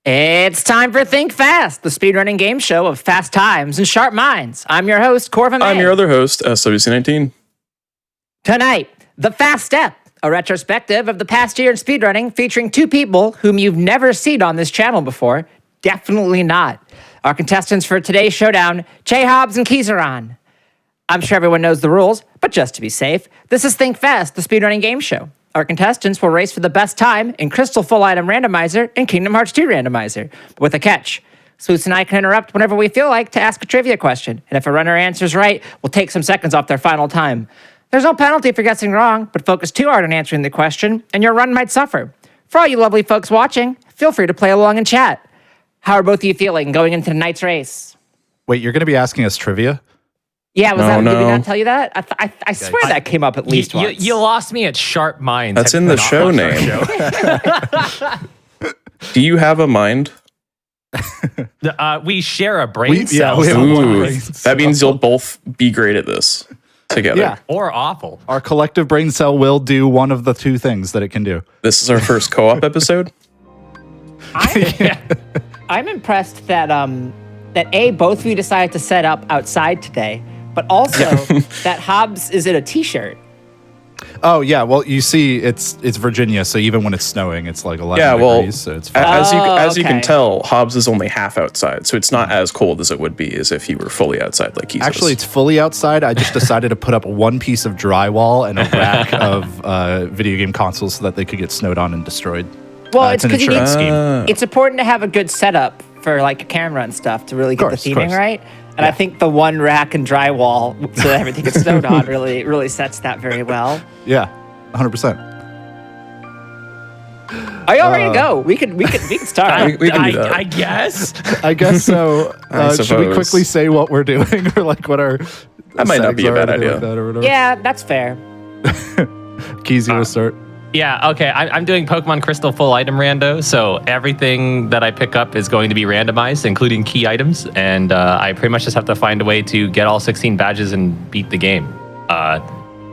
It's time for Think Fast, the speedrunning game show of fast times and sharp minds. I'm your host, Corvin. I'm your other host, SWC19. Tonight, The Fast Step, a retrospective of the past year in speedrunning featuring two people whom you've never seen on this channel before. Definitely not. Our contestants for today's showdown, Che Hobbs and Keys are on. I'm sure everyone knows the rules, but just to be safe, this is Think Fast, the speedrunning game show. Our contestants will race for the best time in Crystal Full Item Randomizer and Kingdom Hearts 2 Randomizer, but with a catch. Sleuths and I can interrupt whenever we feel like to ask a trivia question, and if a runner answers right, we'll take some seconds off their final time. There's no penalty for guessing wrong, but focus too hard on answering the question, and your run might suffer. For all you lovely folks watching, feel free to play along and chat. How are both of you feeling going into tonight's race? Wait, you're going to be asking us trivia? Yeah, did we not tell you that? I swear that came up at least once. You lost me at Sharp Minds. That's in the show name. Do you have a mind? We share a brain cell. That means you'll both be great at this together. Yeah. Or awful. Our collective brain cell will do one of the two things that it can do. This is our first co-op episode. I'm impressed that both of you decided to set up outside today, but also that Hobbs is in a t-shirt. Oh yeah, well you see, it's Virginia, so even when it's snowing, it's like 11 degrees, so it's fine. As you can tell, Hobbs is only half outside, so it's not as cold as it would be as if he were fully outside like he's. Actually, it's fully outside. I just decided to put up one piece of drywall and a rack of video game consoles so that they could get snowed on and destroyed. Well, it's because it's important to have a good setup for like a camera and stuff to really get the theming right. And I think the one rack and drywall so that everything gets snowed on really sets that very well. Yeah, 100%. Are you all ready to go? We can start. We can do that. I guess. I guess so. Should we quickly say what we're doing or like what our that might not be a bad idea. Yeah, that's fair. Keys, you want to start? Yeah, okay. I'm doing Pokemon Crystal Full Item Rando, so everything that I pick up is going to be randomized, including key items, and I pretty much just have to find a way to get all 16 badges and beat the game.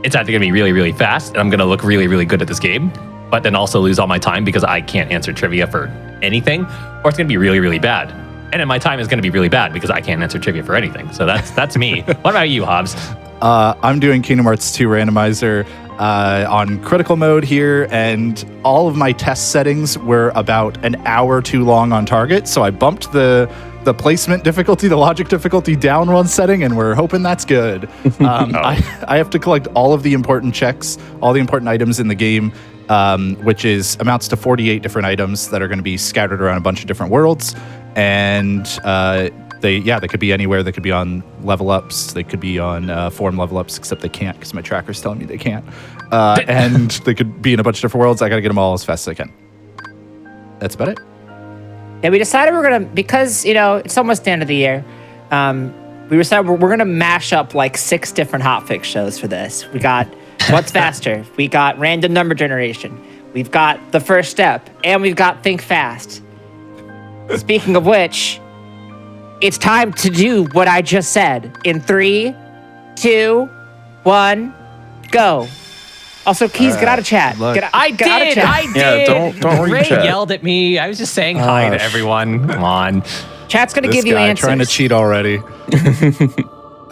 It's either going to be really, really fast, and I'm going to look really, really good at this game, but then also lose all my time because I can't answer trivia for anything, or it's going to be really, really bad. And then my time is going to be really bad because I can't answer trivia for anything. So that's me. What about you, Hobbs? I'm doing Kingdom Hearts 2 Randomizer on critical mode here, and all of my test settings were about an hour too long on target, so I bumped the placement difficulty, the logic difficulty down one setting, and we're hoping that's good. I have to collect all of the important checks, all the important items in the game, which amounts to 48 different items that are going to be scattered around a bunch of different worlds, and they could be anywhere. They could be on level ups. They could be on form level ups, except they can't because my tracker's telling me they can't. And they could be in a bunch of different worlds. I got to get them all as fast as I can. That's about it. Yeah, we decided because it's almost the end of the year. We decided we're gonna mash up like 6 different hotfix shows for this. We got What's Faster. We got Random Number Generation. We've got The First Step, and we've got Think Fast. Speaking of which, it's time to do what I just said. In 3, 2, 1, go. Also, Keys, get out of chat. I did. Yeah, don't Ray chat. yelled at me. I was just saying hi to everyone. Come on. Chat's going to give you answers. Trying to cheat already.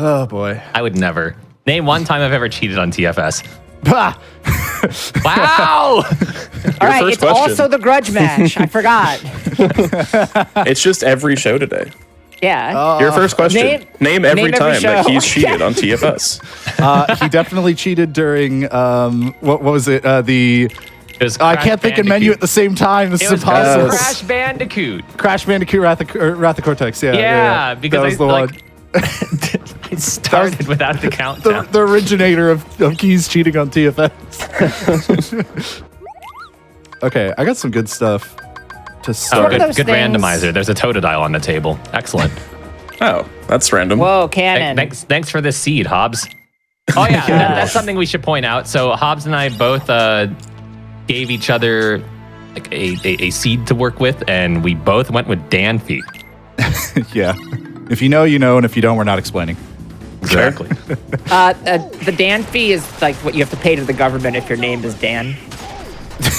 Oh, boy. I would never. Name one time I've ever cheated on TFS. Bah! Wow. All right, it's also the grudge match. I forgot. It's just every show today. Yeah. Your first question. Name every time that he's show. cheated on TFS. He definitely cheated during, what was it? I can't think of menu at the same time. This is impossible. Crash Bandicoot. Crash Bandicoot Wrath of Cortex, yeah. Yeah, because that was the one. I started without the countdown. The originator of Keys cheating on TFS. Okay, I got some good stuff to start. Good randomizer. There's a Totodile on the table. Excellent. Oh, that's random. Whoa, cannon. Thanks for the seed, Hobbs. Oh yeah, that's something we should point out. So Hobbs and I both gave each other like a seed to work with, and we both went with Dan feet. Yeah. If you know, you know, and if you don't, we're not explaining. Exactly. The Dan fee is like what you have to pay to the government if your name is Dan.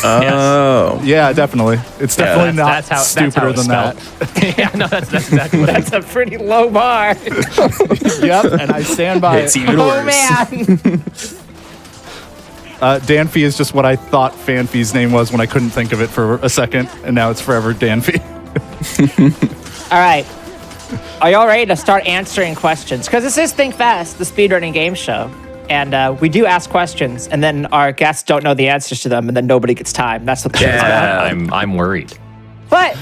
Oh. Yeah, definitely. It's definitely not that's stupider how it's than that. spelled. Yeah, no, that's exactly what it is. That's a pretty low bar. Yep, and I stand by It's it. even Oh worse. man. Danfy is just what I thought Fanfy's name was when I couldn't think of it for a second, and now it's forever Danfy. All right. Are y'all ready to start answering questions? Because this is Think Fast, the speedrunning game show. And we do ask questions, and then our guests don't know the answers to them, and then nobody gets time. That's what the show's about. I'm worried. But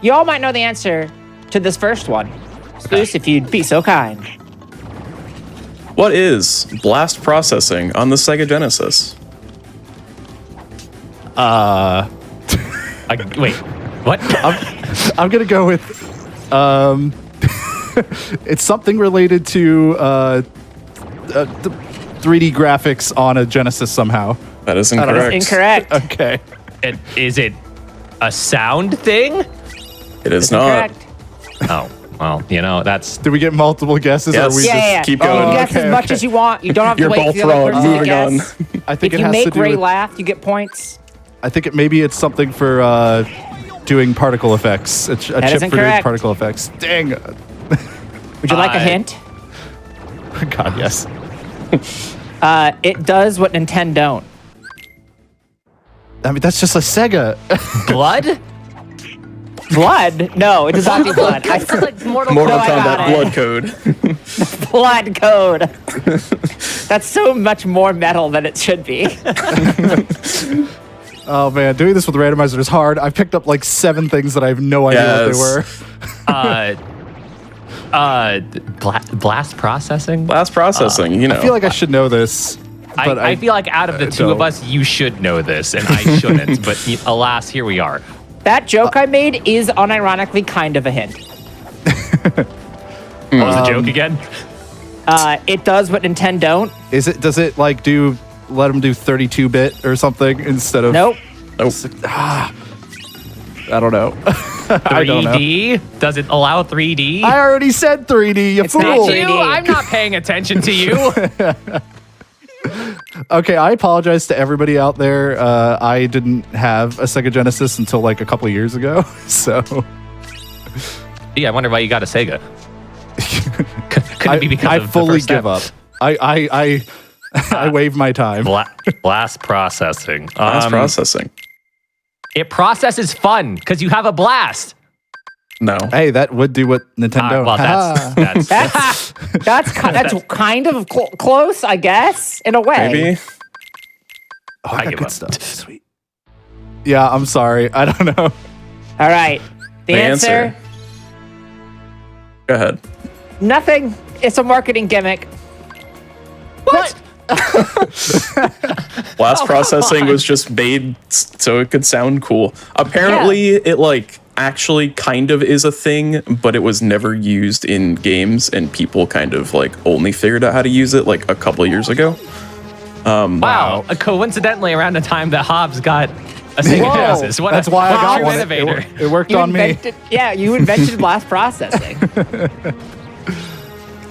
you all might know the answer to this first one. Spruce, if you'd be so kind. What is blast processing on the Sega Genesis? Wait, what? I'm gonna go with it's something related to the 3D graphics on a Genesis somehow. That is That incorrect. is incorrect. Okay. Is it a sound thing? It is not. Incorrect. Oh, well, that's... Do we get multiple guesses? Yes. Or we Yeah. Keep You going. can guess Okay, as much okay. as you want. You don't have to You're wait both for the other wrong. person to Moving on. guess. I think If it you has to make do Ray with, laugh, you get points. I think maybe it's something for doing particle effects. A chip is for doing incorrect. particle effects. Dang. Would you like a hint? God, yes. It does what Nintendo don't. I mean, that's just a Sega. Blood? Blood? No, it does not do blood. I feel like Mortal No, I got Kombat it. blood code. blood code. That's so much more metal than it should be. Oh man, doing this with randomizer is hard. I picked up like 7 things that I have no idea what they were. Blast processing? Blast processing, I feel like I should know this. But I feel like out of the two of us, you should know this, and I shouldn't. But alas, here we are. That joke I made is unironically kind of a hint. What was the joke again? It does what Nintendo don't. Does it like let them do 32-bit or something instead of Nope. I don't know. I don't know. 3D? Does it allow 3D? I already said 3D, you It's not fool. 3D. I'm not paying attention to you. Okay, I apologize to everybody out there. I didn't have a Sega Genesis until like a couple of years ago, so Yeah, I wonder why you got a Sega. Could it be because I of the fully first step? give up. I waive my time. Blast processing. blast processing. It processes fun because you have a blast. No. Hey, that would do what Nintendo. Well, that's That's kind of close, I guess, in a way. Maybe. Oh, I I got give good up. stuff. Sweet. Yeah, I'm sorry. I don't know. All right. The answer? Go ahead. Nothing. It's a marketing gimmick. what? Blast processing was just made so it could sound cool. Apparently, it like actually kind of is a thing, but it was never used in games, and people kind of like only figured out how to use it like a couple of years ago. Wow. Coincidentally, around the time that Hobbs got a Sega Whoa, Genesis. What that's a why I got true one. innovator. It worked You on me. invented, you invented blast processing.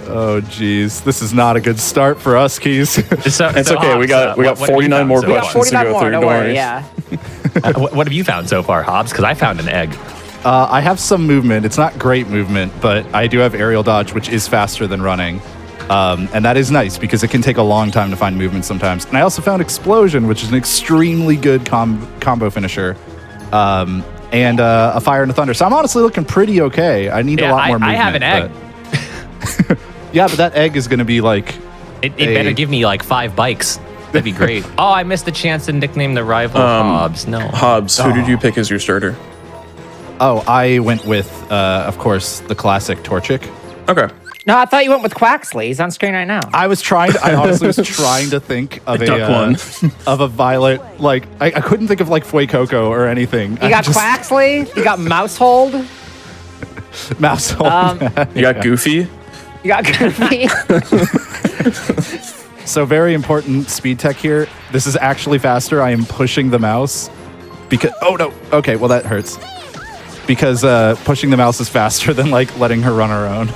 Oh, geez, this is not a good start for us, Keys. It's okay. Hobbs, we got what have you 49 found more so We got questions. 49 to go more, through, don't don't worry. worry. Yeah. What have you found so far, Hobbs? Because I found an egg. I have some movement. It's not great movement, but I do have aerial dodge, which is faster than running. And that is nice because it can take a long time to find movement sometimes. And I also found explosion, which is an extremely good combo finisher. And a fire and a thunder. So I'm honestly looking pretty okay. I need a lot more movement. I have an egg. but- yeah, but that egg is going to be like... It better give me like 5 bikes. That'd be great. Oh, I missed the chance to nickname the rival Hobbs. No. Hobbs, who did you pick as your starter? Oh, I went with, of course, the classic Torchic. Okay. No, I thought you went with Quaxley. He's on screen right now. I honestly was trying to think of Duck one. of a violet, like, I couldn't think of like Fuecoco or anything. You got Quaxley. You got Mousehold. Mousehold. You got Goofy. You got Goofy. So very important speed tech here. This is actually faster. I am pushing the mouse because, oh no. Okay, well that hurts. because pushing the mouse is faster than like letting her run her own.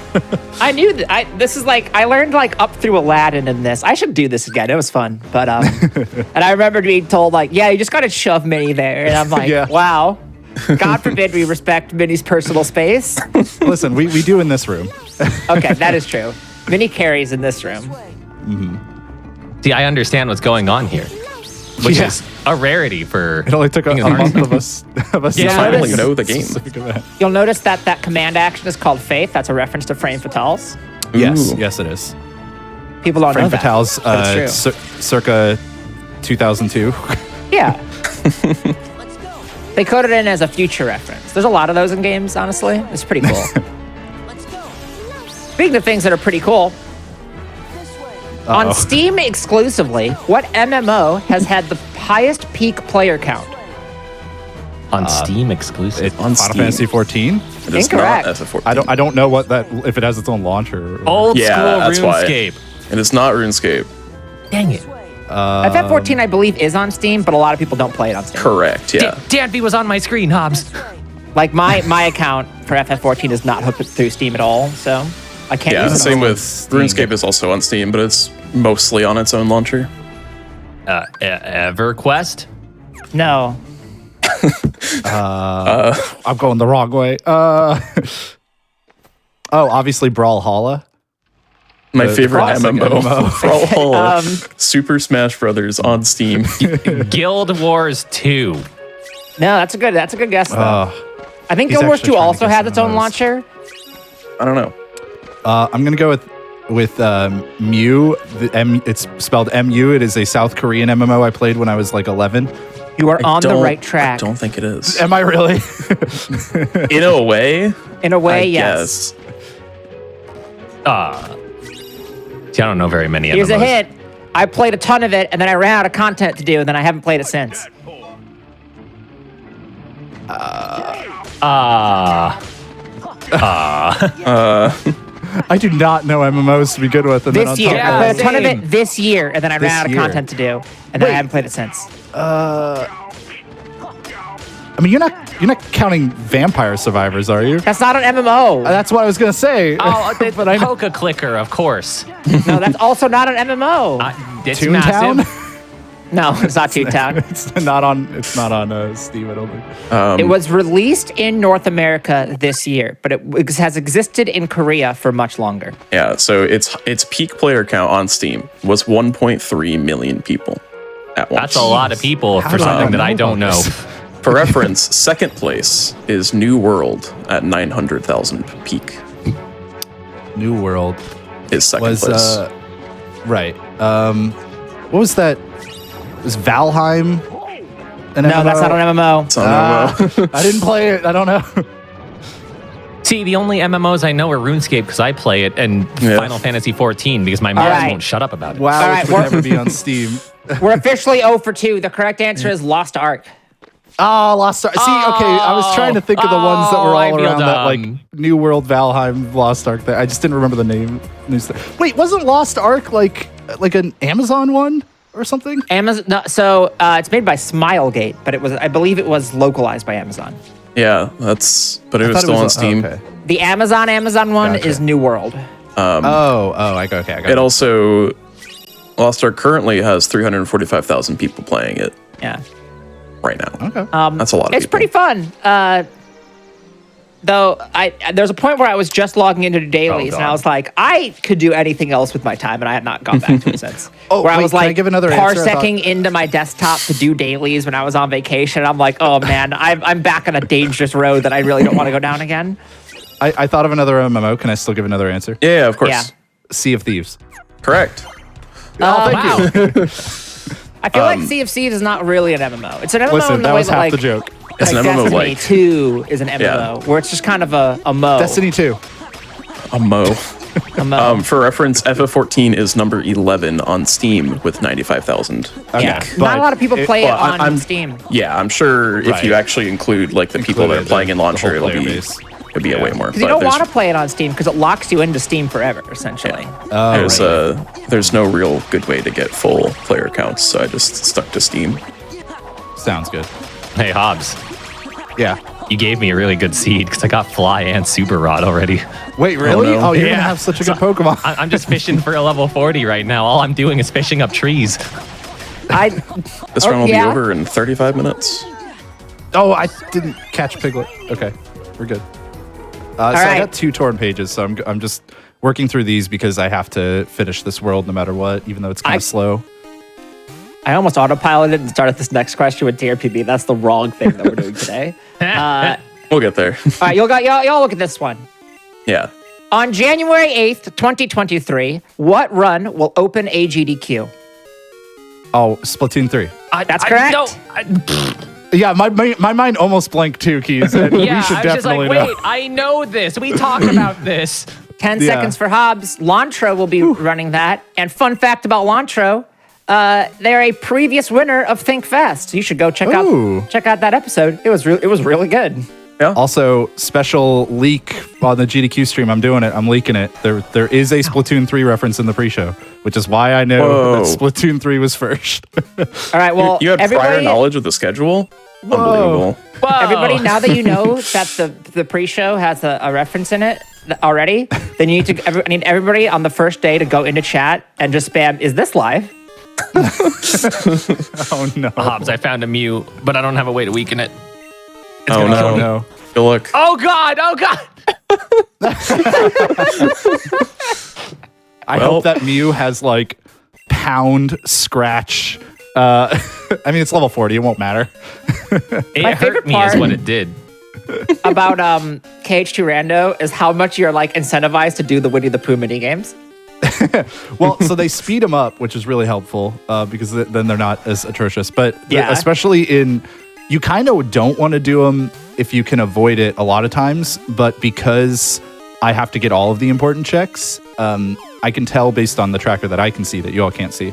I knew that. This is like I learned like up through Aladdin in this. I should do this again. It was fun, but and I remember being told like, yeah, you just got to shove Minnie there, and I'm like, Yeah. wow. God forbid we respect Minnie's personal space. Listen, we do in this room. Okay, that is true. Minnie carries in this room. See, I understand what's going on here, which Yeah. is a rarity for. It only took a Kingdom month Hearts. of us. Yeah, finally this- know the game. You'll notice that command action is called Faith. That's a reference to Frame Fatales. Yes, Ooh. yes, it is. People don't know Frame that. Fatales, but it's true. circa 2002. Yeah. They coded it in as a future reference. There's a lot of those in games, honestly. It's pretty cool. Speaking of things that are pretty cool, on Steam exclusively, what MMO has had the highest peak player count? On Steam exclusive. On Final Steam. Fantasy 14. It is Incorrect. not FF14. I don't know what that if it has its own launcher. Old Yeah, school that's why. RuneScape. It is not RuneScape. Dang it. FF14, I believe, is on Steam, but a lot of people don't play it on Steam. Correct. Yeah. Danby was on my screen, Hobbs. Like my account for FF14 is not hooked through Steam at all, so I can't Yeah. use it. Same with Steam. RuneScape is also on Steam, but it's mostly on its own launcher. EverQuest. No. I'm going the wrong way. Obviously Brawlhalla. My favorite classic MMO. Brawlhalla. Um, Super Smash Brothers on Steam. Guild Wars 2. No, that's a good guess though. I think he's Guild Wars actually 2 trying to also guess has its own MMOs. launcher. I don't know. I'm gonna go with Mew. It's spelled MU. It is a South Korean MMO I played when I was like 11. You are on the Don't- right track. I don't think it is. Am I really? In a way, In a way, I yes. guess. See, I don't know very many Here's MMOs. a hint. I played a ton of it, and then I ran out of content to do, and then I haven't played it since. I do not know MMOs to be good with. And then on This year. top I of played a that- ton of it this year, and then I This ran out of year. content to do, and then I haven't played it since. I mean, you're not counting Vampire Survivors, are you? That's not an MMO. That's what I was gonna say. Oh, the but I know Poke Clicker, of course. No, that's also not an MMO. It's Toontown. massive. No, it's not Toontown. It's not on Steam. I don't think. It was released in North America this year, but it has existed in Korea for much longer. Yeah, so its peak player count on Steam was 1.3 million people at once. That's a lot of people How for do I something that know I don't about know. this? For reference, second place is New World at 900,000 peak. New World Is second was place. right. What was that? Was Valheim? An No, MMO? that's not an MMO. It's on MMO. I didn't play it. I don't know. See, the only MMOs I know are RuneScape because I play it, and Yeah. Final Fantasy 14 because my mods right. won't shut up about it. Wow, All it right, would we're- never be on Steam. We're officially 0 for 2. The correct answer is Lost Ark. Oh, Lost Ark. See, okay, I was trying to think of the ones that were I all feel around that, like dumb. New World, Valheim, Lost Ark. I just didn't remember the name. Wait, wasn't Lost Ark like an Amazon one or something? Amazon. No, so it's made by Smilegate, but I believe it was localized by Amazon. Yeah, but it was thought still on Steam. Okay. The Amazon one Gotcha. is New World. I got It also, Lost Ark currently has 345,000 people playing it Yeah. right now. Okay. That's a lot of It's people. pretty fun. Though there's a point where I was just logging into dailies, and I God. was like, I could do anything else with my time, and I have not gone back to it since. Oh, where I wait, was can I like give another answer? I parsecing into my desktop to do dailies when I was on vacation. I'm like, oh man, I'm back on a dangerous road that I really don't want to go down again. I thought of another MMO. Can I still give another answer? Yeah, of course. Yeah. Sea of Thieves. Correct. Oh, thank you. I feel like Sea of Thieves is not really an MMO. It's an MMO Listen, in the that way was that half like, the joke. It's like an MMO Destiny like 2 is an MMO, Yeah. where it's just kind of a mo. Destiny 2. a mo. A mo. For reference, FF14 is number 11 on Steam with 95,000. yeah. but Not a lot of people play well, it on I'm- Steam. Yeah, I'm sure if you Right. actually include like the people that are Included playing in the launcher, whole it'll player be base. it'll be a way more. Because you don't want to play it on Steam because it locks you into Steam forever, essentially. There's no real good way to get full player counts, so I just stuck to Steam. Sounds good. Hey, Hobbs. Yeah. You gave me a really good seed because I got Fly and Super Rod already. Wait, really? no. Oh, you're gonna Yeah. have such a good Pokemon. I'm just fishing for a level 40 right now. All I'm doing is fishing up trees. This round will yeah. be over in 35 minutes. Oh, I didn't catch Piglet. Okay, we're good. So I right. got 2 torn pages, so I'm just working through these because I have to finish this world no matter what, even though it's kind of slow. I almost autopiloted and started this next question with TRPB. That's the wrong thing that we're doing today. We'll get there. All right, y'all look at this one. Yeah. On January 8th, 2023, what run will open AGDQ? Oh, Splatoon 3. That's correct. Yeah, my mind almost blanked too, Keys. And we should I was just like, definitely wait, know. I know this. We talked about this. 10 Yeah. seconds for Hobbs. Lantro will be running that. And fun fact about Lantro, they're a previous winner of Think Fest. You should go check Ooh. out that episode. It was really good. Also, special leak on the GDQ stream. I'm doing it. I'm leaking it. There is a Splatoon 3 reference in the pre-show, which is why I know Whoa. that Splatoon 3 was first. All right, well, You had prior everybody, knowledge of the schedule? Unbelievable. Whoa. everybody, now that you know that the pre-show has a reference in it already, then you need to. I need everybody on the first day to go into chat and just spam. Is this live? Oh no! Hobbs, I found a Mew, but I don't have a way to weaken it. It's Oh, gonna no. kill me. No. Good luck. Oh God! Oh God! I Well- hope that Mew has like pound scratch. I mean, it's level 40. It won't matter. It My hurt favorite me is part- what it did. About KH2 Rando is how much you're like incentivized to do the Winnie the Pooh mini games. Well, so they speed them up, which is really helpful because then they're not as atrocious. But Yeah. especially you kind of don't want to do them if you can avoid it a lot of times. But because I have to get all of the important checks, I can tell based on the tracker that I can see that you all can't see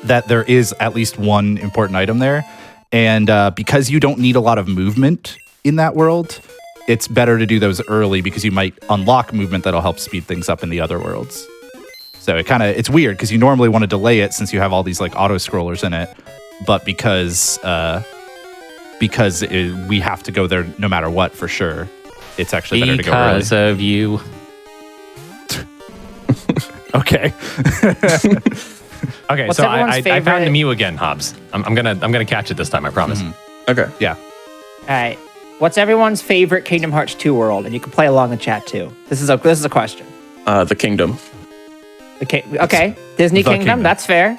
that there is at least one important item there. And because you don't need a lot of movement in that world, it's better to do those early because you might unlock movement that'll help speed things up in the other worlds. So it's weird because you normally want to delay it since you have all these like auto scrollers in it, but because we have to go there no matter what for sure, it's actually better to go early. Because of you. Okay. Okay, What's so everyone's I found favorite- the Mew again, Hobbs. I'm gonna catch it this time. I promise. Okay. Yeah. All right. What's everyone's favorite Kingdom Hearts 2 world? And you can play along in chat too. This is a question. The Kingdom. Okay. Disney The Kingdom. Kingdom. That's fair.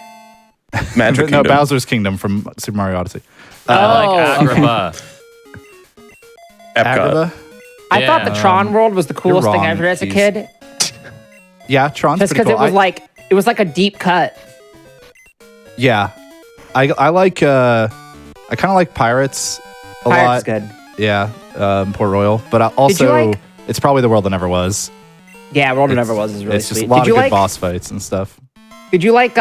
Magic No, Kingdom. Bowser's Kingdom from Super Mario Odyssey. I like Agrabah. Epcot. Agrabah? I thought the Tron world was the coolest thing wrong, ever as a geez. kid. Yeah, Tron's Just pretty because cool. it was like a deep cut. Yeah. I like I kind of like Pirates a Pirates lot. is good. Yeah, Port Royal, but also like- it's probably the world that never was. Yeah, World of It's- Never Was is really it's just sweet. a lot Did of you good like boss fights and stuff. Did you like 3?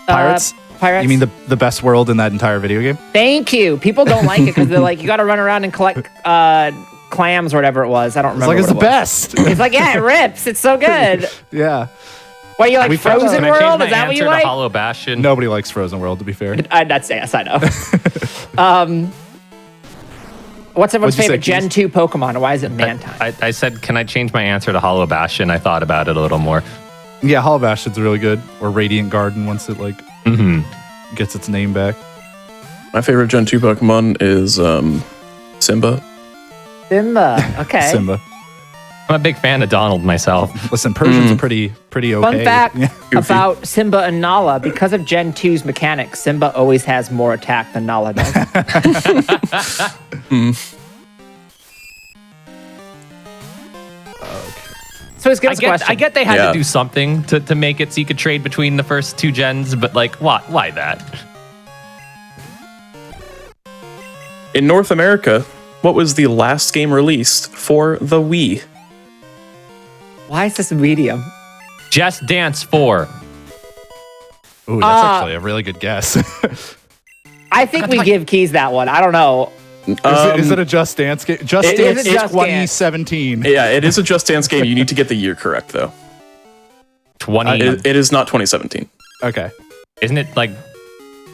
Pirates? Pirates. You mean the best world in that entire video game? Thank you. People don't like it because they're like, you got to run around and collect clams or whatever it was. I don't It's remember. like it's the what it was. best. It's like, yeah, it rips. It's so good. Yeah. What, you like We found- Frozen Can I change World? my Is that what answer you to like? Hollow Bastion? Nobody likes Frozen World, to be fair. That's yes, I know. What's everyone's What'd you say, favorite Gen 2 Pokemon? Why is it Mantine? I said, can I change my answer to Hollow Bastion? I thought about it a little more. Yeah, Hollow Bastion's really good. Or Radiant Garden once it like gets its name back. My favorite Gen 2 Pokemon is Simba. Simba. Okay. Simba. I'm a big fan of Donald myself. Listen, Persian's a pretty okay. Fun fact Yeah. about Simba and Nala, because of Gen 2's mechanics, Simba always has more attack than Nala does. So let's give us a question. I get they had Yeah. to do something to make it so you could trade between the first 2 gens, but like, why that? In North America, what was the last game released for the Wii? Why is this medium? Just Dance 4. Ooh, that's actually a really good guess. I think we give Keys that one. I don't know. Is it a Just Dance game? Just It Dance is a Just Dance. 2017. Yeah, it is a Just Dance game. You need to get the year correct, though. 20. It is not 2017. Okay. Isn't it like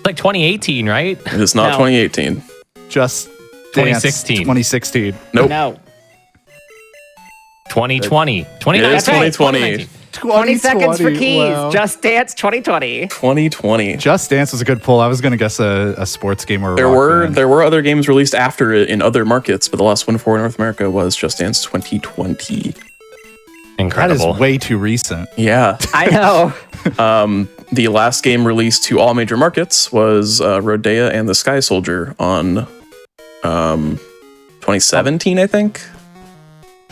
2018, right? It is not No. 2018. Just Dance 2016. Nope. No. 2020. It 2019. is 2020. 2019. 20 seconds for keys. Wow. Just Dance 2020. 2020. Just Dance was a good pull. I was going to guess a sports game or a There rock were band. there were other games released after it in other markets, but the last one for North America was Just Dance 2020. That Incredible. is way too recent. Yeah. I know. The last game released to all major markets was Rodea and the Sky Soldier on 2017, I think.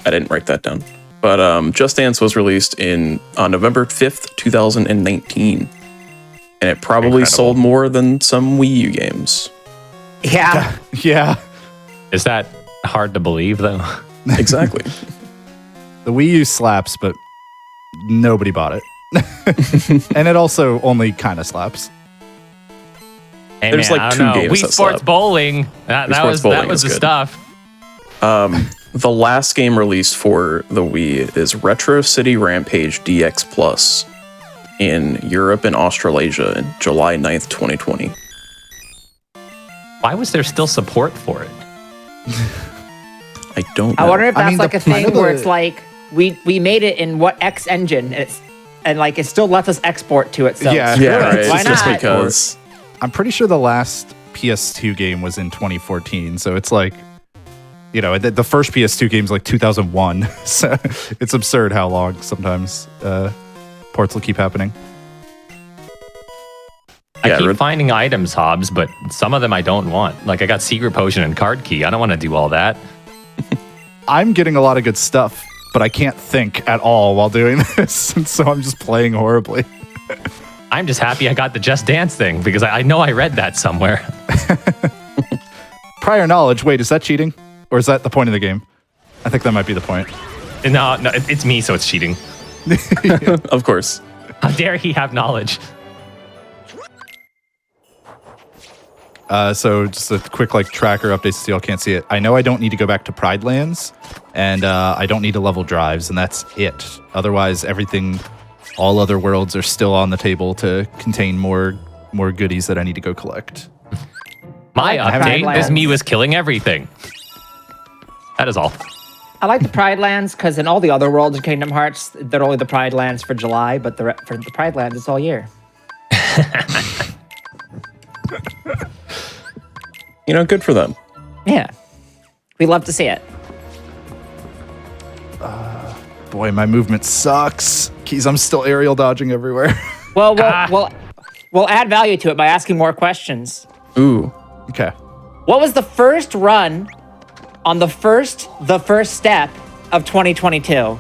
I didn't write that down. But Just Dance was released on November 5th, 2019. And it probably Incredible. sold more than some Wii U games. Yeah. Yeah. Is that hard to believe, though? Exactly. The Wii U slaps, but nobody bought it. And it also only kind of slaps. Hey, There's man, like I don't two know. games Wii that Sports slap. Bowling. That Sports was Bowling the is good. stuff. The last game released for the Wii is Retro City Rampage DX Plus in Europe and Australasia in July 9th, 2020. Why was there still support for it? I don't know. I wonder if I that's mean, like the a thing point of where the- it's like we made it in what X engine and like it still lets us export to it. So Yeah. screw Yeah, it. right. Why It's just not? because. I'm pretty sure the last PS2 game was in 2014. So it's like, the first PS2 game is like 2001. So it's absurd how long sometimes ports will keep happening. I Yeah, keep finding items, Hobbs, but some of them I don't want. Like I got Secret Potion and Card Key. I don't want to do all that. I'm getting a lot of good stuff, but I can't think at all while doing this. And so I'm just playing horribly. I'm just happy I got the Just Dance thing because I know I read that somewhere. Prior knowledge. Wait, is that cheating? Or is that the point of the game? I think that might be the point. No, it's me, so it's cheating. Of course. How dare he have knowledge? So just a quick tracker update so y'all can't see it. I know I don't need to go back to Pride Lands, and I don't need to level drives, and that's it. Otherwise, all other worlds are still on the table to contain more goodies that I need to go collect. My I update haven't- is me was killing everything. That is all. I like the Pride Lands because in all the other worlds in Kingdom Hearts, they're only the Pride Lands for July, but for the Pride Lands, it's all year. Good for them. Yeah. We love to see it. Boy, my movement sucks. Keys, I'm still aerial dodging everywhere. Well, we'll add value to it by asking more questions. Ooh. Okay. What was the first run on the first step of 2022?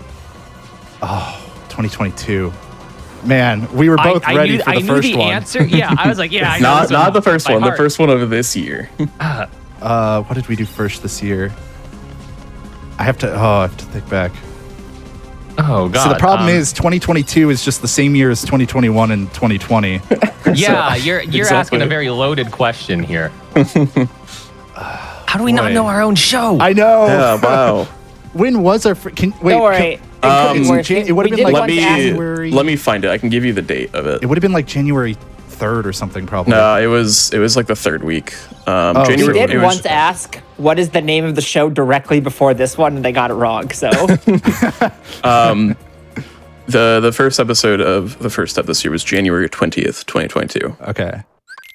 2022. Man, we were both ready for the first I knew the one. answer. Yeah, I was like, yeah, I know this Not the one first by one, the heart. first one of this year. What did we do first this year? I have to think back. Oh god. So the problem is 2022 is just the same year as 2021 and 2020. yeah, you're asking Exactly. a very loaded question here. How do we not Boy. know our own show? I know. Yeah, wow. When was our wait? Don't worry. It would have been like once ask- January. Let me find it. I can give you the date of it. It would have been like January 3rd or something, probably. No, it was like the third week. We January. did it was- once ask, what is the name of the show directly before this one, and they got it wrong. So The first episode of the first step this year was January 20th, 2022. Okay.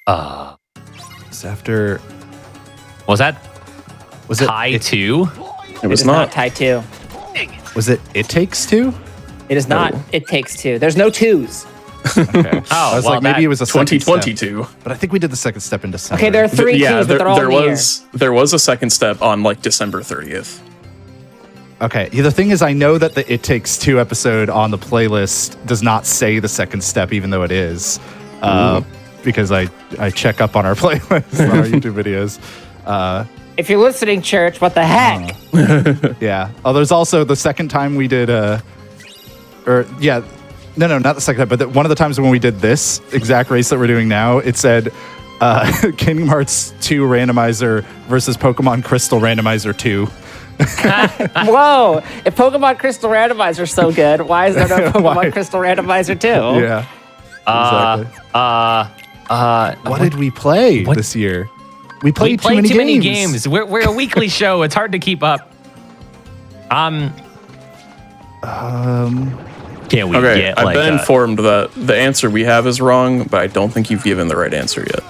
So after Was that was it? Tie It, 2? It was it's not not. tie two. was it? It Takes Two. It is not. No. It takes two. There's no twos. Okay. I was well, like, maybe that- it was a second step. 2022. But I think we did the second step in December. Okay, there are three Yeah, twos, but they're all there in the year. was a second step on like December 30th. Okay. Yeah, the thing is, I know that the It Takes Two episode on the playlist does not say the second step, even though it is, because I check up on our playlist on our YouTube videos. If you're listening, church, what the heck? Yeah. Oh, there's also the second time we did, no, not the second time, but one of the times when we did this exact race that we're doing now, it said Kingdom Hearts 2 randomizer versus Pokemon Crystal randomizer 2. Whoa! If Pokemon Crystal Randomizer is so good, why is there no Pokemon Crystal Randomizer 2? Yeah. Exactly. What did we play this year? We play too many games. We're a weekly show. It's hard to keep up. Can we Okay, get I've like been informed that the answer we have is wrong, but I don't think you've given the right answer yet.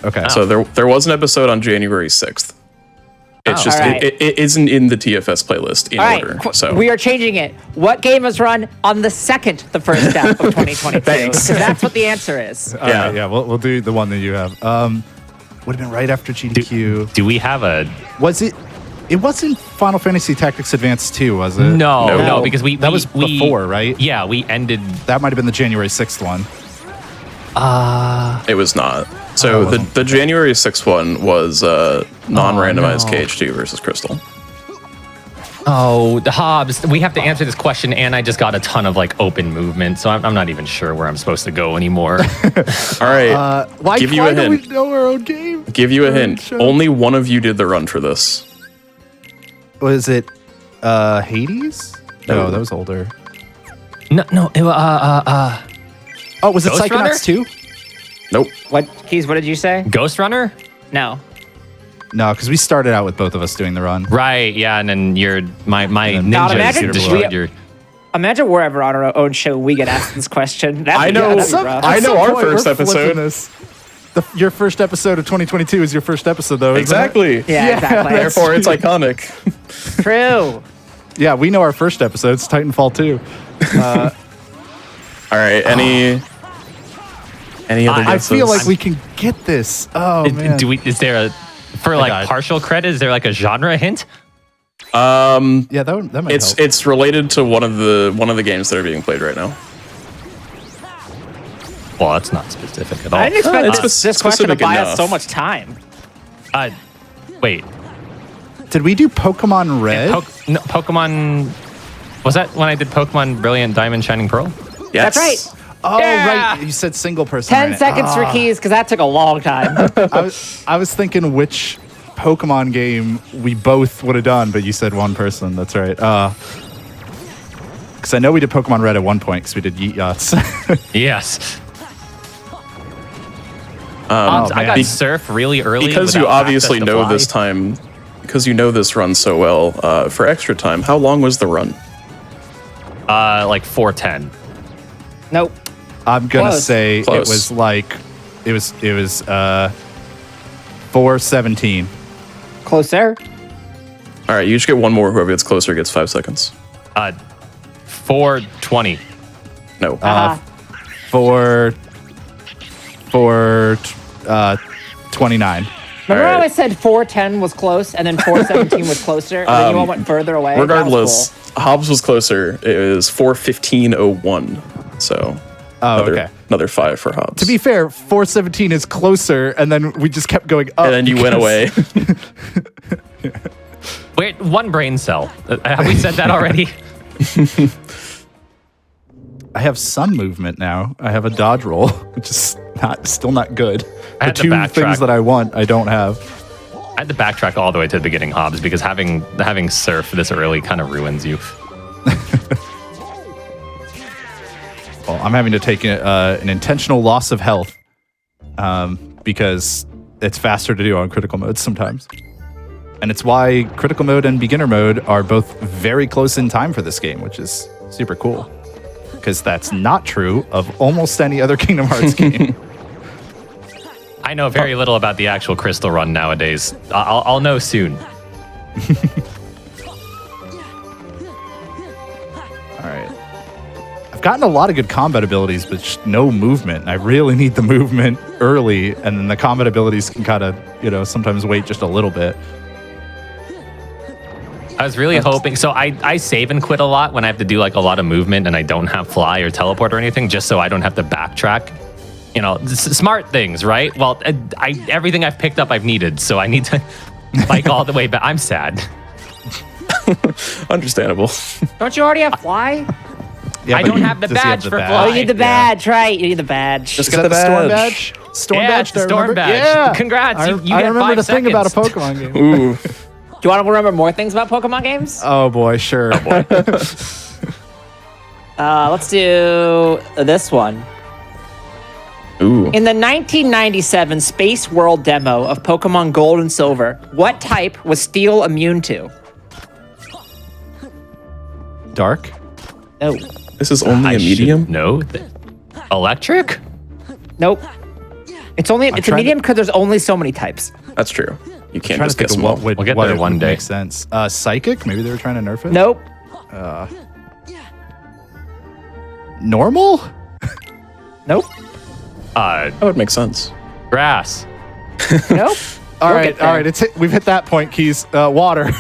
Okay. So there was an episode on January 6th. It's just All right. it isn't in the TFS playlist in All right, order. So we are changing it. What game was run on the first step of 2022? Thanks. 'Cause that's what the answer is. All right, yeah, we'll do the one that you have. Would have been right after GDQ. do we have a Was it? It wasn't Final Fantasy Tactics Advance 2, was it? no, because That was before, right? Yeah, we ended. That might have been the January 6th one. it was not. So the January 6th one was non-randomized KH2 versus Crystal. Oh, the Hobbs. We have to answer this question, and I just got a ton of like open movement, so I'm not even sure where I'm supposed to go anymore. All right, Why, give you why a don't we hint. know our own game? Give you a hint. Show. Only one of you did the run for this. Was it Hades? No, that was older. no. Oh, was it Ghost Runner? Psychonauts 2? Nope. What, Keys, what did you say? Ghost Runner. No. No, because we started out with both of us doing the run. Right. Yeah, and then my God, ninja imagine destroyed your. Imagine wherever on our own show we get asked this question. I know. That'd be rough. I know our At some point, first we're flipping episode. this. Your first episode of 2022 is your first episode, though. isn't it? Exactly. Yeah, exactly. Therefore, it's iconic. True. Yeah, we know our first episode. It's Titanfall 2. All right. Any other I guesses? feel like we can get this. Oh, man. Is there a for like got it. partial credit? Is there like a genre hint? Yeah, that might help. It's related to one of the games that are being played right now. Well, that's not specific at all. I didn't expect it's this question to specific buy us enough. so much time. Wait. Did we do Pokemon Red? No, Pokemon. Was that when I did Pokemon Brilliant Diamond Shining Pearl? Yes. That's right. Oh, Yeah. right. You said single person. 10 right? seconds for Keys, because that took a long time. I was thinking which Pokemon game we both would have done, but you said one person. That's right. Because I know we did Pokemon Red at one point because we did Yeet Yachts. Yes. Oh, I got man. surf really early Because you without obviously access to know fly. this time, because you know this run so well. For extra time, how long was the run? Like 4:10. Nope. I'm gonna Close. say Close. it was like it was 4:17. Closer. All right, you each get one more. Whoever gets closer gets 5 seconds. 4:20. No. For 29. Remember All how I right. said 4:10 was close and then 4:17 was closer? And then you all went further away? That was Regardless, cool. Hobbs was closer. It was 4:15:01. So another 5 for Hobbs. To be fair, 4:17 is closer, and then we just kept going up. and then you went away. Wait, one brain cell. Have we said that already? I have some movement now. I have a dodge roll, which is still not good. I The had to two backtrack. things that I want, I don't have. I had to backtrack all the way to the beginning, Hobbs, because having surf this early kind of ruins you. Well, I'm having to take an intentional loss of health because it's faster to do on critical mode sometimes. And it's why critical mode and beginner mode are both very close in time for this game, which is super cool. Because that's not true of almost any other Kingdom Hearts game. I know very little about the actual Crystal run nowadays. I'll know soon. All right. I've gotten a lot of good combat abilities, but no movement. I really need the movement early, and then the combat abilities can kind of, sometimes wait just a little bit. I was really hoping. So I save and quit a lot when I have to do like a lot of movement and I don't have fly or teleport or anything, just so I don't have to backtrack. Smart things, right? Well, everything I've picked up I've needed, so I need to like all the way back. I'm sad. Understandable. Don't you already have fly? Yeah, I but don't have the does he badge for badge? Oh, fly. you need the badge, right? You need the badge. Just Is get that the the storm badge. badge? Storm Yeah, badge? it's the do I storm remember? badge. Yeah. Congrats, you I get remember 5 the thing about a seconds. Pokemon game. Ooh. Do you want to remember more things about Pokemon games? Oh boy, sure. Let's do this one. Ooh. In the 1997 Space World demo of Pokemon Gold and Silver, what type was Steel immune to? Dark? No. This is only I a should medium? know. Electric? Nope. It's a trying medium because there's only so many types. That's true. You can't Trying just to think get of them what all. would, We'll get what there would one day. make sense. Psychic? Maybe they were trying to nerf it? Nope. Normal? Nope. That would make sense. Grass. Nope. All We'll right, get there. all right. We've hit that point, Keys. Water. All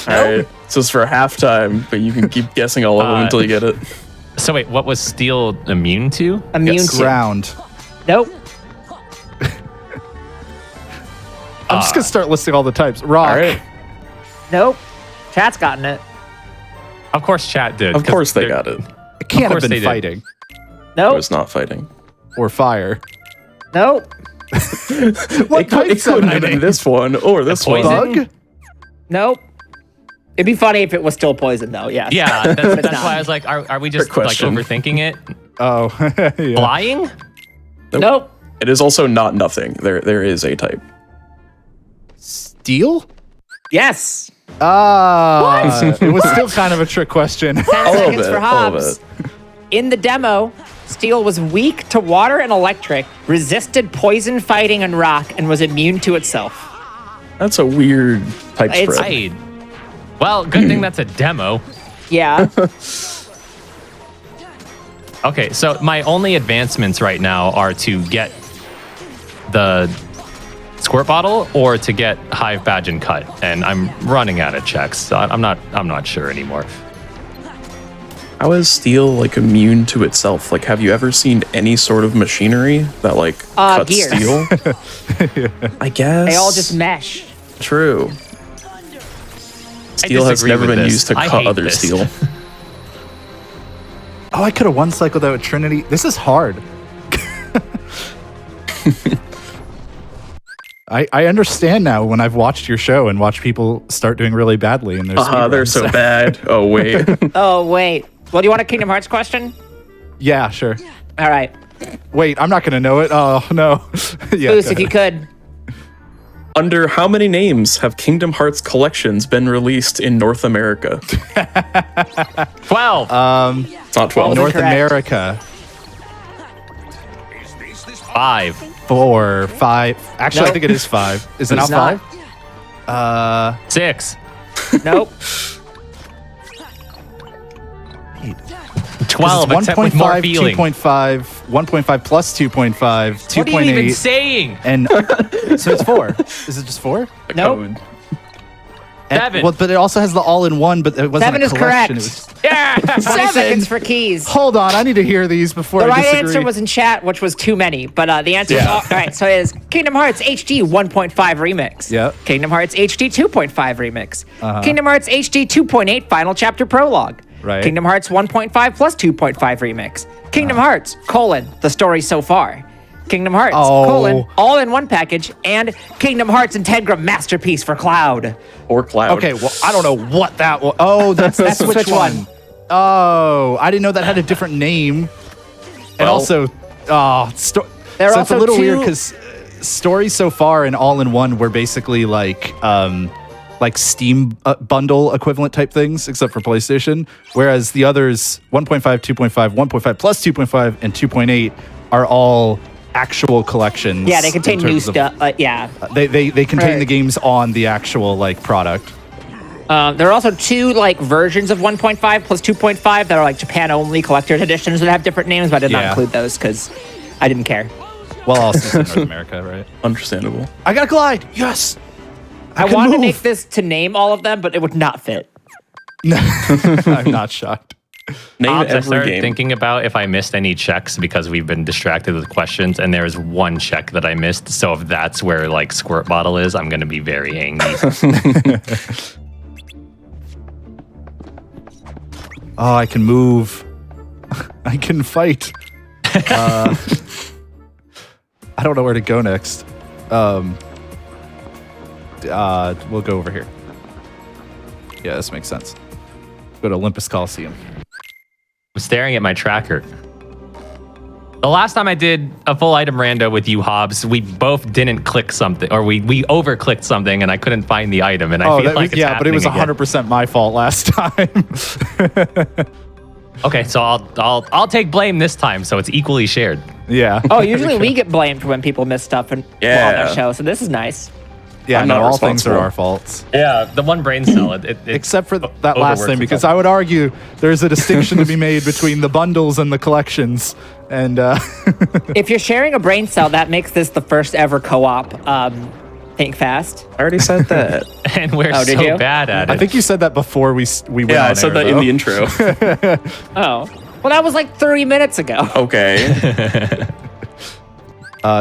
right. So it's for halftime, but you can keep guessing all of them until you get it. So wait, what was steel immune to? Immune Yes. to. Ground. Nope. I'm just going to start listing all the types. Rock. All right. Nope. Chat's gotten it. Of course, chat did. Of 'cause course they they're- got it. It can't have course been they did. fighting. It Nope. was not fighting. Or fire. Nope. What It types couldn't have have I been named? this one or this one. poison? Bug? Nope. It'd be funny if it was still poison, though. Yeah. Yeah, that's It's why not. I was like, are we just Good like question. overthinking it? Oh, yeah. Flying? Nope. It is also not nothing. There is a type. Steel? Yes. It was still kind of a trick question. 10 little seconds bit, for a little Hobbs. In the demo, Steel was weak to water and electric, resisted poison, fighting, and rock, and was immune to itself. That's a weird type It's- spread. Well, good thing that's a demo. Yeah. Okay, so my only advancements right now are to get the squirt bottle or to get Hive Badge and Cut, and I'm running out of checks. So I'm not sure anymore. How is steel like immune to itself? Like, have you ever seen any sort of machinery that like cuts gears. steel? I guess They all just mesh. true. Steel has disagree never with been this. used to I cut hate other this. steel. Oh, I could have one cycled out with Trinity. This is hard. I understand now when I've watched your show and watched people start doing really badly in their They're speedruns. so bad. Oh wait. Oh, wait. Well, do you want a Kingdom Hearts question? Yeah, sure. All right. Wait, I'm not going to know it. Oh, no. Yeah, Goose, go if you ahead. could. Under how many names have Kingdom Hearts collections been released in North America? 12, It's not 12. was North Correct. America, 5, 4, 5. Actually, I Nope. think it is 5. Is it It's not not. 5? 6, Nope. 12, except with more feeling. 2.5, 1.5 plus 2.5, What are you even 2.8, saying? and so it's 4. Is it just 4? Nope. Code. And- 7. Well, but it also has the all-in-one, but it wasn't 7 a is collection. correct. It was, Yeah. 20 Seven. seconds for Keys. hold on, I need to hear these before The I right disagree. answer was in chat, which was too many, but the answer is Yeah. all right. So it is Kingdom Hearts HD 1.5 remix. Yep. Kingdom Hearts HD 2.5 remix. Kingdom Hearts HD 2.8 final chapter prologue. Right. Kingdom Hearts 1.5 plus 2.5 remix. Kingdom Hearts the story so far. Kingdom Hearts Oh. all in one package, and Kingdom Hearts Integra masterpiece for Cloud. Or Cloud. Okay, well, I don't know what that was. Oh, that's That's Switch Switch one. Oh, I didn't know that had a different name. And Well- also, There are so it's a also little weird two- because stories so far and all in one were basically like Steam bundle equivalent type things, except for PlayStation. Whereas the others, 1.5, 2.5, 1.5 plus 2.5, and 2.8 are all actual collections. Yeah, they contain in new terms of- stuff. Yeah. They contain Right. the games on the actual like product. There are also two like versions of 1.5 plus 2.5 that are like Japan only collector's editions that have different names, but I did not Yeah. include those because I didn't care. Well, also it's in North America, right? Understandable. I got a glide. Yes. I can wanted to move. make this to name all of them, but it would not fit. I'm not shocked. Name I every started game. thinking about if I missed any checks because we've been distracted with questions, and there is one check that I missed. So if that's where like Squirt Bottle is, I'm going to be very angry. Oh, I can move. I can fight. I don't know where to go next. We'll go over here. Yeah, this makes sense. Go to Olympus Coliseum. I'm staring at my tracker. The last time I did a full item rando with you, Hobbs, we both didn't click something, or we over-clicked something, and I couldn't find the item, and I feel like it's but it was happening 100% my fault last time. Okay, so I'll take blame this time, so it's equally shared. Yeah. Oh, usually we get blamed when people miss stuff on Yeah. the show, so this is nice. Yeah, I'm no, not all things are responsible. our faults. Yeah, the one brain cell. Except for that last overworks thing, because itself. I would argue there's a distinction to be made between the bundles and the collections. And If you're sharing a brain cell, that makes this the first ever co-op Think Fast. I already said that. And we're Oh, did so you? bad at it. I think you said that before we went Yeah, on I said air, that in though. the intro. Oh. Well, that was like 30 minutes ago. Okay.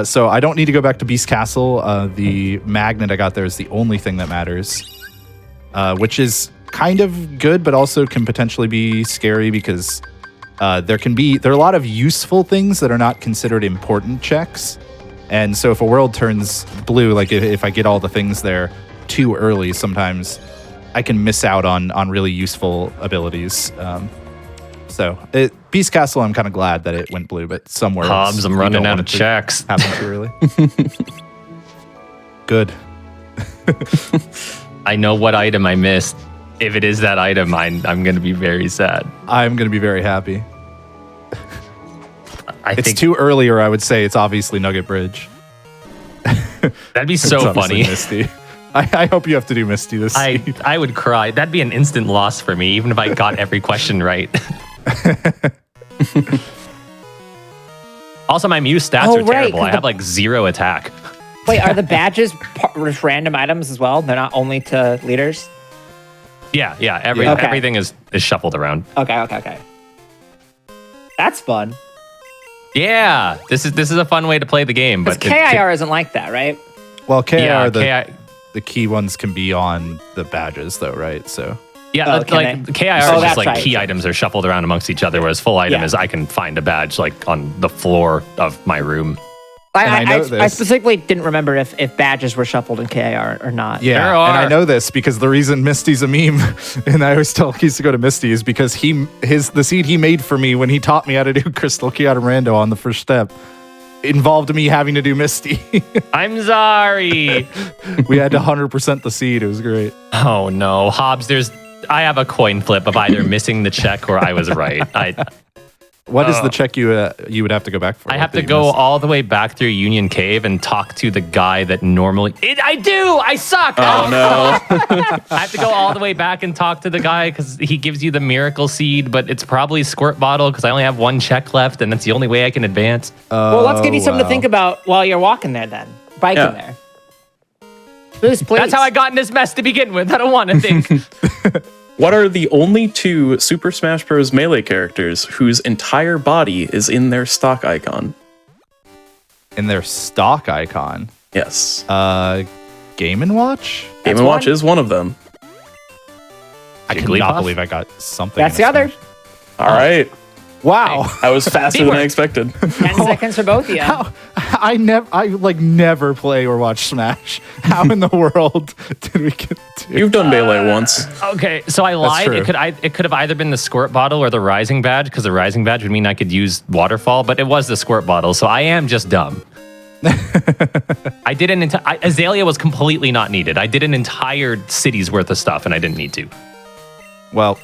So I don't need to go back to Beast Castle. The magnet I got there is the only thing that matters, which is kind of good, but also can potentially be scary because there are a lot of useful things that are not considered important checks. And so if a world turns blue, like if I get all the things there too early, sometimes I can miss out on really useful abilities. Beast Castle, I'm kind of glad that it went blue, but somewhere Hobbs, else, I'm you running don't out want of it to checks. happen too early. Good. I know what item I missed. If it is that item, I'm going to be very sad. I'm going to be very happy. I It's think too early, or I would say it's obviously Nugget Bridge. that'd be It's so obviously funny. Misty. I hope you have to do Misty this season. I would cry. That'd be an instant loss for me, even if I got every question right. Also, my Mew stats Oh, are right, terrible. 'cause I have like 0 attack. Wait, are the badges just random items as well? They're not only to leaders? Yeah. Yeah. Okay. Everything is shuffled around. Okay. That's fun. Yeah, this is a fun way to play the game. Because But KIR isn't like that, right? Well, KIR, yeah, the key ones can be on the badges, though, right? So Oh, can like they? KIR Oh, is that's just like right. key items are shuffled around amongst each other, whereas full item Yeah. is I can find a badge like on the floor of my room. I know I this. specifically didn't remember if badges were shuffled in KIR or not. yeah, There and I are. know this because the reason Misty's a meme, and I always tell Keys to go to Misty, is because the seed he made for me when he taught me how to do Crystal Key out of Rando on the first step involved me having to do Misty. I'm sorry. We had to 100% the seed. It was great. Oh no, Hobbs, I have a coin flip of either missing the check or I was right. What is the check you would have to go back for? I What have that to you go missed? all the way back through Union Cave and talk to the guy that normally. I suck. Oh no. I have to go all the way back and talk to the guy because he gives you the miracle seed, but it's probably squirt bottle because I only have 1 check left, and that's the only way I can advance. Well, let's give you something to wow. think about while you're walking there then. Biking Yeah. there. Please. That's how I got in this mess to begin with. I don't want to think. What are the only 2 Super Smash Bros. Melee characters whose entire body is in their stock icon? In their stock icon. Yes. Game & Watch? Game & Watch is one of them. I cannot Jigglypuff? believe I got something. That's in the other. Smash. All right. Wow. I was faster than I Teamwork. expected. 10 seconds for both of you. I never play or watch Smash. How in the world did we get to? You've done Melee once. Okay, so I lied. true. It could have either been the squirt bottle or the rising badge because the rising badge would mean I could use waterfall, but it was the squirt bottle, so I am just dumb. I did Azalea was completely not needed. I did an entire city's worth of stuff and I didn't need to. Well,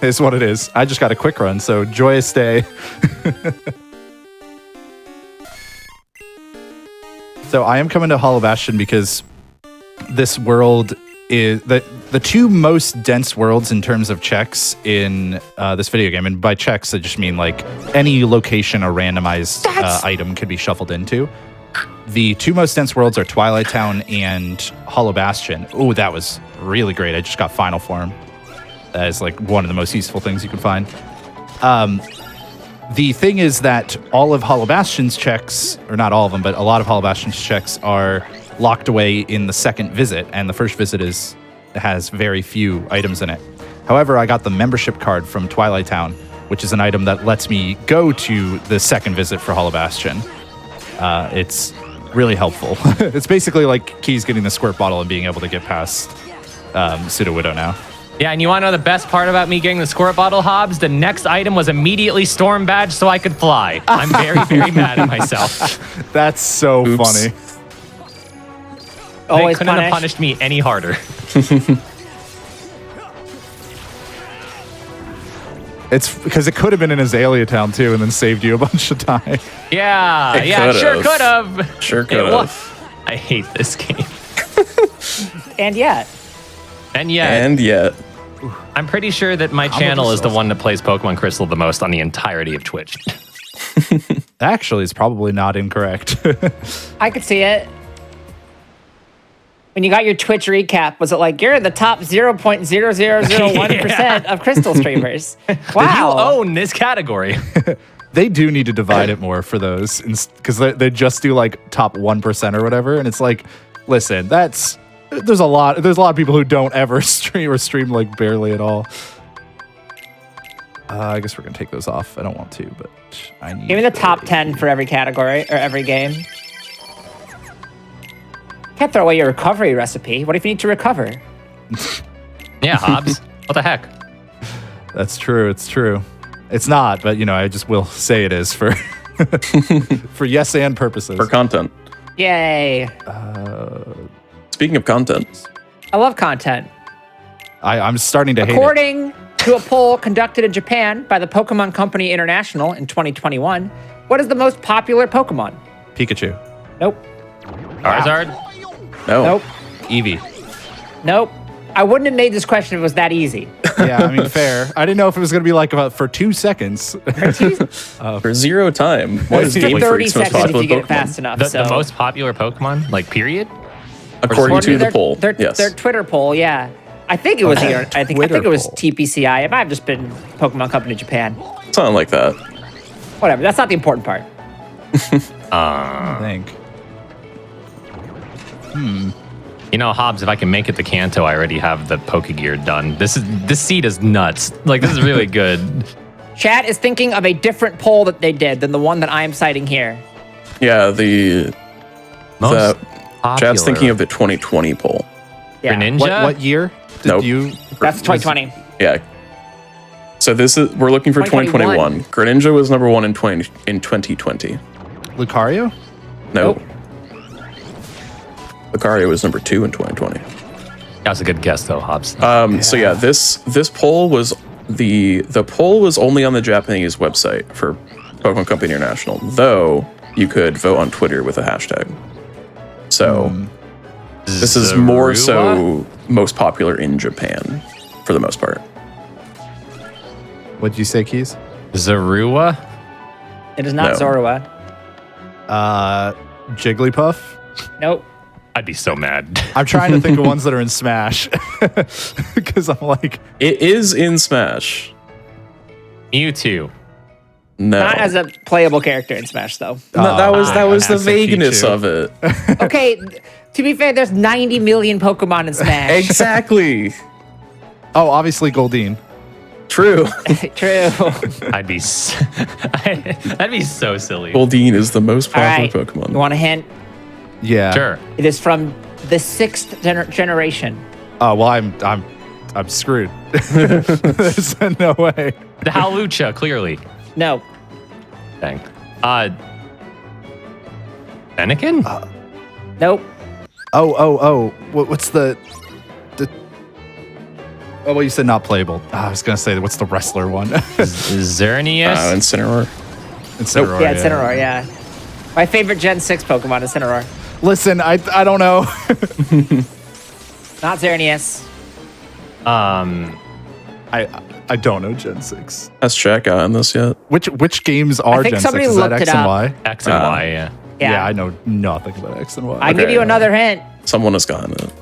it's what it is. I just got a quick run, so joyous day. So I am coming to Hollow Bastion because this world is the 2 most dense worlds in terms of checks in this video game. And by checks, I just mean like any location a randomized item could be shuffled into. The 2 most dense worlds are Twilight Town and Hollow Bastion. Oh, that was really great. I just got Final Form. That is like one of the most useful things you can find. The thing is that all of Hollow Bastion's checks, or not all of them, but a lot of Hollow Bastion's checks are locked away in the second visit, and the first visit has very few items in it. However, I got the membership card from Twilight Town, which is an item that lets me go to the second visit for Hollow Bastion. It's really helpful. It's basically like Keys getting the squirt bottle and being able to get past Pseudo Widow now. Yeah, and you want to know the best part about me getting the squirt bottle, Hobbs? The next item was immediately storm badge so I could fly. I'm very, very mad at myself. That's so Oops. funny. Always they couldn't have punish. punished me any harder. It's because it could have been in Azalea Town too, and then saved you a bunch of time. Yeah, It yeah, could've. sure could have. Sure could have. I hate this game. And yet. And yet, And yet, I'm pretty sure that my channel is the one that plays Pokemon Crystal the most on the entirety of Twitch. Actually, it's probably not incorrect. I could see it. When you got your Twitch recap, was it like, you're in the top 0.0001% of Crystal streamers? Wow. You own this category. They do need to divide it more for those, because they just do like top 1% or whatever, and it's like, listen, there's a lot of people who don't ever stream or stream like barely at all. I guess we're gonna take those off. I don't want to, but I need. Give me the top 10 for every category or every game. Can't throw away your recovery recipe. What if you need to recover? Yeah, Hobbs. What the heck? That's true. It's true. It's not, but I just will say it is for for yes and purposes. for content. Yay. Speaking of content, I love content. I'm starting to hate it. According to a poll conducted in Japan by the Pokemon Company International in 2021, what is the most popular Pokemon? Pikachu, Nope. Charizard? no. Nope. Eevee. Nope. I wouldn't have made this question if it was that easy. Yeah, I mean, fair. I didn't know if it was going to be like about for 2 seconds. For zero time. What is For Game 30 Freak's most seconds if popular you get it Pokemon? fast enough. The most popular Pokemon? Like, period? According to the their, poll, their, yes. their Twitter poll, yeah. I think it was I think it was poll. TPCI. It might have just been Pokemon Company Japan. Something like that. Whatever. That's not the important part. I think. You know, Hobbs, if I can make it to Kanto, I already have the Pokegear done. This seed is nuts. Like, this is really good. Chat is thinking of a different poll that they did than the one that I am citing here. Yeah, the Most popular. Chad's thinking of the 2020 poll. Yeah. Greninja? What year did Nope. you? That's 2020. Yeah. So we're looking for 2021. 2021. Greninja was number 1 in 2020. Lucario? No. Nope. Lucario was number 2 in 2020. That was a good guess, though, Hobbs. So yeah, this poll was the poll was only on the Japanese website for Pokemon Company International, though you could vote on Twitter with a hashtag. So this is more Zorua? so most popular in Japan for the most part. What'd you say, Keys? Zorua? It is not No. Zorua. Jigglypuff? Nope. I'd be so mad. I'm trying to think of ones that are in Smash. Because I'm like, It is in Smash. Mewtwo. No. Not as a playable character in Smash, though. No, that was the Ask a vagueness Pichu. of it. Okay, to be fair, there's 90 million Pokemon in Smash. Exactly. oh, obviously Goldeen. True. True. I'd be that'd be so silly. Goldeen is the most All popular right. Pokemon. You want a hint? Yeah. Sure. It is from the 6th generation. Oh well, I'm screwed. There's no way. The Hawlucha, clearly. No. Dang. Fennekin? Nope. Oh. What's the? Oh, well, you said not playable. I was gonna say, what's the wrestler one? Xerneas? Incineroar. Incineroar, Yeah, Incineroar, yeah. My favorite Gen 6 Pokemon is Incineroar. Listen, I don't know. Not Xerneas. I don't know Gen 6. Has chat gotten this yet? Which games are think Gen 6? somebody Is that looked X it and up. Y? X and Y, yeah. Yeah. I know nothing about X and Y. I give Okay. you another hint. Someone has gotten it.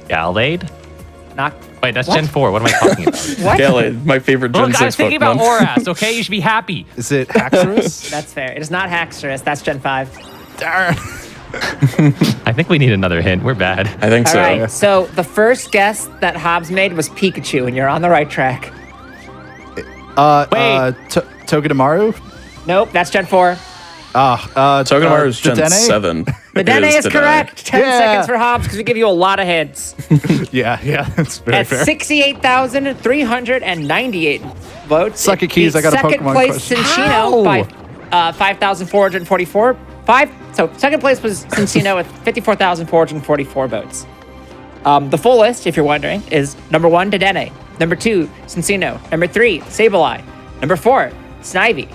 Gallade? Not. Wait, that's What? Gen 4. What am I talking about? What? Gallade, my favorite Gen Look, 6 I was thinking Pokemon. about Oras, okay? You should be happy. Is it Haxorus? That's fair. It is not Haxorus. That's Gen 5. Darn. I think we need another hint. We're bad. I think All so. right. So the first guess that Hobbs made was Pikachu, and you're on the right track. Wait. Togedemaru? Nope. That's Gen 4. Togedemaru is Gen Dedenne? 7. The Dene is Dedenne. correct. 10 Yeah. seconds for Hobbs because we give you a lot of hints. Yeah, that's very At fair. 68,398 votes. Suck it, Keys, I got a second Pokemon place question. Cinccino by 5,444. So second place was Cinccino with 54,444 votes. The full list, if you're wondering, is number 1, Dedenne. Number 2, Cinccino. Number 3, Sableye. Number 4, Snivy.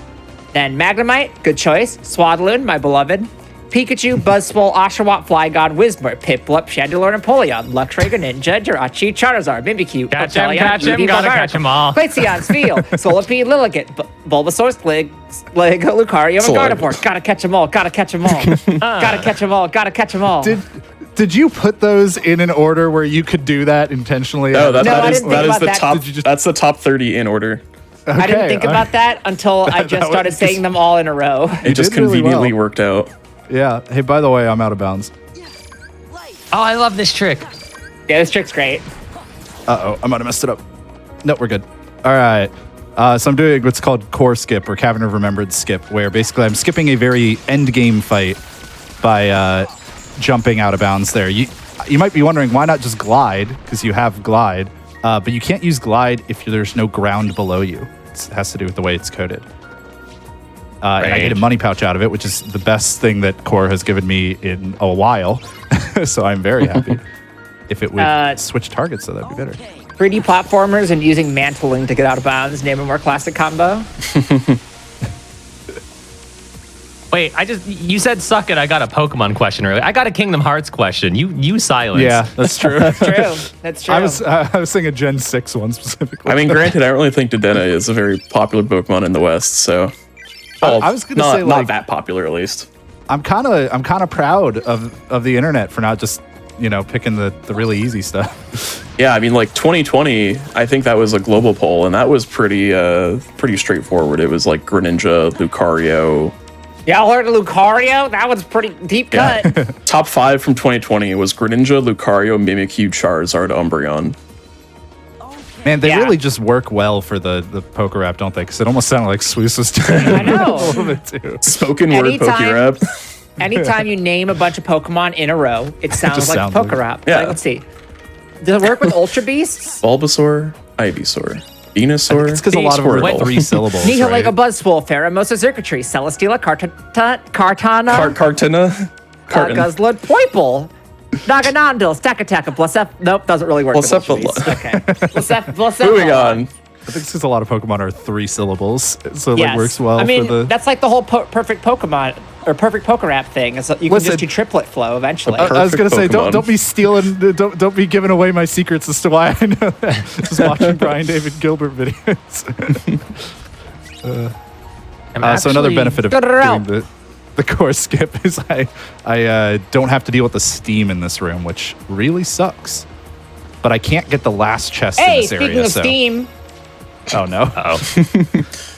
Then Magnemite, good choice. Swadloon, my beloved. Pikachu, Buzzwole, Oshawott, Flygon, Whismur, Piplup, Chandelure, Napoleon, Luxray, Greninja, Jirachi, Charizard, Mimikyu, Catch 'em, Papillon, catch 'em, Eevee, gotta Barbaracle, catch 'em all. Glaceon, Spheal, Solipede, Lilligant, Bulbasaur, Lucario, and Slug. Gardevoir. Gotta catch them all, gotta catch them all. Gotta catch them all, gotta catch them all. Did you put those in an order where you could do that intentionally? No, No, I that is didn't think about the that. top. Did you just- That's the top 30 in order. I didn't think about that until I just started was- saying them all in a row. It just did really conveniently well. worked out. Yeah. Hey, by the way, I'm out of bounds. Oh, I love this trick. Yeah, this trick's great. Uh-oh, I might have messed it up. No, we're good. All right. So I'm doing what's called core skip or Cavern of Remembrance skip, where basically I'm skipping a very end game fight by jumping out of bounds there. You might be wondering, why not just glide? Because you have glide. But you can't use glide if there's no ground below you. It has to do with the way it's coded. And I get a money pouch out of it, which is the best thing that Core has given me in a while. So I'm very happy. If it would switch targets, so that'd be better. 3D platformers and using mantling to get out of bounds. Name a more classic combo. Wait, you said suck it. I got a Pokemon question earlier. I got a Kingdom Hearts question. You silence. Yeah, that's true. True. That's true. I was saying a Gen 6 one specifically. I mean, granted, I don't really think Dedenne is a very popular Pokemon in the West, so. I was gonna say, not like- that popular at least. I'm kind of proud of the internet for not just picking the really easy stuff. Yeah, I mean, like 2020, I think that was a global poll, and that was pretty straightforward. It was like Greninja, Lucario. Y'all heard of Lucario? That was pretty deep cut. Top 5 from 2020 was Greninja, Lucario, Mimikyu, Charizard, Umbreon. Man, they Yeah. really just work well for the poker rap, don't they? Because it almost sounded like Swoosh was doing I know. a little bit too. Spoken word Anytime- Pokérap. Anytime you name a bunch of Pokemon in a row, it sounds just like sounds poker like- rap. Yeah. Like, let's see. Does it work with Ultra Beasts? Bulbasaur, Ivysaur, Venusaur. It's because a lot of them are Squirtle. 3 syllables. Nihilego right? Buzzwole, Pheromosa Zerkatry, Celesteela, Kartana, Cartina. Carton. Guzzlord, Poiple, Naganandel, Stakataka, Blasef. Nope, doesn't really work with Ultra Blacephalon. Beasts. Okay. Blasef. Moving on. I think it's because a lot of Pokemon are 3 syllables, so it Yes. works well I mean, for the. that's like the whole perfect Pokemon or perfect poker rap thing. Is that you can Listen, just do triplet flow eventually. I was gonna say, Pokemon. don't be stealing, don't be giving away my secrets as to why I know that. Just watching Brian David Gilbert videos. So another benefit of doing the core skip is I don't have to deal with the steam in this room, which really sucks. But I can't get the last chest in Hey, this area. speaking of so. Steam, Oh no!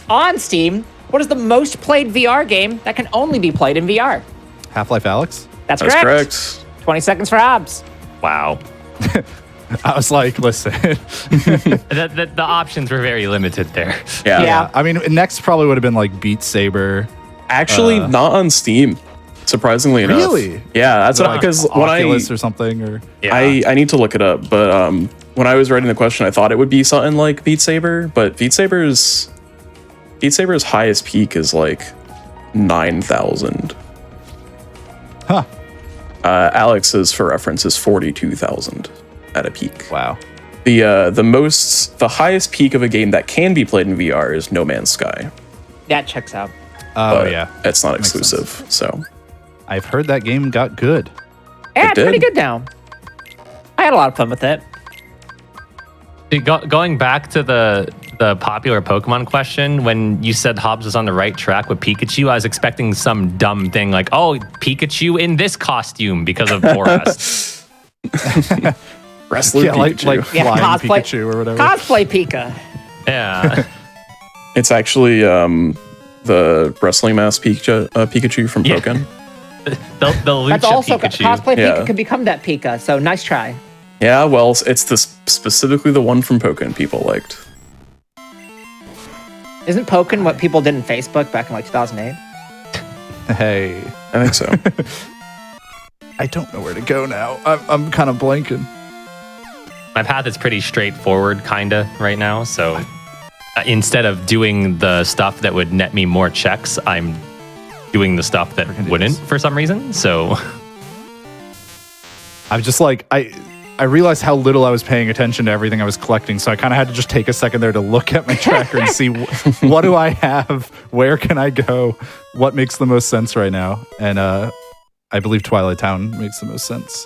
on Steam, what is the most played VR game that can only be played in VR? Half-Life Alex. That's That's correct. correct. 20 seconds for Hobbs. Wow. I was like, listen. The options were very limited there. Yeah. Yeah. I mean, next probably would have been like Beat Saber. Actually, not on Steam. Surprisingly enough. Really? Yeah, that's what because when Oculus or something, or Yeah. I need to look it up, but when I was writing the question, I thought it would be something like Beat Saber, but Beat Saber's highest peak is like 9,000. huh? Alex's, for reference, is 42,000 at a peak. Wow. The highest peak of a game that can be played in VR is No Man's Sky. That checks out. Oh but yeah. it's not Makes sense. exclusive. So I've heard that game got good. Yeah, it's pretty did. good now. I had a lot of fun with it. See, going back to the popular Pokemon question, when you said Hobbs was on the right track with Pikachu, I was expecting some dumb thing like, oh, Pikachu in this costume because of Boras. Wrestler Yeah, like Pikachu. Yeah, flying cosplay- Pikachu or whatever. Cosplay Pika. Yeah. It's actually the wrestling mask Pikachu from Yeah. Pokken. the Lucha That's also Pikachu. cosplay Yeah. Pika could become that Pika. So nice try. Yeah, well, it's specifically the one from Pokken people liked. Isn't Pokken what people did in Facebook back in like 2008? Hey. I think so. I don't know where to go now. I'm kind of blanking. My path is pretty straightforward, kinda, right now. So instead of doing the stuff that would net me more checks, I'm doing the stuff that wouldn't for some reason. So I'm just like, I realized how little I was paying attention to everything I was collecting, so I kind of had to just take a second there to look at my tracker and see what do I have, where can I go, what makes the most sense right now, and I believe Twilight Town makes the most sense.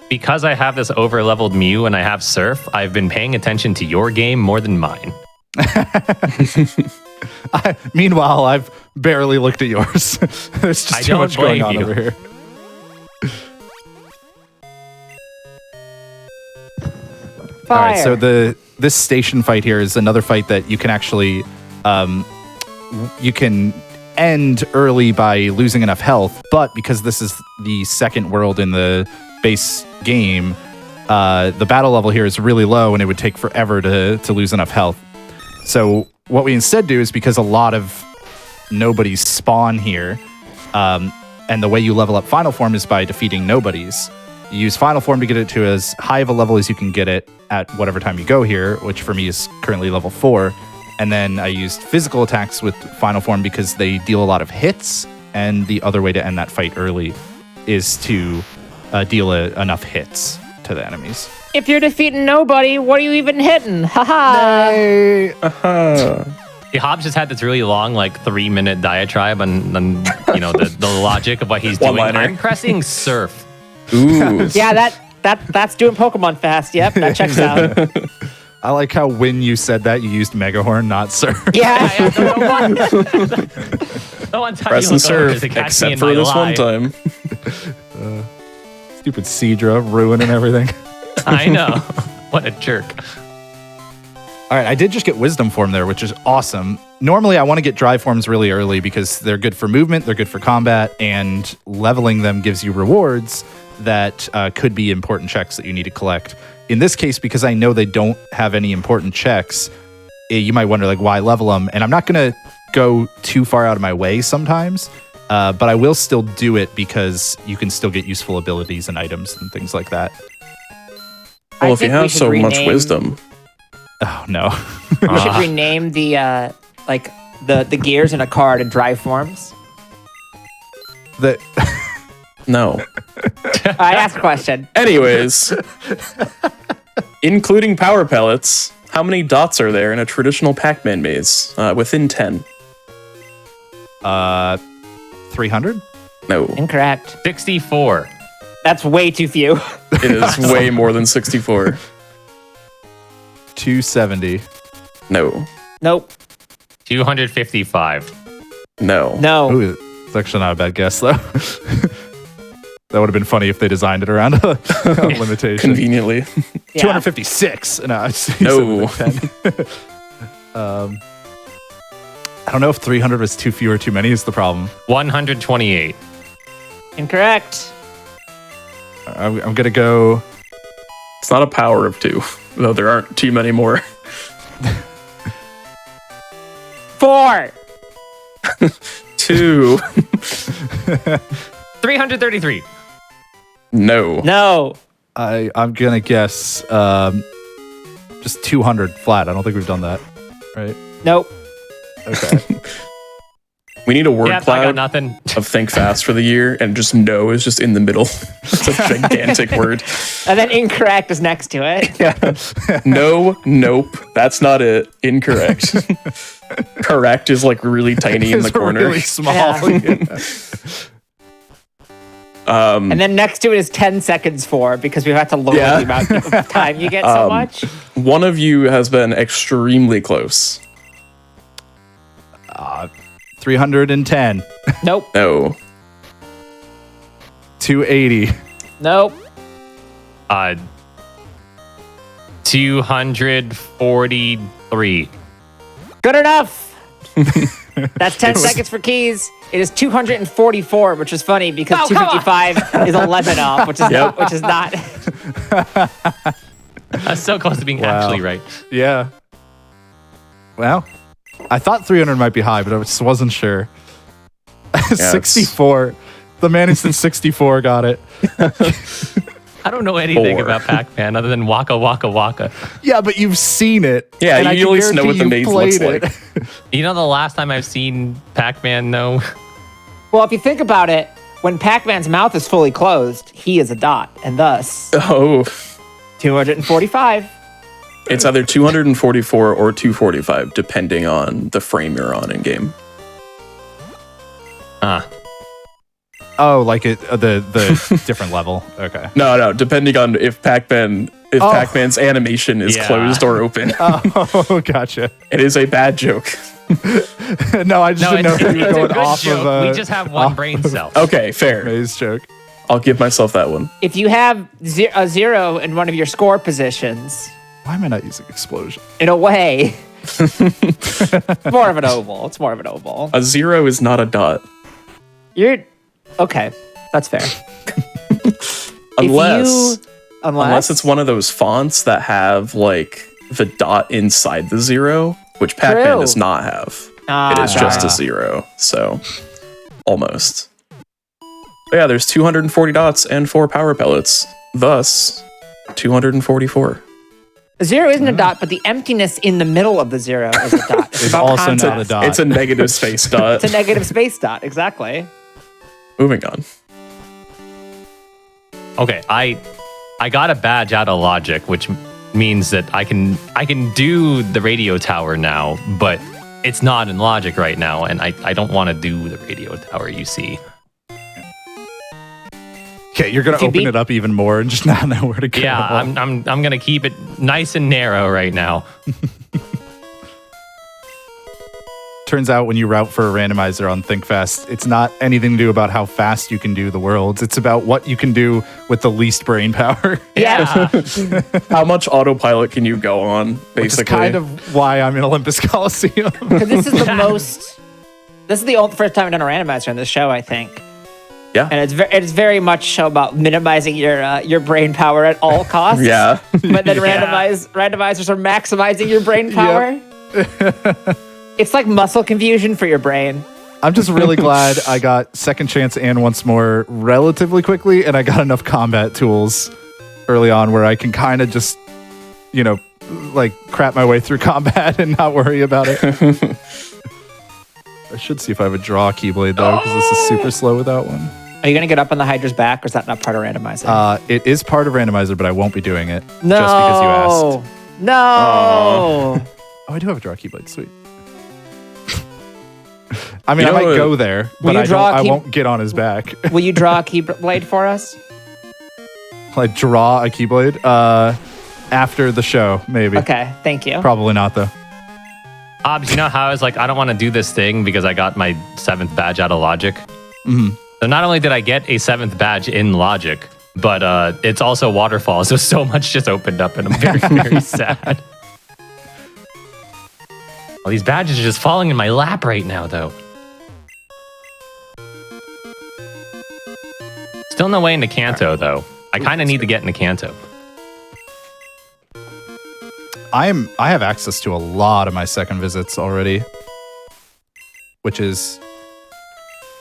because I have this over-leveled Mew and I have Surf, I've been paying attention to your game more than mine. Meanwhile, I've barely looked at yours. There's just too much going on over here. Fire. All right, so this station fight here is another fight that you can actually you can end early by losing enough health, but because this is the second world in the base game, the battle level here is really low and it would take forever to lose enough health. So what we instead do is, because a lot of nobodies spawn here, and the way you level up Final Form is by defeating nobodies. You use Final Form to get it to as high of a level as you can get it at whatever time you go here, which for me is currently level 4. And then I used physical attacks with Final Form because they deal a lot of hits, and the other way to end that fight early is to deal enough hits to the enemies. If you're defeating nobody, what are you even hitting? Haha. The Hobbs just had this really long, 3-minute diatribe on the logic of what he's doing. One-liner. I'm pressing Surf. Ooh. Yeah, that's doing Pokemon fast. Yep, that checks out. I like how when you said that, you used Megahorn, not Surf. Yeah. No one time Press you and look over serve, is to catch me except in for my this lie. one time. Stupid Seadra ruining everything. I know. What a jerk. All right, I did just get Wisdom Form there, which is awesome. Normally, I want to get Drive Forms really early because they're good for movement, they're good for combat, and leveling them gives you rewards that could be important checks that you need to collect. In this case, because I know they don't have any important checks, you might wonder, why level them? And I'm not going to go too far out of my way sometimes, but I will still do it because you can still get useful abilities and items and things like that. Well, I if you think we have should so much rename- wisdom. Oh, no. We should rename the the gears in a car to Drive Forms. The No. I asked a question. Anyways, including power pellets, how many dots are there in a traditional Pac-Man maze? Within 10. 300? No. Incorrect. 64. That's way too few. It is way more than 64. 270. No. Nope. 255. No. No. Ooh, it's actually not a bad guess, though. That would have been funny if they designed it around a limitation. Conveniently. Yeah. 256. No. No. 10. I don't know if 300 was too few or too many is the problem. 128. Incorrect. I'm going to go... It's not a power of 2, though there aren't too many more. 4. 2. 333. No. No. I'm going to guess just 200 flat. I don't think we've done that. Right? Nope. Okay. We need a word Yeah, I got cloud nothing. of think fast for the year, and just no is just in the middle. It's a gigantic word. And then incorrect is next to it. No, nope, that's not it. Incorrect. Correct is really tiny in the It's corner. really small. Yeah. Yeah. And then next to it is 10 seconds for, because we have to lower Yeah. the amount of time you get so much. One of you has been extremely close. 310. Nope. No. 280. Nope. 243. Good enough. That's 10 seconds for keys. It is 244, which is funny because Oh, come on. 255 is 11 off, which is Yep. which is not. That's so close to being Wow. actually right. Yeah. Well, I thought 300 might be high, but I just wasn't sure. 64. The man who said 64 got it. I don't know anything 4. about Pac-Man other than Waka Waka Waka. Yeah, but you've seen it. Yeah, and I you can at least know what the guarantee maze you've looks played like. You know the last time I've seen Pac-Man, though? Well, if you think about it, when Pac-Man's mouth is fully closed, he is a dot, and thus Oh, 245. it's either 244 or 245, depending on the frame you're on in game. Oh, like the different level. Okay. No, depending on if Pac-Man's animation is Yeah. closed or open. Oh, gotcha. It is a bad joke. No, I just No, didn't know it's, if you were it's a going good off joke. of We just have one brain cell. Okay, fair. maze joke. I'll give myself that one. If you have a 0 in one of your score positions, Why am I not using explosion? in a way, it's more of an oval. It's more of an oval. A 0 is not a dot. You're okay. That's fair. Unless it's one of those fonts that have like the dot inside the 0, which Pac-Man True. does not have. It is just a 0, so almost. But yeah, there's 240 dots and 4 power pellets, thus 244. A 0 isn't a dot, but the emptiness in the middle of the 0 is a dot. It's It's about also context. not a dot. It's a negative space dot. It's a negative space dot. Exactly. Moving on. Okay, I got a badge out of Logic, which means that I can do the radio tower now, but it's not in Logic right now, and I don't want to do the radio tower, you see. Okay, you're gonna If you open beat- it up even more and just not know where to go. Yeah, I'm gonna keep it nice and narrow right now. Turns out when you route for a randomizer on ThinkFast, it's not anything to do about how fast you can do the worlds. It's about what you can do with the least brain power. Yeah. How much autopilot can you go on, basically? Which is kind of why I'm in Olympus Coliseum. Because this is the most. This is the only first time I've done a randomizer on this show, I think. Yeah. And it's very much about minimizing your brain power at all costs. Yeah. But then Yeah. randomizers are maximizing your brain power. It's like muscle confusion for your brain. I'm just really glad I got second chance and once more relatively quickly, and I got enough combat tools early on where I can kind of just, like crap my way through combat and not worry about it. I should see if I have a draw keyblade though, because this is super slow without one. Are you going to get up on the Hydra's back, or is that not part of randomizer? It is part of randomizer, but I won't be doing it no. just because you asked. No. Oh, I do have a draw keyblade. Sweet. I mean, You know I might what- go there, Will but you draw a I key- won't get on his back. Will you draw a keyblade for us? Like draw a keyblade after the show, maybe. Okay, thank you. Probably not though. Hobbs, you know how I was like, I don't want to do this thing because I got my 7th badge out of Logic? Mm-hmm. So not only did I get a 7th badge in Logic, but it's also Waterfall, so much just opened up and I'm very, very sad. Well, these badges are just falling in my lap right now, though. Still no way into Kanto, though. I kind of need to get into Kanto. I have access to a lot of my second visits already, which is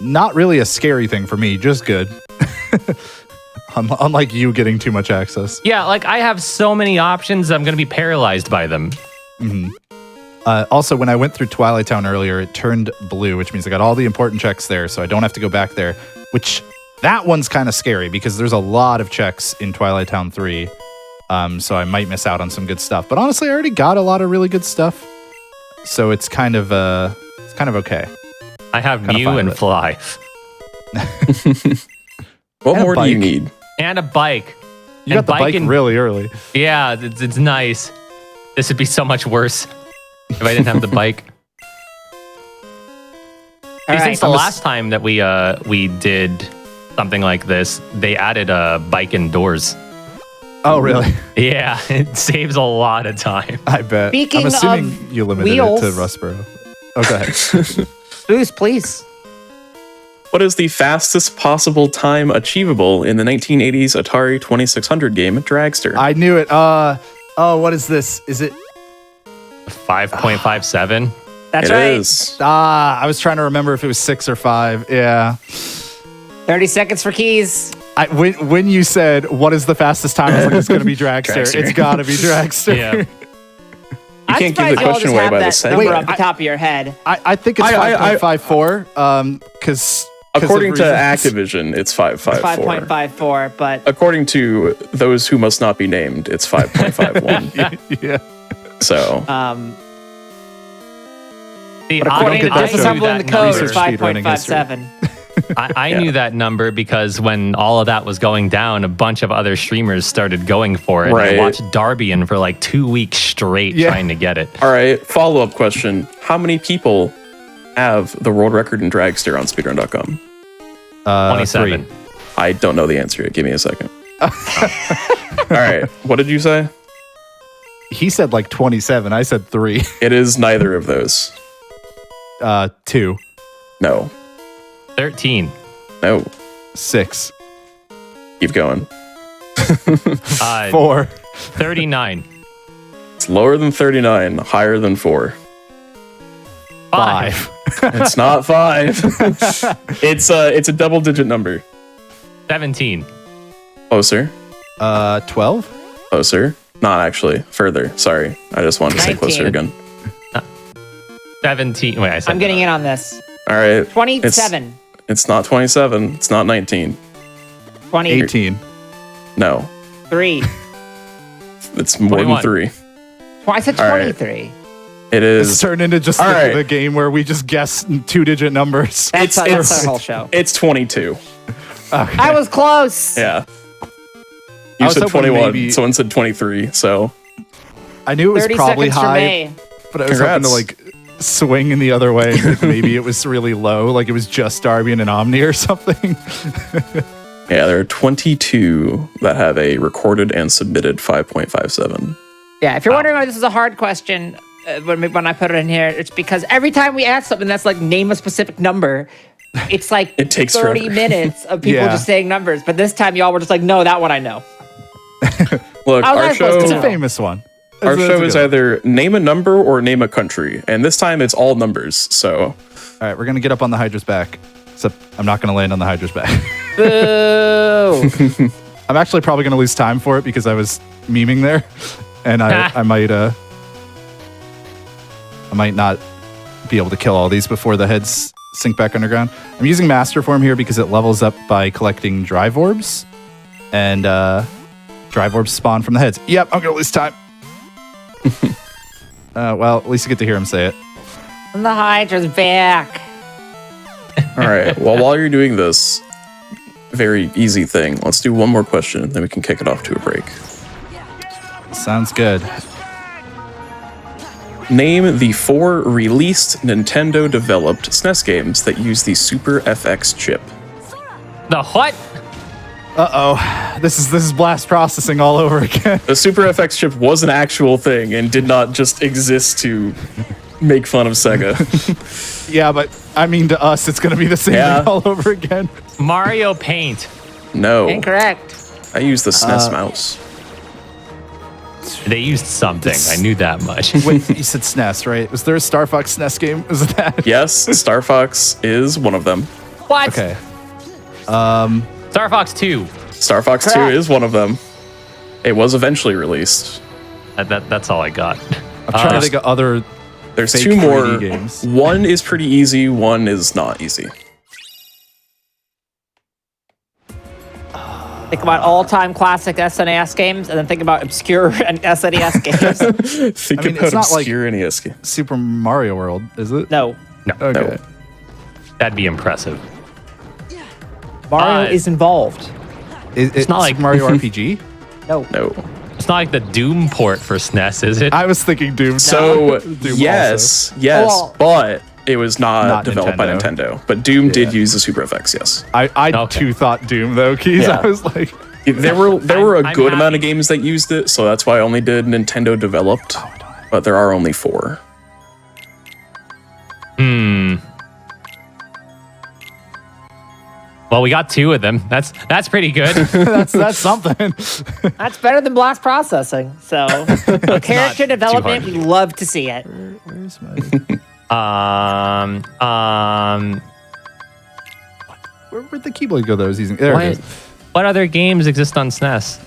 not really a scary thing for me, just good. Unlike you getting too much access. Yeah, like I have so many options, I'm going to be paralyzed by them. Also, when I went through Twilight Town earlier, it turned blue, which means I got all the important checks there, so I don't have to go back there, which that one's kind of scary because there's a lot of checks in Twilight Town 3, so I might miss out on some good stuff. But honestly, I already got a lot of really good stuff, so it's kind of okay. I have Kinda Mew fine and with it. Fly. What And a more do you bike. need? And a bike. You got the bike and- really early. Yeah, it's nice. This would be so much worse if I didn't have the bike. All Since right. the last time that we did something like this, they added a bike indoors. Oh, really? Yeah, it saves a lot of time. I bet. Speaking I'm assuming of you limited wheels- it to Rustboro. Okay. Boost, please. What is the fastest possible time achievable in the 1980s Atari 2600 game Dragster? I knew it. What is this? Is it? 5.57. That's It right. is. I was trying to remember if it was 6 or 5. Yeah. 30 seconds for keys. When you said, what is the fastest time? I was like, it's going to be Dragster. Dragster. It's got to be Dragster. Yeah. You I'm can't give the surprised you all question just away have by the that second. number Wait, off the top of your head. I think it's I- 5.54 because According to Activision, it's 5.54. 5.54, but According to those who must not be named, it's 5.51. yeah. So See, but according to get that disassembling the show. code, it's Research speedrunning 5.57. I Yeah. knew that number because when all of that was going down, a bunch of other streamers started going for it. And Right. I watched Darbian for like 2 weeks straight Yeah. trying to get it. all right, follow-up question. How many people have the world record in Dragster on speedrun.com? 27. 3. I don't know the answer yet. Give me a second. All right, what did you say? He said like 27. I said 3. It is neither of those. 2. No. 13. No. 6. Keep going. 4. 39. It's lower than 39, higher than 4. 5. It's not 5. It's a double-digit number. 17. Closer. 12. Closer. Not actually. Further. Sorry. I just wanted to say closer 19. again. 17. Wait, I said I'm getting in on this. All right. 27. It's not 27. It's not 19. 23. 18. No. It's more 21. than 3. I said All right. 23. It It's is. turned into just All right. the game where we just guess 2-digit numbers. That's It's- our whole show. It's 22. I was close. Yeah. I You was said hoping 21. maybe- Someone said 23. So I knew it was 30 probably seconds for high, me. but I was hoping to Congrats. like swing in the other way. And think maybe it was really low, like it was just Darbian and Omni or something. yeah, there are 22 that have a recorded and submitted 5.57. Yeah, if you're wondering why this is a hard question, when I put it in here, it's because every time we ask something that's like name a specific number, it's like It takes 30 forever. minutes of people Yeah. just saying numbers. But this time, y'all were just like, no, that one I know. Look, I was our not supposed It's to a know. famous one. Our That's show a is good one. either name a number or name a country, and this time it's all numbers. So All right, we're gonna get up on the Hydra's back. Except I'm not gonna land on the Hydra's back. Boo! I'm actually probably gonna lose time for it because I was memeing there, and I might not be able to kill all these before the heads sink back underground. I'm using Master Form here because it levels up by collecting drive orbs, and drive orbs spawn from the heads. Yep, I'm gonna lose time. Well, at least you get to hear him say it. And the Hydra's back. all right. Well, while you're doing this very easy thing, let's do one more question, then we can kick it off to a break. Sounds good. Name the 4 released Nintendo-developed SNES games that use the Super FX chip. The what? This is blast processing all over again. The Super FX chip was an actual thing and did not just exist to make fun of Sega. Yeah, but I mean, to us, it's gonna be the same Yeah. thing all over again. Mario Paint. No, Incorrect. I used the SNES mouse. They used something. I knew that much. Wait, you said SNES, right? Was there a Star Fox SNES game? Was it that? Yes, Star Fox is one of them. What? Okay. Star Fox 2. Star Fox 2 Correct. is one of them. It was eventually released. That's all I got. I'm trying to think of other. There's Fake 2 more. 3D games. One is pretty easy, one is not easy. Think about all-time classic SNES games, and then think about obscure SNES games. Think I mean, about it's not like- obscure NES game. Super Mario World, is it? No, Okay. That'd be impressive. Mario is involved. It's not like- Super Mario RPG. No. No. It's not like the Doom port for SNES, is it? I was thinking Doom. So, Doom yes, Well- but it was not Not developed by Nintendo. Nintendo. But Doom did Yeah. use the Super FX, yes. I Okay. too thought Doom though, Keys. Yeah. I was like, There were a I'm good amount of happy. games that used it, so that's why I only did Nintendo developed. But there are only 4. Well, we got 2 of them. That's pretty good. that's something. That's better than blast processing. So, character too development, hard. we love to see it. Where's my? Where'd the Keyblade go that I was using? There it is. What other games exist on SNES?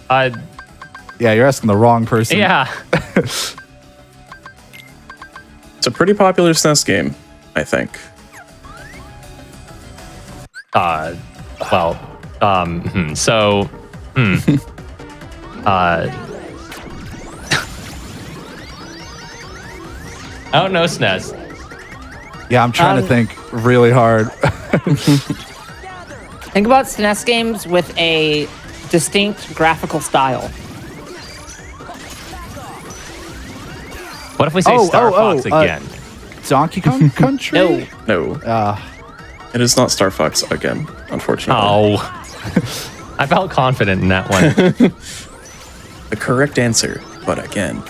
Yeah, you're asking the wrong person. Yeah. It's a pretty popular SNES game, I think. I don't know SNES. Yeah, I'm trying to think really hard. Think about SNES games with a distinct graphical style. What if we say Star Fox again? Donkey Kong Country? No. No. It is not Star Fox again, unfortunately. Oh. I felt confident in that one. The correct answer, but again.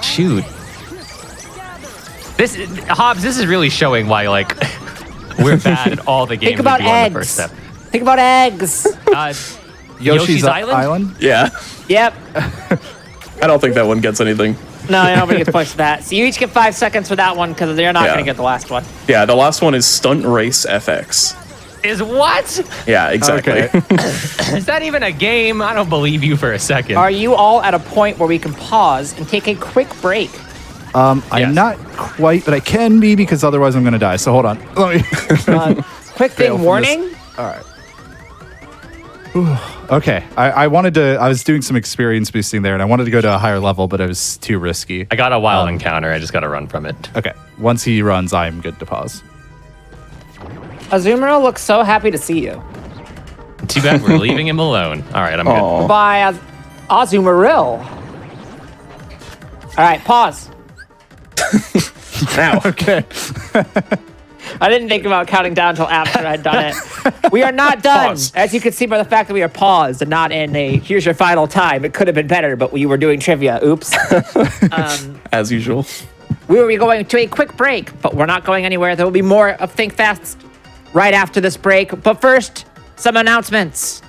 Shoot. Hobbs, this is really showing why, like, we're bad at all the games Think about we do on the eggs. first step. Think about eggs. Yoshi's Island? Yeah. Yep. I don't think that one gets anything. No, nobody gets punched for that. So you each get 5 seconds for that one because they're not going to get the last one. Yeah, the last one is Stunt Race FX. Is what? Yeah, exactly. Okay. Is that even a game? I don't believe you for a second. Are you all at a point where we can pause and take a quick break? I'm Yes. not quite, but I can be because otherwise I'm going to die. So hold on. Let me. Quick Fail thing, from warning. All right. Okay. I wanted to. I was doing some experience boosting there, and I wanted to go to a higher level, but it was too risky. I got a wild encounter. I just got to run from it. Okay. Once he runs, I'm good to pause. Azumarill looks so happy to see you. Too bad we're leaving him alone. All right, I'm good. Bye, Azumarill. All right, pause. Now. Okay. I didn't think about counting down until after I'd done it. We are not done. Pause. As you can see by the fact that we are paused and not in a here's your final time. It could have been better, but we were doing trivia. Oops. As usual. We will be going to a quick break, but we're not going anywhere. There will be more of Think Fast right after this break. But first, some announcements.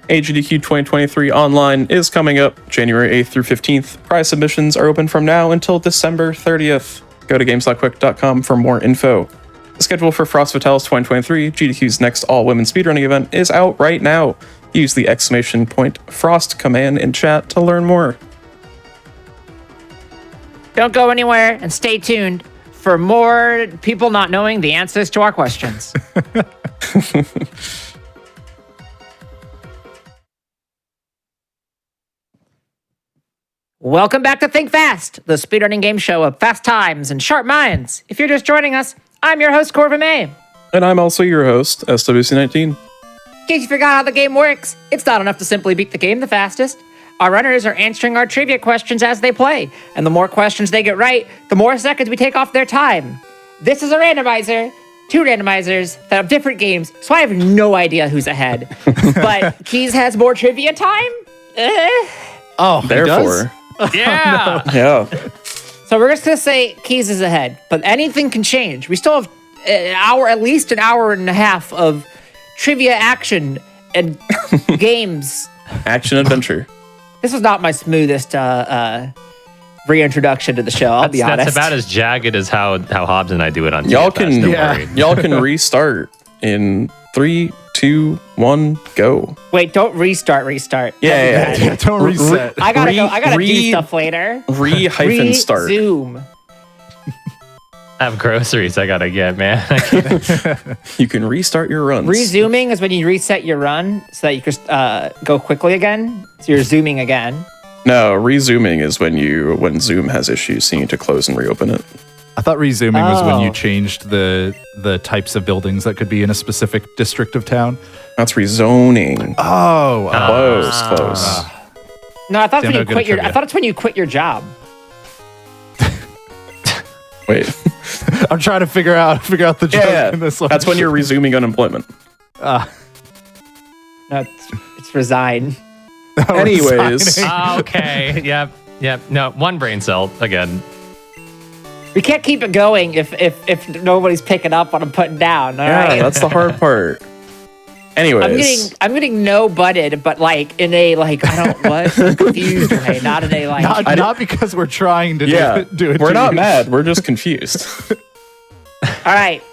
AGDQ 2023 online is coming up January 8th through 15th. Prize submissions are open from now until December 30th. Go to games.quick.com for more info. The schedule for Frost Vitalis 2023, GDQ's next all-women speedrunning event, is out right now. Use the !Frost command in chat to learn more. Don't go anywhere and stay tuned for more people not knowing the answers to our questions. Welcome back to Think Fast, the speedrunning game show of fast times and sharp minds. If you're just joining us, I'm your host, Corvin May. And I'm also your host, SWC19. In case you forgot how the game works, it's not enough to simply beat the game the fastest. Our runners are answering our trivia questions as they play, and the more questions they get right, the more seconds we take off their time. This is a randomizer, 2 randomizers that have different games, so I have no idea who's ahead. But Keys has more trivia time? Oh, Therefore, Yeah. yeah. So we're just gonna say Keys is ahead, but anything can change. We still have at least an hour and a half of trivia action and games. Action adventure. This was not my smoothest reintroduction to the show. I'll be honest. That's about as jagged as how Hobbs and I do it on Y'all TFS, can don't worry. y'all can restart in 3, 2, 1, go. Wait, don't restart. Yeah. Don't reset. I gotta go. I gotta do Re- stuff later. Re-start. Resume. I have groceries I gotta get, man. You can restart your runs. Resuming is when you reset your run so that you can go quickly again. So you're zooming again. No, resuming is when Zoom has issues, so you need to close and reopen it. I thought resuming was when you Oh. changed the types of buildings that could be in a specific district of town. That's rezoning. Oh, Close. No, I thought it's Damn, when no you good quit your. I trivia. thought it's when you quit your job. Wait. I'm trying to figure out the joke Yeah, in this one. that's when you're resuming unemployment. No, it's resign. Anyways, Okay. Yep. No, one brain cell again. We can't keep it going if nobody's picking up what I'm putting down. All yeah, right. that's the hard part. Anyways, I'm getting no butted, but like in a like I don't what I'm confused way, not in a like. Not because we're trying to do it. we're to not you. mad. We're just confused. All right.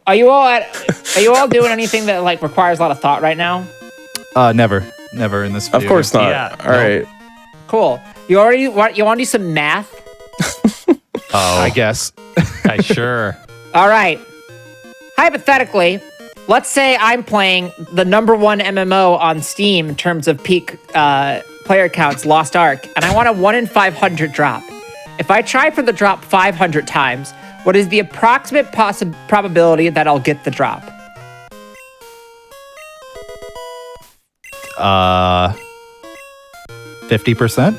Are you all doing anything that like requires a lot of thought right now? Never in this video. Of course not. Yeah, All right. Cool. You want to do some math? Oh, I guess. I sure. All right. Hypothetically, let's say I'm playing the #1 MMO on Steam in terms of peak player counts, Lost Ark, and I want a 1 in 500 drop. If I try for the drop 500 times, what is the approximate probability that I'll get the drop? 50%.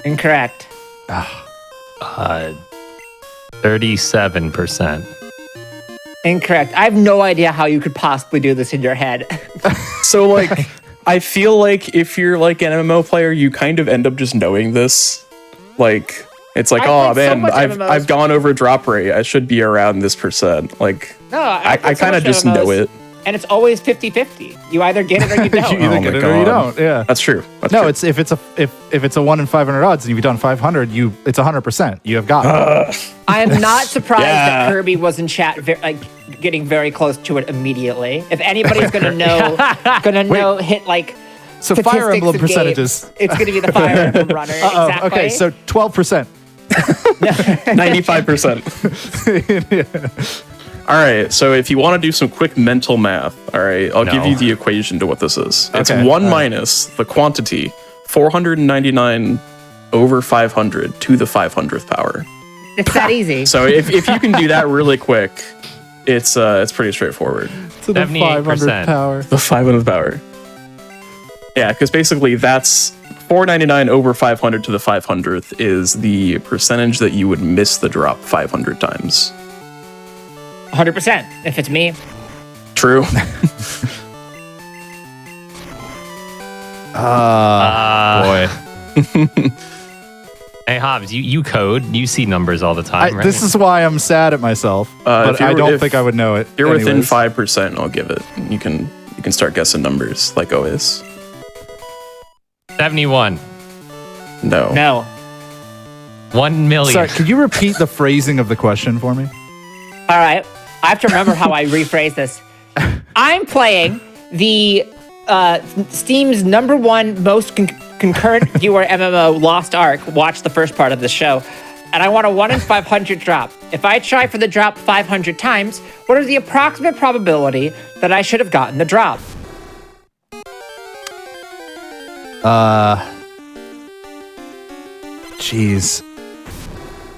Incorrect. 37%. Incorrect. I have no idea how you could possibly do this in your head. So like, I feel like if you're like an MMO player, you kind of end up just knowing this. Like, it's like, I oh played so man, much I've MMOs. I've gone over drop rate. I should be around this percent. Like, No, I played so kind of much just MMOs, know it. And it's always 50-50. You either get it or you don't. You either Oh get my it or you God. don't. Yeah. That's true. That's No, true. it's if it's a 1 in 500 odds and you've done 500, it's 100%. You have got it. I am not surprised that Yeah. Kirby was in chat, getting very close to it immediately. If anybody's gonna know, hit like. So Fire statistics Emblem of percentages. games, it's gonna be the Fire Emblem runner. Exactly. Okay, so 12%. 95%. All right, so if you want to do some quick mental math, all right, I'll give No. you the equation to what this is. It's Okay, 1 minus the quantity, 499 over 500 to the 500th power. It's that easy. So if you can do that really quick, it's pretty straightforward. To the 78%. 500 power. The 500th power. Yeah, because basically that's 499 over 500 to the 500th is the percentage that you would miss the drop 500 times. 100%. If it's me. True. Boy. Hey, Hobbs, you code. You see numbers all the time, right? This is why I'm sad at myself. But if I you're- don't if think I would know it. You're within anyways. 5%, I'll give it. You can start guessing numbers like always. 71. No. No. 1 million. Sorry, could you repeat the phrasing of the question for me? All right. I have to remember how I rephrase this. I'm playing the Steam's #1 most concurrent viewer MMO, Lost Ark. Watch the first part of the show. And I want a 1 in 500 drop. If I try for the drop 500 times, what is the approximate probability that I should have gotten the drop? Jeez.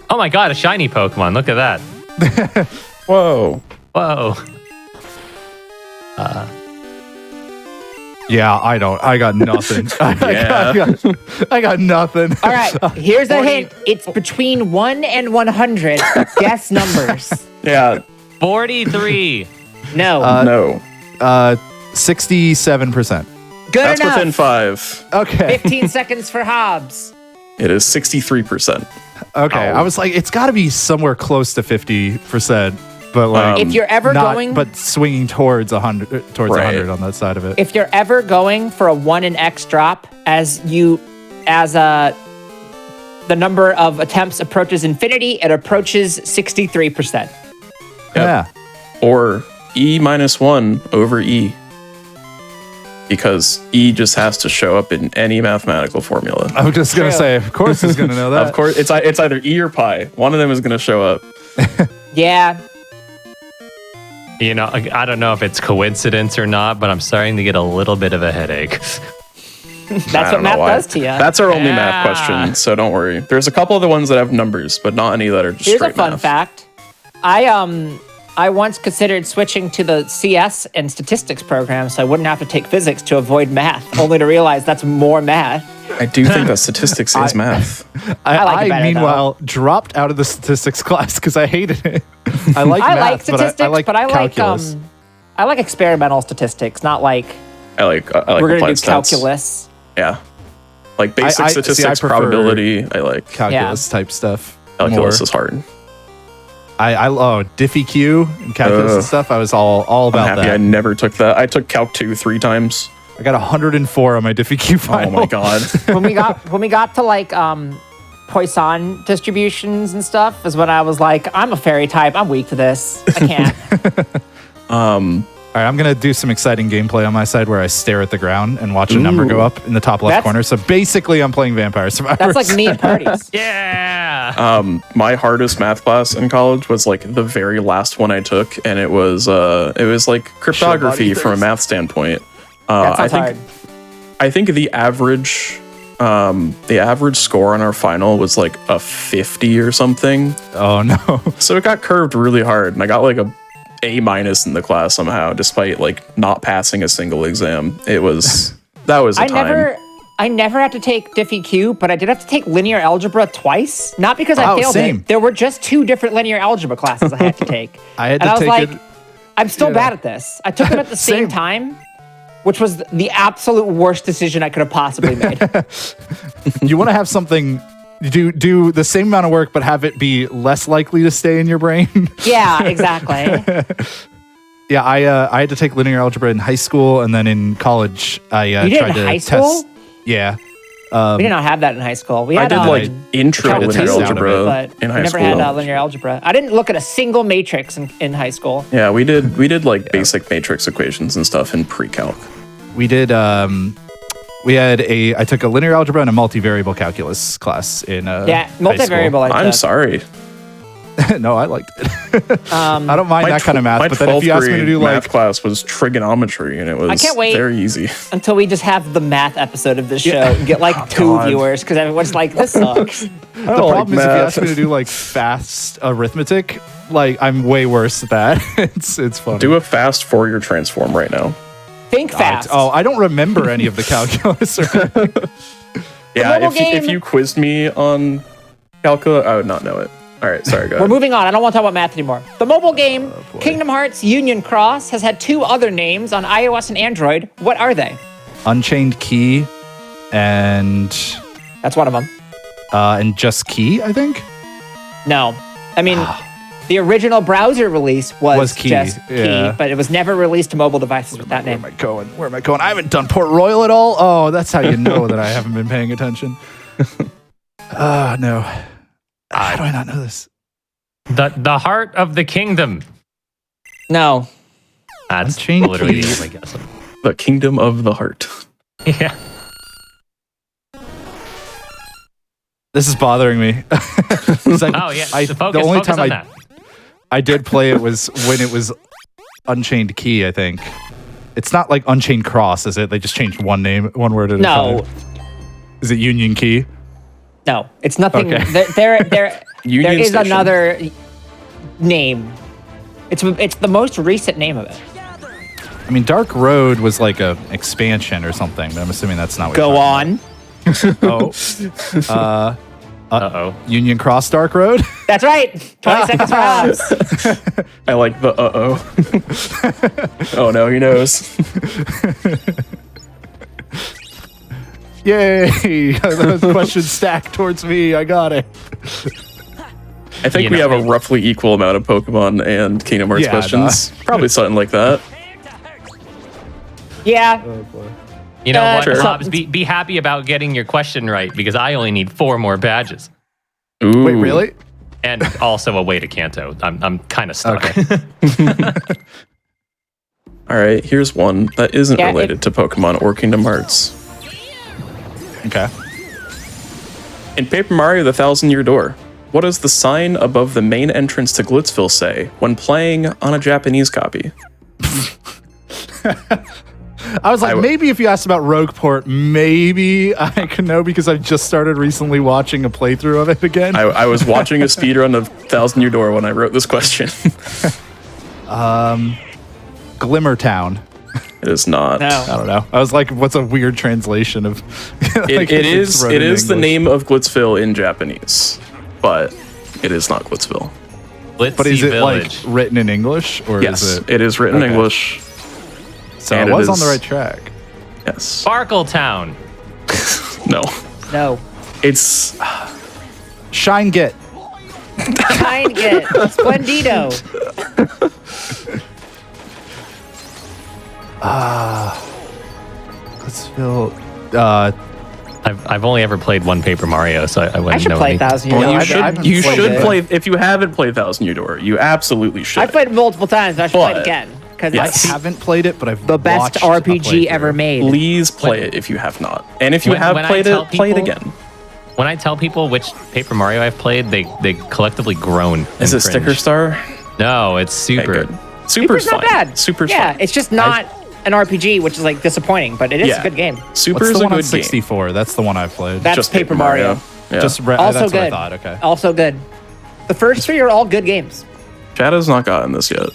Oh my god, a shiny Pokemon. Look at that. Whoa. Whoa. Yeah, I got nothing. Yeah. I got nothing. All right. Here's a hint. It's between 1 and 100. Guess numbers. Yeah. 43. No. No. 67%. Good That's enough. within 5. Okay. 15 seconds for Hobbs. It is 63%. Okay. I was like, it's got to be somewhere close to 50%, but like If you're ever not, going, but swinging towards 100 Right. 100 on that side of it. if you're ever going for a 1 in X drop as the number of attempts approaches infinity, it approaches 63%. Yeah. Or E minus 1 over E. Because E just has to show up in any mathematical formula. I was just gonna True. say, of course he's gonna know that. Of course, it's either E or pi. One of them is going to show up. Yeah. You know, I don't know if it's coincidence or not, but I'm starting to get a little bit of a headache. That's I what don't know math why. does to you. That's our only math Yeah. question, so don't worry. There's a couple of the ones that have numbers, but not any that are just Here's a straight fun math. fact. I once considered switching to the CS and statistics program so I wouldn't have to take physics to avoid math, only to realize that's more math. I do think that statistics is math. I like it better, meanwhile dropped out of the statistics class because I hated it. I like I math, like statistics, but I like calculus. I like experimental statistics, not like I like we're gonna do applied stats. calculus. Yeah. Like basic I statistics, prefer probability, I like. calculus type stuff. Calculus more. is hard. Diffie Q and calculus and stuff. I was all I'm about happy that. I never took that. I took Calc 2 3 times. I got 104 on my Diffie Q final. Oh my god. when we got to like Poisson distributions and stuff is when I was like, I'm a fairy type. I'm weak to this. I can't. All right, I'm going to do some exciting gameplay on my side where I stare at the ground and watch a number go up in the top left corner. So basically, I'm playing Vampire Survivors. That's like me at parties. Yeah. My hardest math class in college was like the very last one I took, and it was like cryptography from a math standpoint. That sounds hard. I think the average score on our final was like a 50 or something. Oh, no. So it got curved really hard, and I got like a A- in the class somehow, despite like not passing a single exam. That was a time. I never had to take Diffie Q, but I did have to take linear algebra twice. Not because I failed it. There were just 2 different linear algebra classes I had to take. I had and to I was take like, it. I'm still bad at this. I took them at the same time, which was the absolute worst decision I could have possibly made. You want to have something, do the same amount of work, but have it be less likely to stay in your brain. Yeah, exactly. Yeah, I had to take linear algebra in high school, and then in college, I You did tried in to high test. school? Yeah. We did not have that in high school. We I had did like intro tried to linear test out of algebra but in we high never school. had linear algebra. I didn't look at a single matrix in high school. Yeah, we did like basic matrix equations and stuff in pre-calc. We did. I took a linear algebra and a multivariable calculus class in. Yeah, high multivariable. I'm sorry. school. No, I liked it. I don't mind that kind of math, My but then if you ask me to 12th do grade math like, class was trigonometry, and it was can't wait. very easy. Until we just have the math episode of this show and get like 2 God. viewers because everyone's like, this sucks. the problem is if you ask me to do like fast arithmetic, like I'm way worse at that. it's funny. Do a fast Fourier transform right now. Think fast. I don't remember any of the calculus. Yeah, mobile if game- you quizzed me on calculus, I would not know it. All right, sorry, go We're ahead. moving on. I don't want to talk about math anymore. The mobile game Kingdom Hearts Union Cross has had 2 other names on iOS and Android. What are they? Unchained Key and That's one of them. Just Key, I think. No. I mean, the original browser release was Key, just yeah. Key, but it was never released to mobile devices with that Where name. am I going? Where am I going? I haven't done Port Royal at all. Oh, that's how you know that I haven't been paying attention. No. How do I not know this? The Heart of the Kingdom. No. That's Unchained literally Key. the only guess. The Kingdom of the Heart. Yeah. This is bothering me. It's like, Oh yeah. the Focus only on time that. I did play it was when it was Unchained Key, I think. It's not like Unchained Cross, is it? They just changed one word at a No. time. Is it Union Key? No. It's nothing. Okay. There Union is Station. another name. It's the most recent name of it. I mean, Dark Road was like a expansion or something, but I'm assuming that's not what Go you're on. talking about. Uh-oh. Union Cross Dark Road? That's right. 20 seconds for Hobbs. I like the oh no, he knows. Yay! Those questions stacked towards me. I got it. I think You we know, have a roughly equal amount of Pokemon and Kingdom Hearts Yeah, questions. Probably something like that. Yeah. You know what, Sure. Hobbs? Be happy about getting your question right because I only need 4 more badges. Ooh. Wait, really? And also a way to Kanto. I'm kind of stuck. Okay. All right, here's one that isn't Yeah, related to Pokemon or Kingdom Hearts. Okay. In Paper Mario: The Thousand-Year Door, what does the sign above the main entrance to Glitzville say when playing on a Japanese copy? I was like, maybe if you asked about Rogueport, maybe I could know because I just started recently watching a playthrough of it again. I was watching a speedrun of Thousand Year Door when I wrote this question. Glimmer Town. It is not. No. I don't know. I was like, what's a weird translation of? It is wrote it in is the English. name of Glitzville in Japanese, but it is not Glitzville. Glitzy But is it Village. like written in English or Yes, is it? it is written in Okay. English. So and I it was on is- the right track. Yes. Sparkle Town. No. No. It's Shine Get. Trying to get Splendido. Blitzville. I've only ever played one Paper Mario, so I wouldn't I should know play anything. 1,000 Year Well, Door. you I've should it. play. If you haven't played 1,000 Year Door, you absolutely should. I played it multiple times. I should play it But- again because I it's haven't played it, but I've the best watched a RPG ever playthrough. made. Please play it if you have not, and if you When have I played tell it, play it people- again. When I tell people which Paper Mario I've played, they collectively groan. Is and it Sticker cringe. Star? No, it's Okay, Super. good. Super's not fine. bad. Super's yeah, fine. it's just not an RPG, which is like disappointing, but it is Yeah. a good game. Super What's is the a one on good game. 64? That's the one I've played. That's Just Paper Mario. Yeah. Just Also that's good. what I thought. Okay. Also good. The first three are all good games. Shadow's not gotten this yet,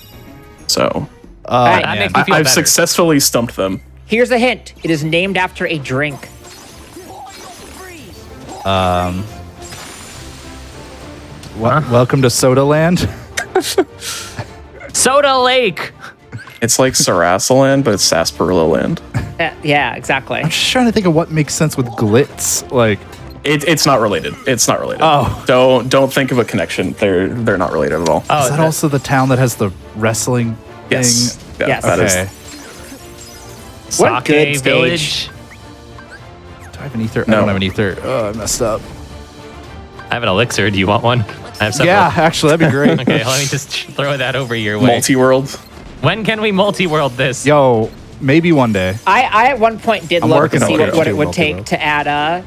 so right. That man. makes me feel I've better. successfully stumped them. Here's a hint. It is named after a drink. Welcome to Soda Land. Soda Lake. It's like Sarasaland, but it's Sarsaparilla Land. Yeah, exactly. I'm just trying to think of what makes sense with glitz. Like, It's not related. It's not related. Oh. Don't think of a connection. They're not related at all. is that also the town that has the wrestling Yes. thing? Yeah, Yes. that is- Okay. What good Sake stage. Village. Do I have an ether? No. I don't have an ether. Oh, I messed up. I have an elixir. Do you want one? I have several. Yeah, actually, that'd be great. Okay, let me just throw that over your way. Multi-world. When can we multi-world this? Yo, maybe one day. I at one point did I'm look working to see on it. what it would Multi-world. take to add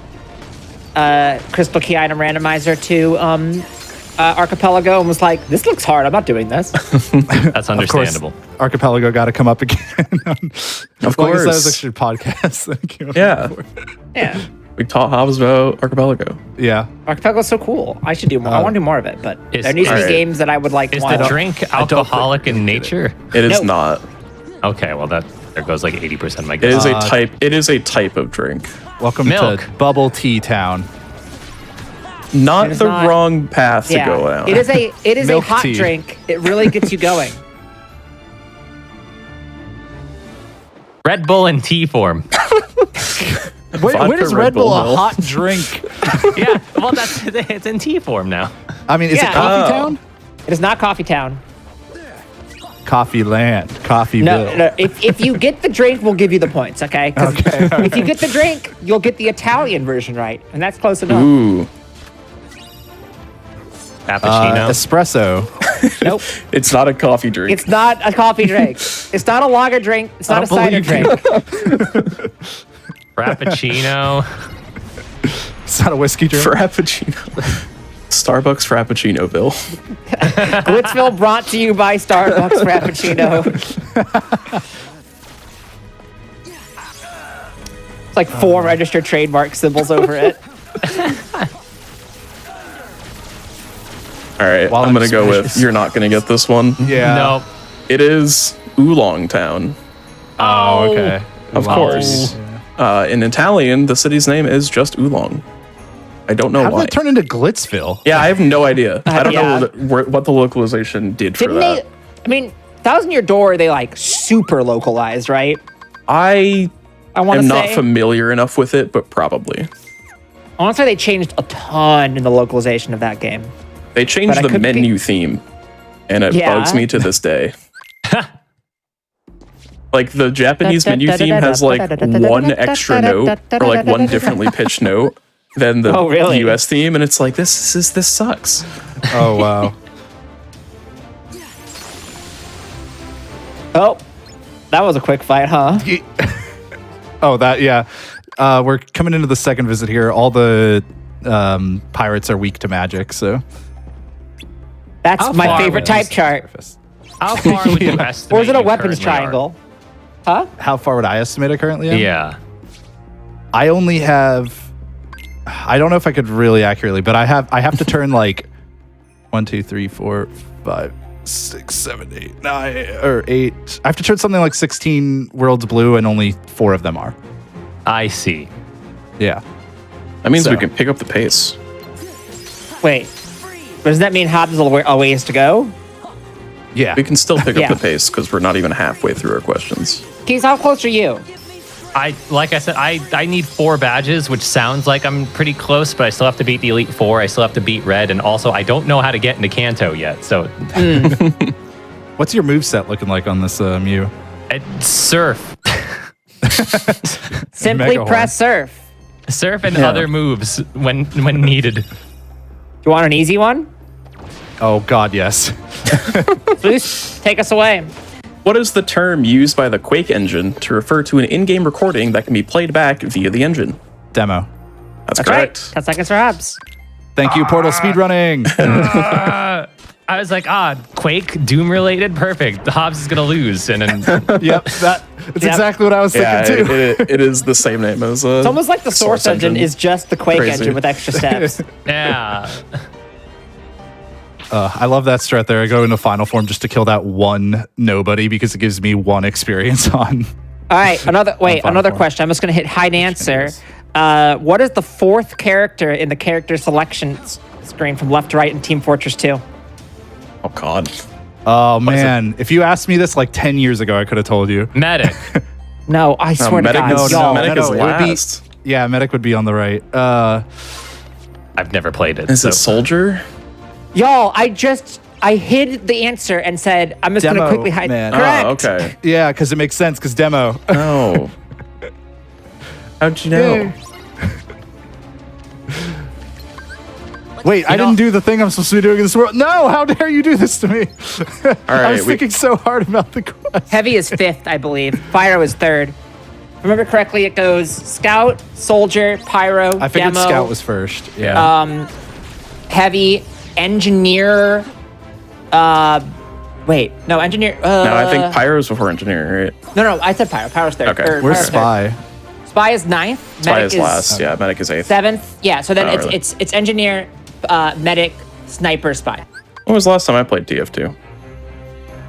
a Crystal Key item randomizer to Archipelago and was like, this looks hard. I'm not doing this. That's understandable. Of course, Archipelago got to come up again. As long as that was course. actually a podcast. Thank you. Yeah. Yeah. We taught Hobbs about Archipelago. Yeah. Archipelago's so cool. I should do more. I want to do more of it, but Is- there needs to be alright. games that I would like Is want. the drink alcoholic in nature? It is No. not. Okay, well there goes like 80% of my It guess. is a type. It is a type of drink. Welcome Milk. to Bubble Tea Town. Not It is the not- wrong path to go Yeah. down. It is a Milk hot tea. drink. It really gets you going. Red Bull in tea form. Wait, Vodka when is Red Red Bull Bull a milk. hot drink? Yeah, well it's in tea form now. I mean, is Yeah. it Coffee Oh. Town? It is not Coffee Town. Coffee Land. Coffee No, no. If you get the drink, we'll give you the points, okay? 'Cause if you get the drink, you'll get the Italian version right, and that's close enough. Ooh, Cappuccino. Espresso. Nope. it's not a coffee drink. It's not a coffee drink. It's not a lager drink. It's not a don't cider believe drink. Frappuccino. It's not a whiskey drink. Frappuccino. Starbucks Frappuccino, Bill. Glitzville brought to you by Starbucks Frappuccino. It's like 4 registered trademark symbols over it. All right, While I'm I'm gonna go with. suspicious. You're not gonna get this one. Yeah. No. It is Oolong Town. Oh, okay. Of Wow. course. In Italian, the city's name is just Oolong. I don't know How did why. that turn into Glitzville? Yeah, I have no idea. I don't yeah. know what the localization did for Didn't that. they? I mean, 1,000 Year Door, they like super localized, right? I I want am to not say. familiar enough with it, but probably. I want to say they changed a ton in the localization of that game. They changed But I the could be- menu theme, and it Yeah. bugs me to this day. Like the Japanese menu theme has like one extra note or like one differently pitched note than the Oh, really? US theme, and it's like this sucks. Oh, wow. Oh, that was a quick fight, huh? Oh, that, yeah. We're coming into the second visit here. All the pirates are weak to magic, so. That's How my far favorite was type this? chart. How far would you estimate? Or is it a you weapons currently are? triangle? Huh? How far would I estimate I currently am? Yeah. I only have. I don't know if I could really accurately, but I have to turn like 1, 2, 3, 4, 5, 6, 7, 8, 9, or 8. I have to turn something like 16 worlds blue, and only 4 of them are. I see. Yeah. That means So- we can pick up the pace. Wait. Does that mean Hobbs is a ways to go? Yeah. We can still pick Yeah. up the pace because we're not even halfway through our questions. Keys, how close are you? Like I said, I need 4 badges, which sounds like I'm pretty close, but I still have to beat the Elite Four. I still have to beat Red, and also I don't know how to get into Kanto yet. So, What's your moveset looking like on this Mew? Surf. Simply Mega press surf. Surf and other moves when needed. You want an easy one? Oh God, yes. Boost, take us away. What is the term used by the Quake engine to refer to an in-game recording that can be played back via the engine? Demo. That's That's correct. right. 10 seconds for Hobbs. Thank you, Portal Speedrunning. I was like, Quake, Doom related, perfect. Hobbs is gonna lose, and then Yep, that's exactly what I was Yeah, thinking too. it is the same name as It's almost like the Source engine is just the Quake Crazy. engine with extra steps. yeah. I love that strat there. I go into final form just to kill that one nobody because it gives me 1 experience on. All right, another Final form. question. I'm just going to hit hide answer. What is the 4th character in the character selection screen from left to right in Team Fortress 2? Oh God. Oh man, if you asked me this like 10 years ago, I could have told you. Medic. No, I swear to Medic God. is- y'all. Medic is it would be- last. Yeah, medic would be on the right. I've never played it. Is so. it Soldier? Y'all, I hid the answer and said, I'm just going to Demo, quickly hide. man. Correct. Oh, okay. Yeah, because it makes sense. Because demo. No. How'd you know? Wait, I know- didn't do the thing I'm supposed to be doing in this world. No, how dare you do this to me? All I right. was thinking so hard about the quest. Heavy is 5th, I believe. Pyro is 3rd. Remember correctly, it goes Scout, Soldier, Pyro, I figured Demo, Scout was first. Yeah. Heavy, Engineer. Wait, no, Engineer. No, I think Pyro's before Engineer, right? No, I said Pyro. Pyro's 3rd. Okay. Where's Pyro's 3rd. Spy? Spy is 9th. Spy Medic is last. Yeah, Medic is 8th. 7th. Yeah, so then Oh, it's really? it's Engineer, Medic, Sniper, Spy. When was the last time I played TF2?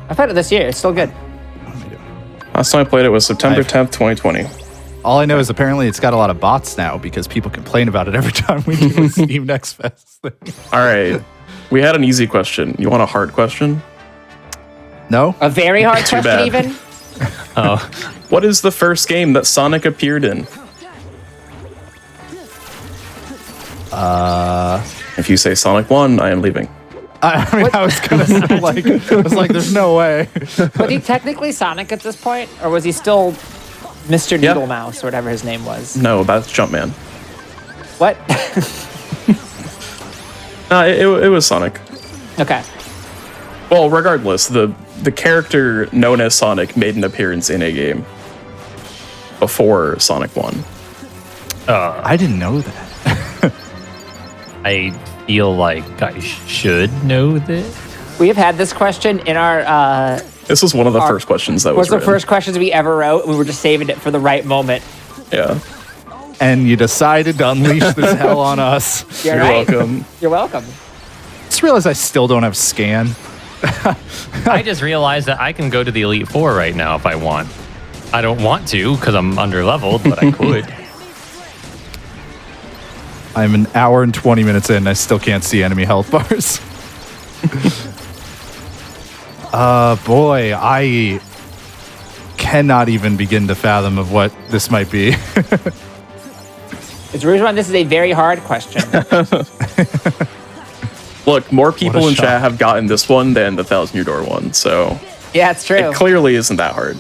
I played it this year. It's still good. Last time I played it was September 10th, 2020. All I know is apparently it's got a lot of bots now because people complain about it every time we do a Steam Next Fest thing. All right. We had an easy question. You want a hard question? No? A very hard Too question, bad. even. What is the first game that Sonic appeared in? If you say Sonic 1, I am leaving. I mean, I was gonna say, like, I was like, there's no way. Was he technically Sonic at this point, or was he still Mr. Yeah. Noodle Mouse or whatever his name was? No, that's Jumpman. What? No, it was Sonic. Okay. Well, regardless, the character known as Sonic made an appearance in a game before Sonic 1. I didn't know that. I feel like I should know this. We have had this question in our. This was one of the first questions that was Was the written. first questions we ever wrote. We were just saving it for the right moment. Yeah. And you decided to unleash this hell on us. You're You're right. welcome. You're welcome. Just realized I still don't have scan. I just realized that I can go to the Elite Four right now if I want. I don't want to because I'm under leveled, but I could. I'm an hour and 20 minutes in. I still can't see enemy health bars. Boy, I cannot even begin to fathom of what this might be. It's Rouge One. This is a very hard question. Look, more people in shock. chat have gotten this one than the Thousand Year Door one, so Yeah, it's true. it clearly isn't that hard.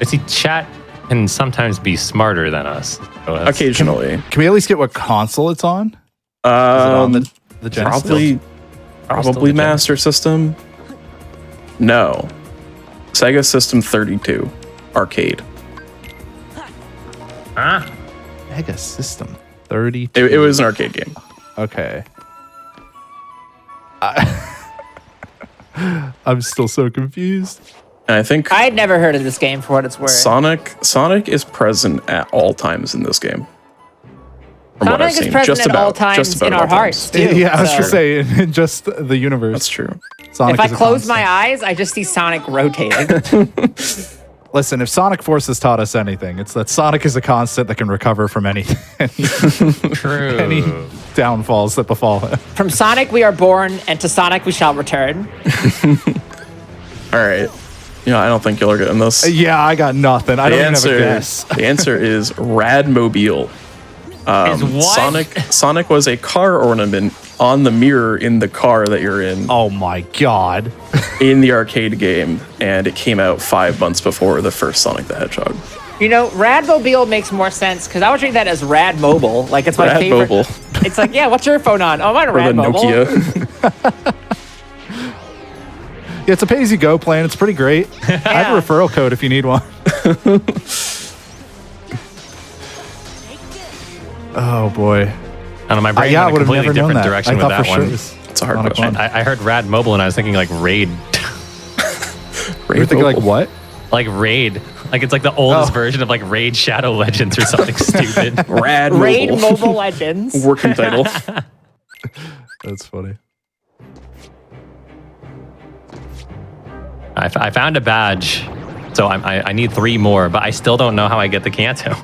See, chat can sometimes be smarter than us. So that's- Occasionally. Can we at least get what console it's on? Is it on the Gen Probably the Gen. Master System. No. Sega System 32 arcade. Huh? Mega System 30. It was an arcade game. Okay. I'm still so confused. And I think I had never heard of this game for what it's worth. Sonic is present at all times in this game. From what I've Sonic is seen. present Just at all about- times just about in all our times. hearts, too. Yeah, I was so just saying, in just the universe. That's true. Sonic if I is a close constant. my eyes, I just see Sonic rotating. Listen, if Sonic Force has taught us anything, it's that Sonic is a constant that can recover from any True. any downfalls that befall him. From Sonic we are born, and to Sonic we shall return. All All right. I don't think you're getting this. Yeah, I got nothing. I don't even have a guess. The answer is Radmobile. Is what? Sonic was a car ornament on the mirror in the car that you're in Oh my god. in the arcade game, and it came out 5 months before the first Sonic the Hedgehog. Radmobile makes more sense because I was reading that as Rad Mobile. Like it's my Rad favorite. Mobile. It's like, yeah, what's your phone on? Oh, I'm on a Or the Rad Mobile. Nokia. Yeah, it's a pay-as-you-go plan. It's pretty great. I have a referral code if you need one. Oh boy. I don't know, my brain I went a would have completely never known different that. direction I with thought that for sure one. it was It's a hard Sonic question. 1. I heard Rad Mobile and I was thinking like Raid. You were thinking like what? Like Raid. Like it's like the oldest version of like Raid Shadow Legends or something stupid. Rad Raid Mobile. Mobile Legends. Working title. That's funny. I found a badge, so I need 3 more, but I still don't know how I get the Kanto.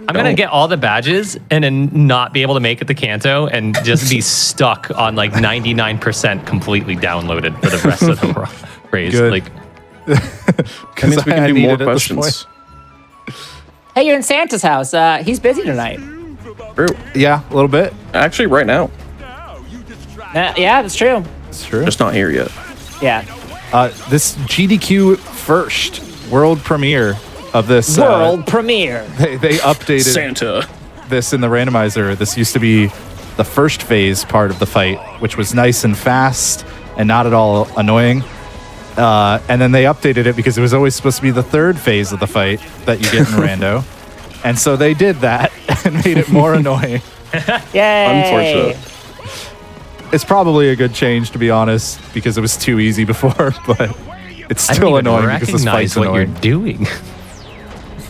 I'm going to get all the badges and then not be able to make it to Kanto and just be stuck on like 99% completely downloaded for the rest of the race. Good. Like, That means we I can do need more it at this questions. Hey, you're in Santa's house. He's busy tonight. True. Yeah, a little bit. Actually, right now. Yeah, that's true. It's true. Just not here yet. Yeah. This GDQ first world premiere of this World premiere. They updated Santa. this in the randomizer. This used to be the first phase part of the fight, which was nice and fast and not at all annoying. And then they updated it because it was always supposed to be the third phase of the fight that you get in rando. And so they did that and made it more annoying. Yay. Unfortunate. It's probably a good change, to be honest, because it was too easy before, but it's I don't still even annoying because this recognize fight's what annoying. you're doing.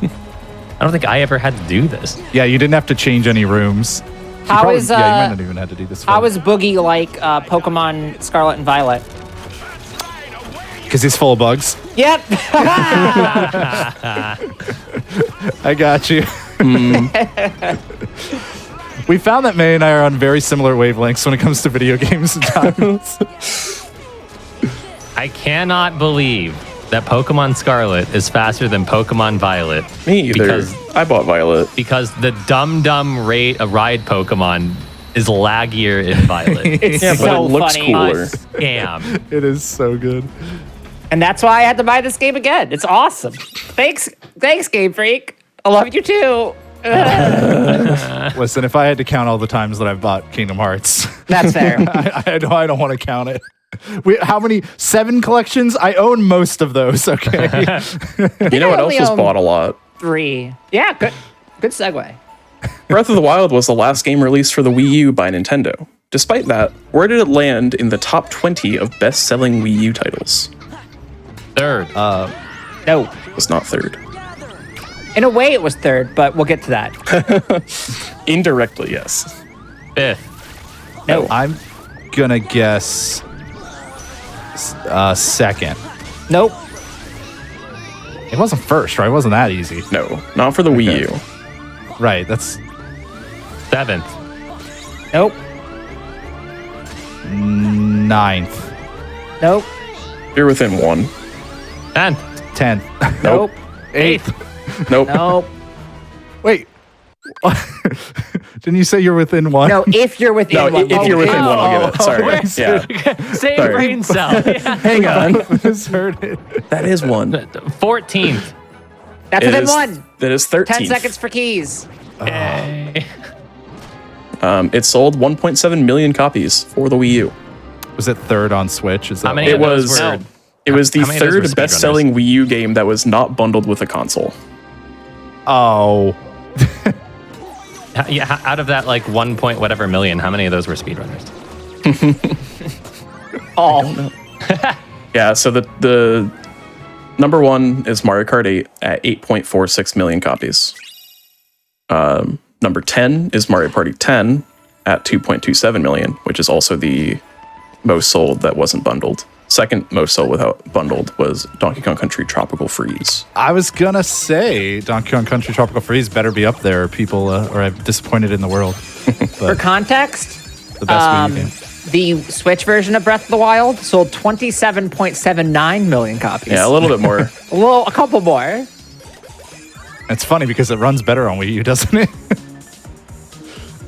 I don't think I ever had to do this. Yeah, you didn't have to change any rooms. You How probably- is, yeah, you might not even have to do this. How is Boogie like Pokemon Scarlet and Violet? Because he's full of bugs. Yep. I got you. We found that May and I are on very similar wavelengths when it comes to video games and times. I cannot believe that Pokemon Scarlet is faster than Pokemon Violet. Me either. Because I bought Violet. the dum ride Pokemon is laggier in Violet. It's Yeah, but so it looks funny. cooler. Scam. It is so good. And that's why I had to buy this game again. It's awesome. Thanks, Game Freak. I love you too. Listen, if I had to count all the times that I've bought Kingdom Hearts, That's fair. I don't want to count it. How many? 7 collections? I own most of those, okay? You know what else only was own- bought a lot? 3. Yeah, good segue. Breath of the Wild was the last game released for the Wii U by Nintendo. Despite that, where did it land in the top 20 of best-selling Wii U titles? Third. No. It was not third. In a way, it was third, but we'll get to that. Indirectly, yes. Fifth. No. I'm gonna guess second. Nope. It wasn't first, right? It wasn't that easy. No, not for the Wii U. Right, that's Seventh. Nope. 9th. Nope. You're within 1. 10th. 10th. Nope. 8th. Nope. Nope. Wait. Didn't you say you're within 1? No, if you're within No, one. if you're within 1, I'll give it. Oh, Sorry. okay. Yeah. Same Sorry. brain cell. Hang on. Misheard it. That is 1. 14th. That's It within is- one. That is 13. 10 seconds for keys. Yay. It sold 1.7 million copies for the Wii U. Was it third on Switch? Is that How many It of those was. were- It was the how many of those were third speedrunners? best-selling Wii U game that was not bundled with a console. Oh. Yeah, out of that like 1 point whatever million, how many of those were speedrunners? Oh. Yeah, so the number 1 is Mario Kart 8 at 8.46 million copies. Number 10 is Mario Party 10 at 2.27 million, which is also the most sold that wasn't bundled. Second most sold without bundled was Donkey Kong Country Tropical Freeze. I was gonna say Donkey Kong Country Tropical Freeze better be up there. People are disappointed in the world. For But context, the best Wii U game. the Switch version of Breath of the Wild sold 27.79 million copies. Yeah, a little bit more. A couple more. It's funny because it runs better on Wii U, doesn't it?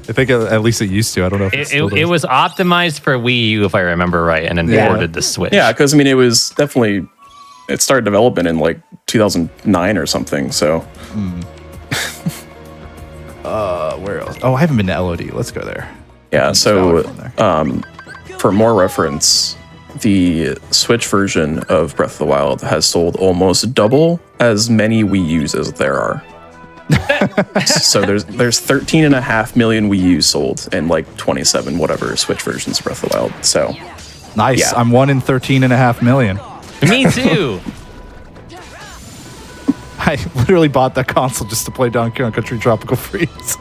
I think at least it used to. I don't know if it was optimized for Wii U, if I remember right, and then ported the Switch. Yeah, because I mean, it was definitely, it started development in like 2009 or something. So, where else? Oh, I haven't been to LOD. Let's go there. yeah. So, for more reference, the Switch version of Breath of the Wild has sold almost double as many Wii U's as there are. So there's 13.5 million Wii U's sold and like 27 whatever Switch versions of Breath of the Wild. So Nice. Yeah. I'm 1 in 13.5 million. Me too. I literally bought that console just to play Donkey Kong Country Tropical Freeze.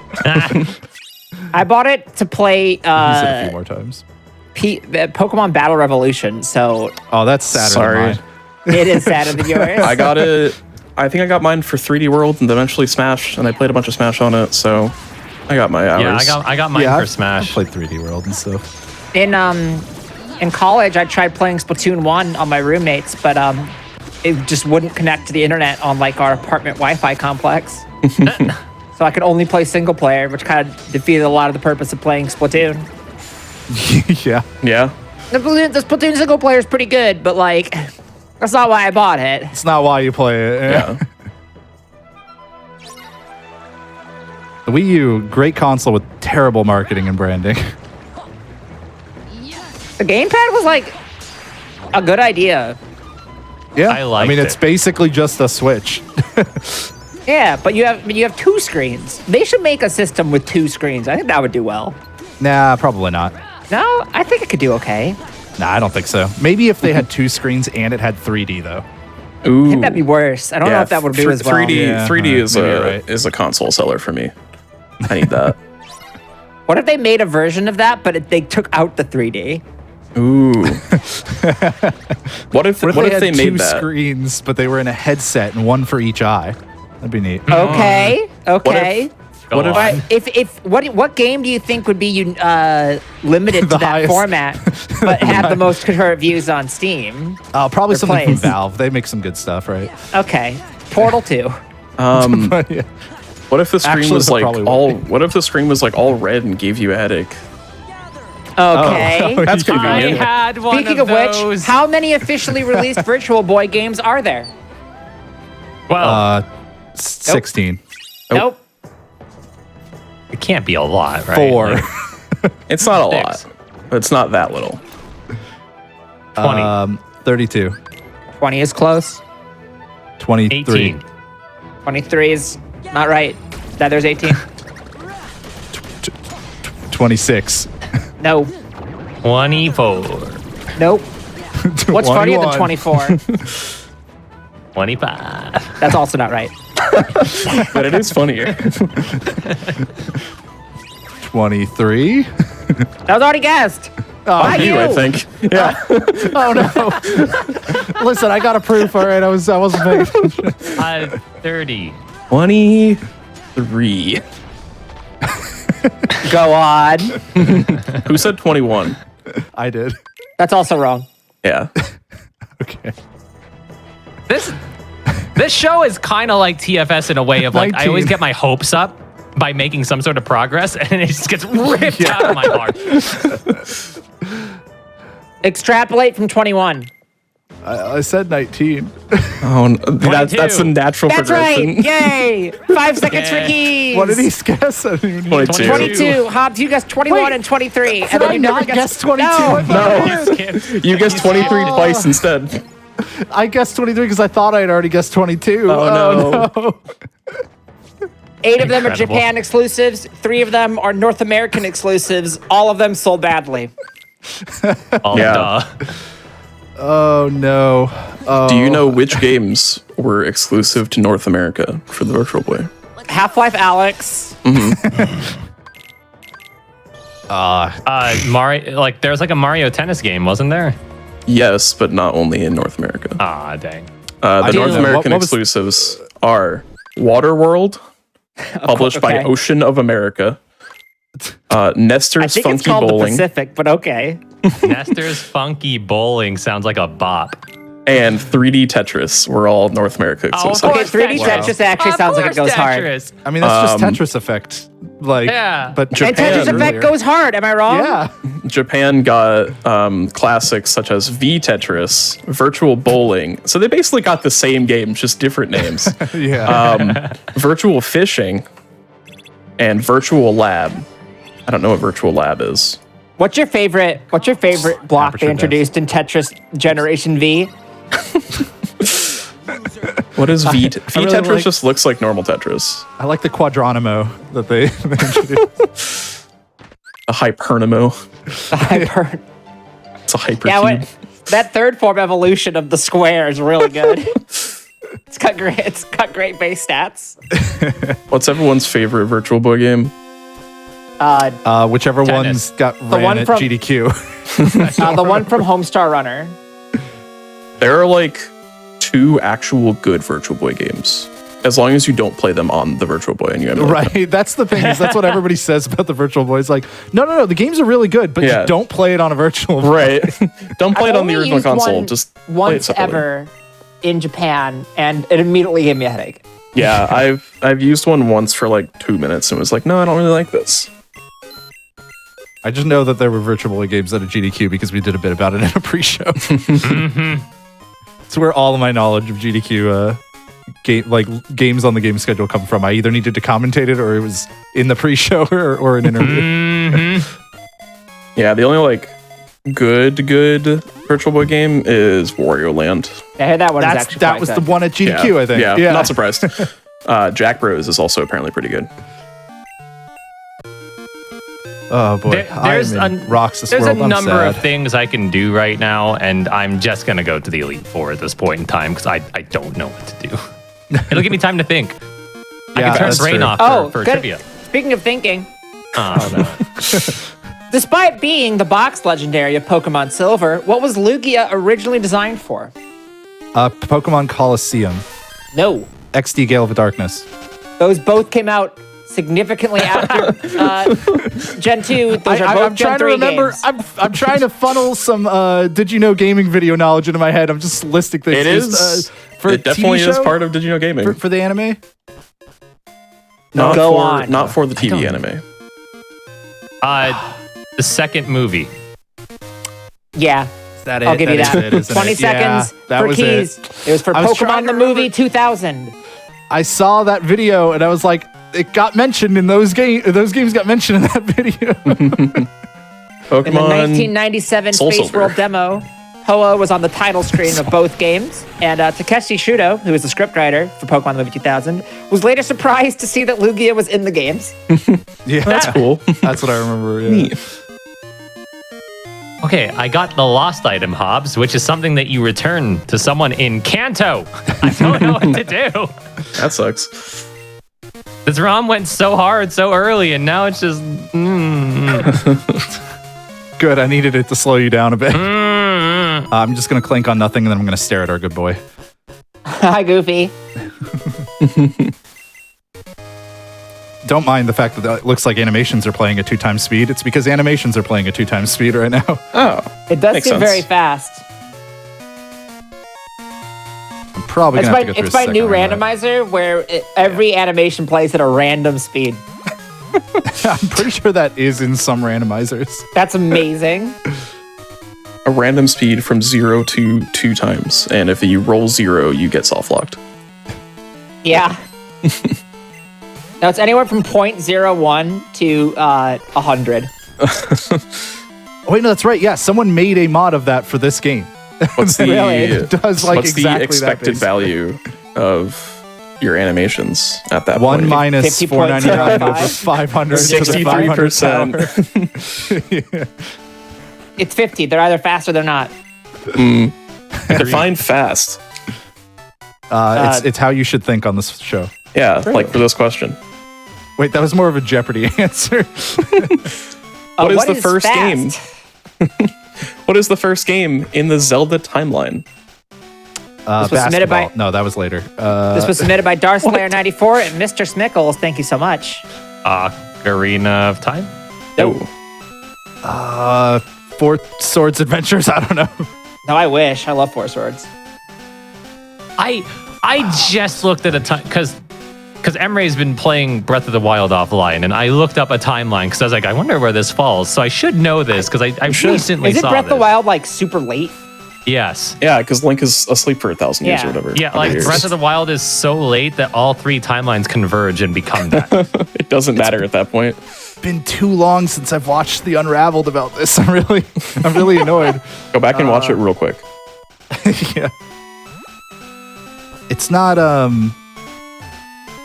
I bought it to play Used it a few more times. Pokemon Battle Revolution, so Oh, that's sadder Sorry. than mine. it is sadder than yours. I got it. I think I got mine for 3D World and eventually Smash, and I played a bunch of Smash on it. So I got my hours. Yeah, I got mine for I've Smash. played 3D World and stuff. In college, I tried playing Splatoon 1 on my roommates, but it just wouldn't connect to the internet on like our apartment Wi-Fi complex. So I could only play single player, which kind of defeated a lot of the purpose of playing Splatoon. Yeah. Yeah. The Splatoon single player is pretty good, but like, that's not why I bought it. It's not why you play it. Yeah. The Wii U, great console with terrible marketing and branding. The gamepad was like a good idea. Yeah. I liked mean, it's it. basically just a Switch. Yeah, but you have two screens. They should make a system with two screens. I think that would do well. Nah, probably not. No, I think it could do okay. Nah, I don't think so. Maybe if they had two screens and it had 3D though. Ooh. I think that'd be worse. I don't know if that would do as well. 3D, Yeah, 3D is maybe a you're right. is a console seller for me. I need that. What if they made a version of that, but they took out the 3D? Ooh. What if What if they had made two that? screens, but they were in a headset and one for each eye? That'd be neat. Okay, okay. Go what if- on. But what game do you think would be limited to The that highest. format, but have the most concurrent views on Steam? Probably Or something from plays. Valve. They make some good stuff, right? Okay, Portal 2. But, yeah. What if the screen Actually, was that like probably all? would. What if the screen was like all red and gave you a headache? Okay. Oh, That's yeah. I convenient. had one Speaking of of which, those. how many officially released Virtual Boy games are there? Well, 16. Nope. it can't be a lot, right? 4. Like, It's not a Six. lot, but it's not that little. 20, 32. 20 is close. 23. 18. 23 is not right. There's 18. 26. No. 24. Nope. What's funnier than 21. 24? 25. That's also not right. But it is funnier. 23. That was already guessed. By you, I think. Yeah. Oh no. Listen, I got a proof. All right, I wasn't paying attention. 30. 23. Go on. Who said 21? I did. That's also wrong. Yeah. Okay. This show is kind of like TFS in a way of like I 19. always get my hopes up by making some sort of progress, and it just gets ripped out of my heart. Extrapolate from 21. I said 19. Oh, that's the 22. natural That's right. progression. Yay. 5 seconds for Yeah. keys. What did he guess? I didn't even know. 22. 22. Hobbs, you guessed 21 Wait, and 23. Did And then I you never not guess 22? No. No. You guessed 23 twice instead. I guessed 23 because I thought I had already guessed 22. Oh, no. 8 of them are Incredible. Japan exclusives. 3 of them are North American exclusives. All of them sold badly. Oh, Yeah. duh. Oh no. Oh. Do you know which games were exclusive to North America for the Virtual Boy? Half-Life Alex. Mario, like there's like a Mario Tennis game, wasn't there? Yes, but not only in North America. Ah, dang. The didn't North know. American What was- exclusives are Waterworld, published by okay. Ocean of America, I Nestor's think it's Funky called the Bowling, Pacific, but okay. Nestor's Funky Bowling sounds like a bop. and 3D Tetris were all North America Oh, exclusive. Okay, 3D Tetris actually sounds like it goes hard. I mean, that's just Tetris Effect. Like, Yeah. but And Japan Tetris Effect earlier. goes hard, am I wrong? Yeah. Japan got classics such as V Tetris, Virtual Bowling. So they basically got the same game, just different names. Yeah. Virtual Fishing and Virtual Lab. I don't know what Virtual Lab is. What's your favorite block Aperture they introduced in Tetris Generation V? What is V? V really Tetris like- just looks like normal Tetris. I like the Quadronimo that they introduced. A Hypernimo. The hyper. It's a hypercube. Yeah, that third form evolution of the square is really good. It's got great base stats. What's everyone's favorite Virtual Boy game? Whichever Tennis. one's got one ran at from- GDQ. The one from Homestar Runner. There are like 2 actual good Virtual Boy games. As long as you don't play them on the Virtual Boy and you emulate them. Right. That's the thing. Is that's what everybody says about the Virtual Boy. It's like, no. The games are really good, but Yeah. just don't play it on a Virtual Boy. Right. Don't play it I've on the only original used console. one Just play it once separately. ever in Japan, and it immediately gave me a headache. Yeah, I've used one once for like 2 minutes and was like, no, I don't really like this. I just know that there were Virtual Boy games at a GDQ because we did a bit about it in a pre-show. It's where all of my knowledge of GDQ games on the game schedule come from. I either needed to commentate it or it was in the pre-show or an interview. Yeah, the only like good Virtual Boy game is Wario Land. I heard that one was actually That quite was good. the one at GDQ, Yeah, I think. Yeah, not surprised. Jack Bros is also apparently pretty good. Oh boy, There's I'm in a Roxas There's world. a I'm number sad. of things I can do right now, and I'm just gonna go to the Elite Four at this point in time because I don't know what to do. It'll give me time to think. I Yeah, can turn that's brain true. off for good. trivia. Speaking of thinking, Oh, despite being the box legendary of Pokemon Silver, what was Lugia originally designed for? Pokemon Coliseum, No. XD Gale of Darkness. Those both came out significantly after Gen 2. Those are both I'm Gen trying to 3 remember. games. I'm trying to funnel some Did You Know Gaming video knowledge into my head. I'm just listing things. It is. For It definitely TV is show? part of Did You Know Gaming. for the anime. Not Go for, on. Not for the TV anime. the second movie. Yeah, Is that I'll give you that. It, isn't 20 it? Yeah, seconds that for was keys. It was for I was trying Pokemon to the movie remember- 2000. I saw that video and I was like, it got mentioned in those games. Those games got mentioned in that video. Pokemon. In the 1997 Soul Space Silver. World demo, Hoa was on the title screen of both games, and Takeshi Shudo, who was the scriptwriter for Pokemon the movie 2000, was later surprised to see that Lugia was in the games. Yeah, That's cool. That's what I remember. Yeah. Neat. Okay, I got the lost item, Hobbs, which is something that you return to someone in Kanto. I don't know what to do. That sucks. This ROM went so hard so early, and now it's just. Good. I needed it to slow you down a bit. I'm just gonna clink on nothing and then I'm gonna stare at our good boy. Hi, Goofy. Don't mind the fact that it looks like animations are playing at 2x speed. It's because animations are playing at 2x speed right now. Oh. It does Makes seem sense. very fast. I'm probably It's gonna my, have to go it's through my a new second on randomizer where every animation plays at a random speed. that. I'm pretty sure that is in some randomizers. That's amazing. A random speed from 0 to 2 times. And if you roll 0, you get soft locked. Yeah. Now it's anywhere from 0.01 to 100. Oh, wait, no, that's right. Yeah, someone made a mod of that for this game. What's the, Really? It does like what's exactly the expected that value of your animations at that 1 point? minus 499 over 50.75. 500 to the 500 63%. power. It's 50. They're either fast or they're not. Define fast. It's how you should think on this show. Yeah, like for this question. Wait, that was more of a Jeopardy answer. What is the first fast? game? What is the first game in the Zelda timeline? was submitted by- basketball. No, that was later. This was submitted by Darslayer94 and Mr. Smickles. Thank you so much. Ocarina of Time? Oh, Four Swords Adventures. I don't know. No, I wish. I love Four Swords. I just looked at a time because Emre's been playing Breath of the Wild offline, and I looked up a timeline because I was like, I wonder where this falls. So I should know this because I recently Is it saw Breath of the this. Wild like super late? Yes. yeah, because Link is asleep for 1,000 years or Yeah. whatever. Yeah, 100 like years. Breath of the Wild is so late that all three timelines converge and become that. It doesn't matter at that point. Been too long since I've watched the Unraveled about this. I'm really annoyed. Go back and watch it real quick. Yeah. It's not I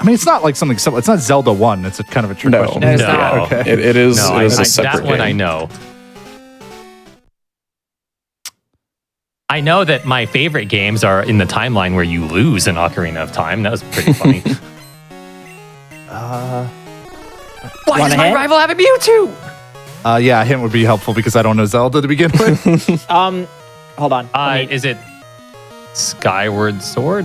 mean, it's not like something simple. It's not Zelda 1. It's a kind of a trick No. question. No, it's No. not. Okay. It is. No, it is a that separate one game. I know. I know that my favorite games are in the timeline where you lose in Ocarina of Time. That was pretty funny. Why Want does a my hint? rival have a Mewtwo? Yeah, a hint would be helpful because I don't know Zelda to begin with. Hold on. Let me- Is it Skyward Sword?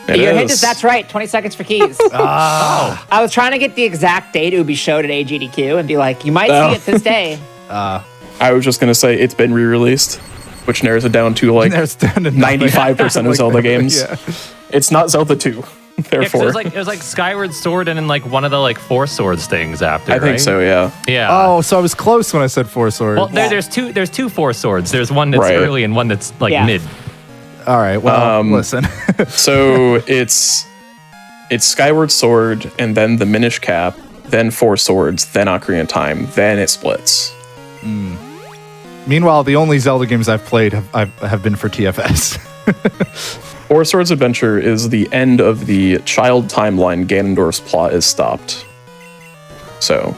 It Your hint is. is that's right. 20 seconds for keys. Oh, I was trying to get the exact date it would be showed at AGDQ and be like, you might Oh. see it this day. I was just gonna say it's been re-released, which narrows it down to like There's down to 95% of Zelda games. Yeah. It's not Zelda 2, yeah, 'cause therefore. it was like Skyward Sword and then like one of the like Four Swords things after. I think right? so. Yeah. Yeah. Oh, so I was close when I said Four Swords. Well, there's two Four Swords. There's one that's Right. early and one that's like Yeah. mid. All right. Well, listen. So it's Skyward Sword, and then the Minish Cap, then Four Swords, then Ocarina of Time, then it splits. Meanwhile, the only Zelda games I've played have been for TFS. Four Swords Adventure is the end of the child timeline. Ganondorf's plot is stopped. So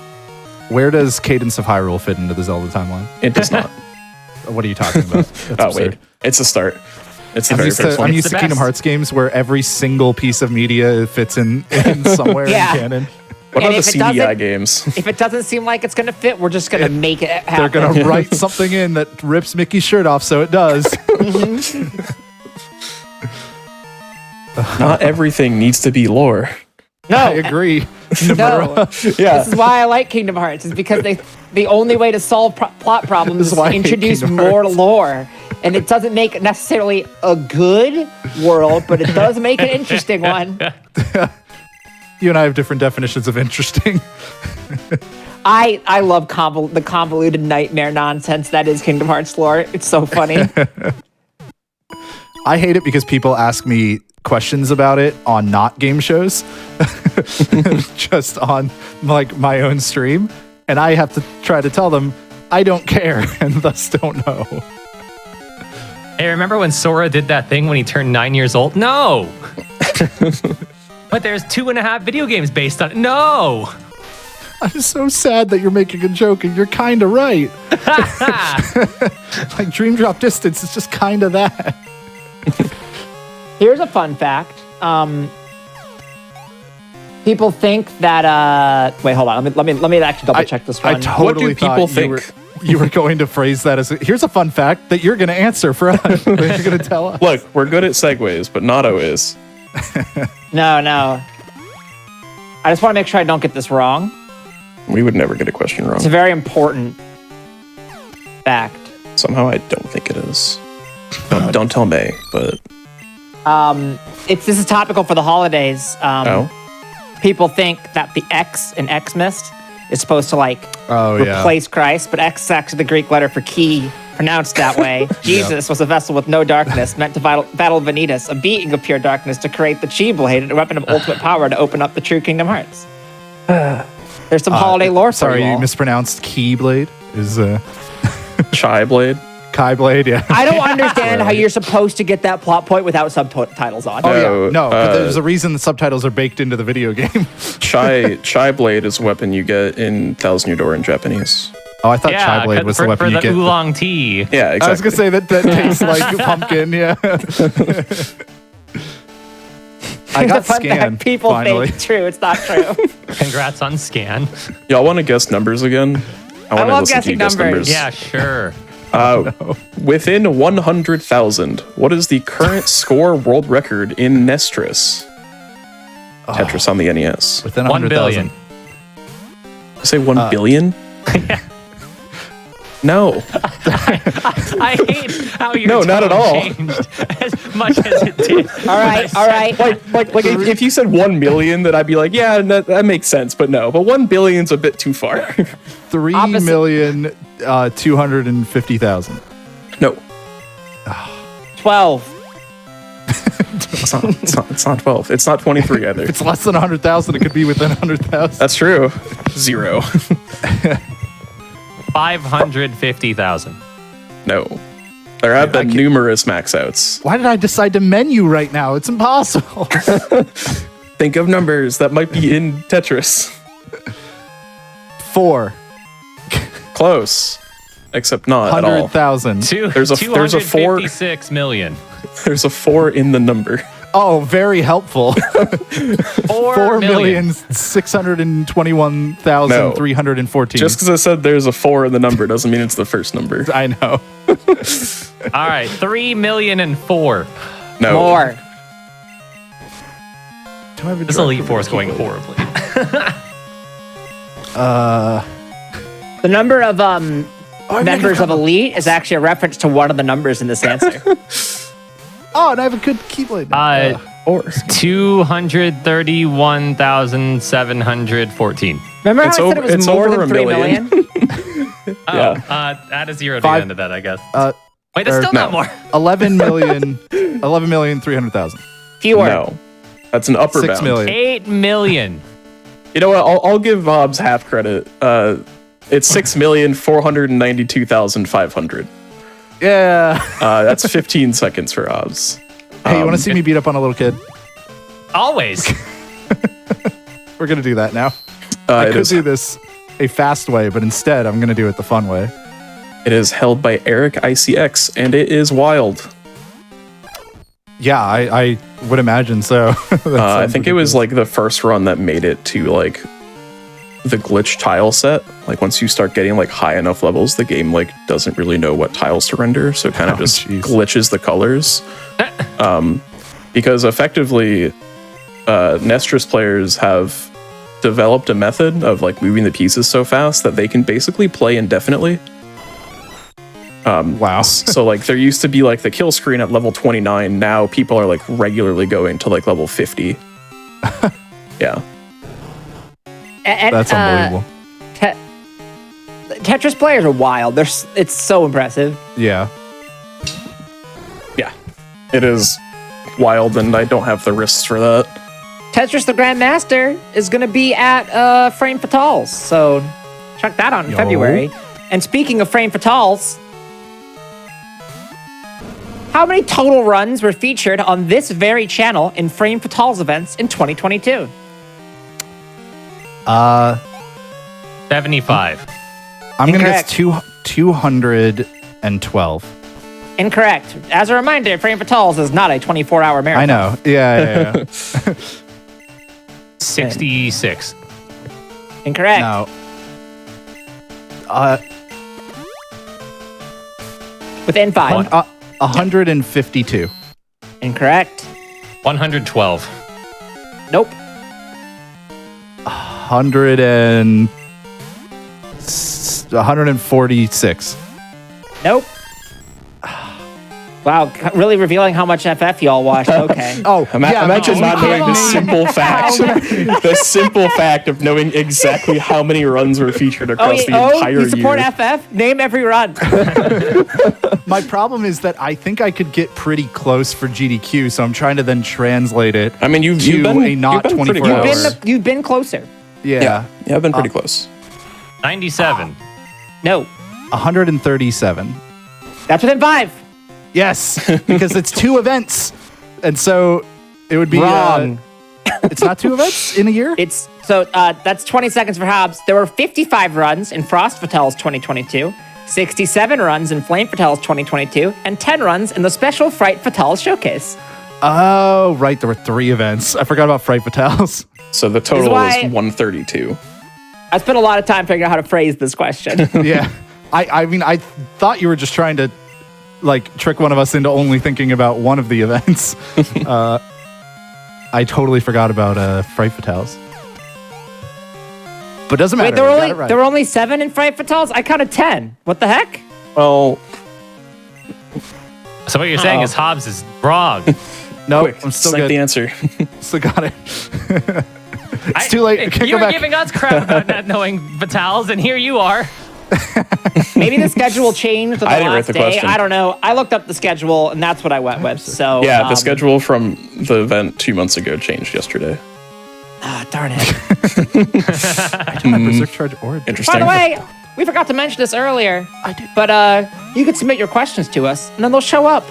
Where does Cadence of Hyrule fit into the Zelda timeline? it does not. What are you talking about? That's Oh absurd. wait, it's a start. It's the I'm very used first to, one. I'm It's used the to Kingdom best. Hearts games where every single piece of media fits in somewhere Yeah. in canon. What And about the if it CDI doesn't- games? If it doesn't seem like it's going to fit, we're just going to make it happen. They're going to write something in that rips Mickey's shirt off so it does. Not everything needs to be lore. No, I agree. no. Yeah. This is why I like Kingdom Hearts, is because the only way to solve plot problems This is is why I to hate introduce Kingdom more Hearts. lore. And it doesn't make it necessarily a good world, but it does make an interesting one. You and I have different definitions of interesting. I love the convoluted nightmare nonsense that is Kingdom Hearts lore. It's so funny. I hate it because people ask me questions about it on not game shows, just on like my own stream, and I have to try to tell them I don't care and thus don't know. Hey, remember when Sora did that thing when he turned 9 years old? No. But there's 2.5 video games based on it. No. I'm so sad that you're making a joke and you're kind of right. Like Dream Drop Distance is just kind of that. Here's a fun fact. People think that wait, hold on. Let me actually double check this one. I totally What do people thought think? You were going to phrase that as here's a fun fact that you're going to answer for us. That you're going to tell us. Look, we're good at segues, but Nato is. No. I just want to make sure I don't get this wrong. We would never get a question wrong. It's a very important fact. Somehow I don't think it is. Don't tell May, but This is topical for the holidays. oh. People think that the X in Xmas is supposed to like Oh, yeah. replace Christ, but X is actually the Greek letter for key, pronounced that way. Jesus was a vessel with no darkness, meant to battle Vanitas, a being of pure darkness, to create the Chi Blade, a weapon of ultimate power to open up the true Kingdom Hearts. There's some holiday lore for Sorry, you you all. mispronounced Keyblade. Is Chai Blade. Kai Blade? Yeah. I don't understand how you're supposed to get that plot point without subtitles on. Oh No, yeah, no, but uh, there's a reason the subtitles are baked into the video game. Chai Blade is a weapon you get in Thousand Year Door in Japanese. Oh, I thought Yeah, Chai Blade was the weapon for you the get. oolong tea. Yeah, exactly. I was gonna say that tastes like pumpkin. Yeah. I got the fun scanned fact people finally. think true. It's not true. Congrats on Scan. Y'all want to guess numbers again? I want to love listen to you guessing guess numbers. numbers. Yeah, sure. Within 100,000, what is the current score world record in Nestris? Tetris on the NES. Within 1 100,000. billion. I say 1 billion? No. I hate how your No, not at tone all. changed as much as it did. All right, all right. Like if you said 1 million, then I'd be like, yeah, that makes sense. But no, but 1 billion's a bit too far. 3,250,000. No, 12. it's not 12. It's not 23 either. If it's less than 100,000, it could be within 100,000. That's true. 0. 550,000. No. There have been numerous max outs. Why did I decide to menu right now? It's impossible. Think of numbers that might be in Tetris. 4. Close. Except not at all. 100,000. There's a 4. 256 million. There's a 4 in the number. Oh, very helpful. 4 million. 4,621,314. Just because I said there's a 4 in the number doesn't mean it's the first number. I know. All right, 3,000,004. No. More. Do I have a This direct Elite Four is going horribly. The number of members of Elite is actually a reference to one of the numbers in this answer. Oh, and I have a good keyblade. now. 231,714. Remember how It's I said over- it was it's more over than a 3 million. million? Add a 0 to the Five- end of that, I guess. Wait, or that's still not no. more. 11,300,000. Fewer. No. That's an upper 6 bound. million. 8 million. You know what? I'll give Bob's half credit. It's 6,492,500. Yeah. That's 15 seconds for Hobbs. Hey, you want to see me beat up on a little kid? Always. We're going to do that now. I It could is, do this a fast way, but instead I'm going to do it the fun way. it is held by Eric ICX, and it is wild. Yeah, I would imagine so. I think it was like the first run that made it to like the glitch tile set. Like once you start getting like high enough levels, the game like doesn't really know what tiles to render, so it kind of just jeez. glitches the colors. Because effectively, Nestris players have developed a method of like moving the pieces so fast that they can basically play indefinitely. Wow. So like there used to be like the kill screen at level 29. Now people are like regularly going to like level 50. Yeah. And, That's unbelievable. Tetris players are wild. It's so impressive. Yeah. Yeah. It is wild, and I don't have the wrists for that. Tetris the Grandmaster is going to be at Frame Fatales, so check that out in Yo. February. And speaking of Frame Fatales, how many total runs were featured on this very channel in Frame Fatales events in 2022? 75. I'm going to Incorrect. guess 212. Incorrect. As a reminder, Frame Fatales is not a 24-hour marathon. I know. Yeah. 66. Incorrect. No. Within 5. 152. Incorrect. 112. Nope. 146. Nope. Wow, really revealing how much FF y'all watched. Okay. Oh, Imagine not knowing the name simple fact. The simple fact of knowing exactly how many runs were featured across the entire you support year. FF? Name every run. My problem is that I think I could get pretty close for GDQ, so I'm trying to then translate it. I mean, you've to been a not you've been pretty 24 close. hours. You've been closer. Yeah. Yeah, I've been pretty close. 97. No. 137. That's within 5. Yes, because it's 2 events, and so it would be Wrong. It's not 2 events in a year. It's so that's 20 seconds for Hobbs. There were 55 runs in Frost Fatales 2022, 67 runs in Flame Fatales 2022, and 10 runs in the Special Fright Fatales Showcase. Oh, right, there were 3 events. I forgot about Fright Fatales. So the total why- is 132. I spent a lot of time figuring out how to phrase this question. Yeah, I mean, I thought you were just trying to like trick one of us into only thinking about one of the events. I totally forgot about Fright Fatales. But doesn't matter. Wait, there were I got only it right. there were only 7 in Fright Fatales? I counted 10. What the heck? Well, So what you're saying is Hobbs is wrong. Nope, quick, I'm still cite good. the answer. Still got it. It's too late. I can't You go were back. giving us crap about not knowing Vitals, and here you are. Maybe the schedule changed on the I didn't write last the day. question. I don't know. I looked up the schedule, and that's what I went with. So Yeah, the schedule from the event 2 months ago changed yesterday. Darn it. I don't have Berserk Charge or Interesting. By the way, we forgot to mention this earlier. I did. But you can submit your questions to us, and then they'll show up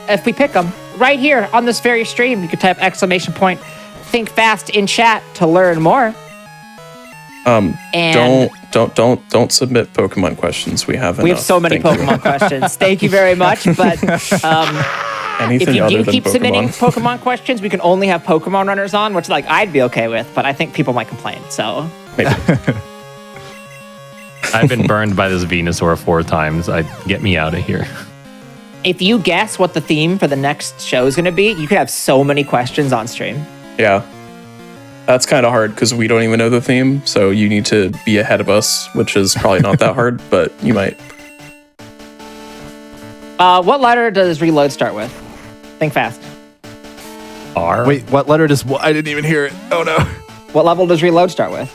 if we pick them right here on this very stream. You can type !think fast in chat to learn more. And Don't submit Pokemon questions. We have enough. we have so many Thank you. Pokemon questions. Thank you very much. But Anything if you other do than keep submitting Pokemon. Pokemon questions, we can only have Pokemon runners on, which like I'd be okay with, but I think people might complain. So Maybe. I've been burned by this Venusaur 4 times. Get me out of here. if you guess what the theme for the next show is going to be, you could have so many questions on stream. Yeah. That's kind of hard because we don't even know the theme, so you need to be ahead of us, which is probably not that hard, but you might. What letter does reload start with? Think fast. R. Wait, what letter does... I didn't even hear it. Oh, no. What level does reload start with?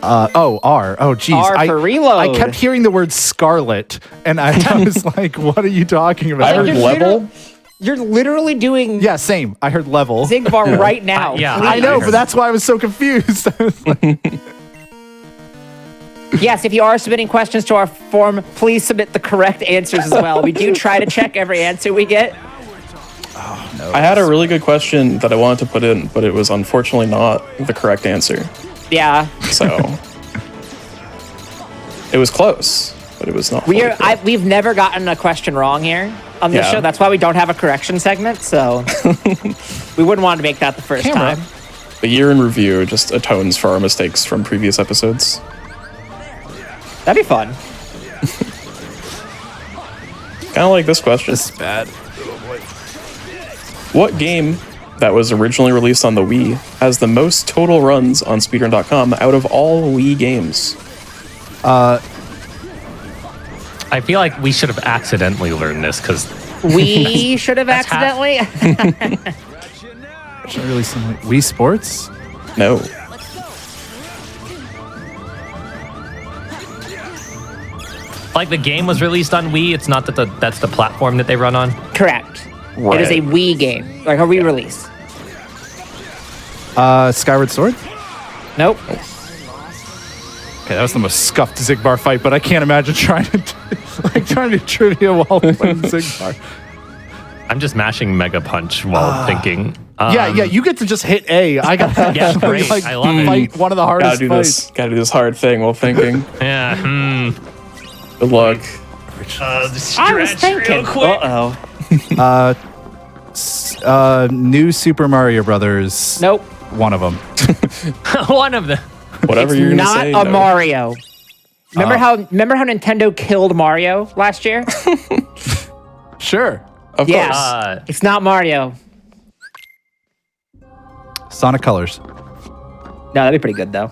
R. Oh, geez. R for reload. I kept hearing the word Scarlet, and I was like, what are you talking about? I heard You're level. You're literally doing Yeah, same. I heard level. Zigbar right now. Yeah, I know, heard- but that's why I was so confused. I was like, Yes, if you are submitting questions to our form, please submit the correct answers as well. We do try to check every answer we get. I had a really good question that I wanted to put in, but it was unfortunately not the correct answer. Yeah. So it was close, but it was not. fully correct. We've never gotten a question wrong here on this Yeah. show. That's why we don't have a correction segment. So we wouldn't want to make that the first Camera. time. The year in review just atones for our mistakes from previous episodes. That'd be fun. Kind of like this question. this is bad. What game that was originally released on the Wii has the most total runs on speedrun.com out of all Wii games? I feel like we should have accidentally learned this because We should have That's half- accidentally. Should I really sound like Wii Sports? No. like the game was released on Wii. It's not that that's the platform that they run on. Correct. Right. It is a Wii game, like a re-release. Skyward Sword? Nope. Okay, that was the most scuffed Zigbar fight, but I can't imagine trying to do trivia while playing Zigbar. I'm just mashing Mega Punch while thinking. Yeah, you get to just hit A. I got to Yeah, great. like I love it. fight one of the Gotta hardest do fights. this. Gotta do this hard thing while thinking. Yeah. Good luck. I was thinking. Uh-oh. New Super Mario Brothers. Nope. One of them. One of them. Whatever It's you're gonna not say. a no. Mario. Remember how Nintendo killed Mario last year? Sure. Of Yeah. course. It's not Mario. Sonic Colors. No, that'd be pretty good though.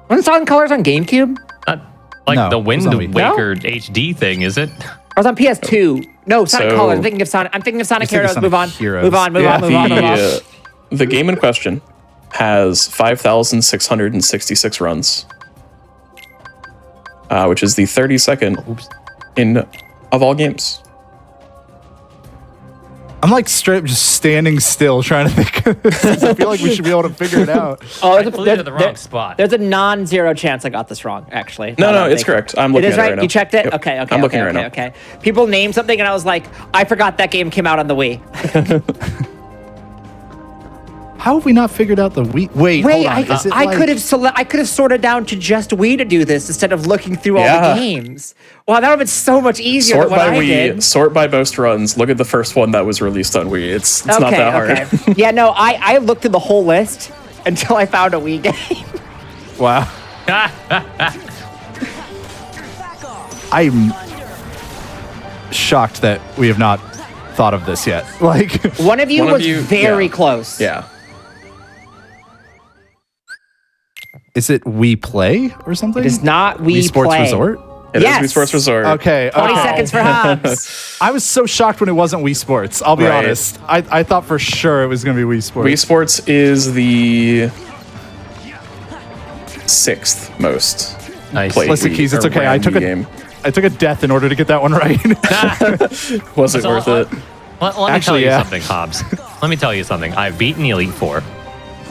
Wasn't Sonic Colors on GameCube? Not like No, the it Wind was on Wii. Waker HD thing, is it? I was on PS2. No, Sonic So- Colors. I'm thinking of Sonic. I'm thinking of Sonic You're Heroes. thinking Move on. Sonic Heroes. Move on. Move Yeah. on. Move on. Move on. The game in question has 5,666 runs, which is the 32nd of all games. I'm like straight up just standing still trying to think of this. I feel like we should be able to figure it out. Oh, I flew to the wrong spot. There's a non-zero chance I got this wrong. Actually, No, Now that no, I'm it's thinking. correct. I'm It looking is at it right. right now. You checked it? Yep. Okay. I'm looking right now. Okay. People named something, and I was like, I forgot that game came out on the Wii. How have we not figured out the Wii? Wait, Wait, hold on. Is it I like- could have sorted down to just Wii to do this instead of looking through all Yeah. the games. Wow, that would have been so much easier Sort than what by I Wii, did. sort by most runs. Look at the first one that was released on Wii. It's not that hard. Okay. Yeah, no, I looked through the whole list until I found a Wii game. Wow. I'm shocked that we have not thought of this yet. Like, One of you One of was you- very yeah. close. Yeah. Is it Wii Play or something? It is not Wii Sports Play. Resort? It Yes. is Wii Sports Resort. Okay. 20 okay. seconds for Hobbs. I was so shocked when it wasn't Wii Sports. I'll be Right. honest. I thought for sure it was going to be Wii Sports. Wii Sports is the 6th most Nice. played. Listen, Wii- Keys, it's or okay. ran Wii game. I took a death in order to get that one right. Was it worth it? Let me tell Actually, you yeah. something, Hobbs. Let me tell you something. I've beaten the Elite Four,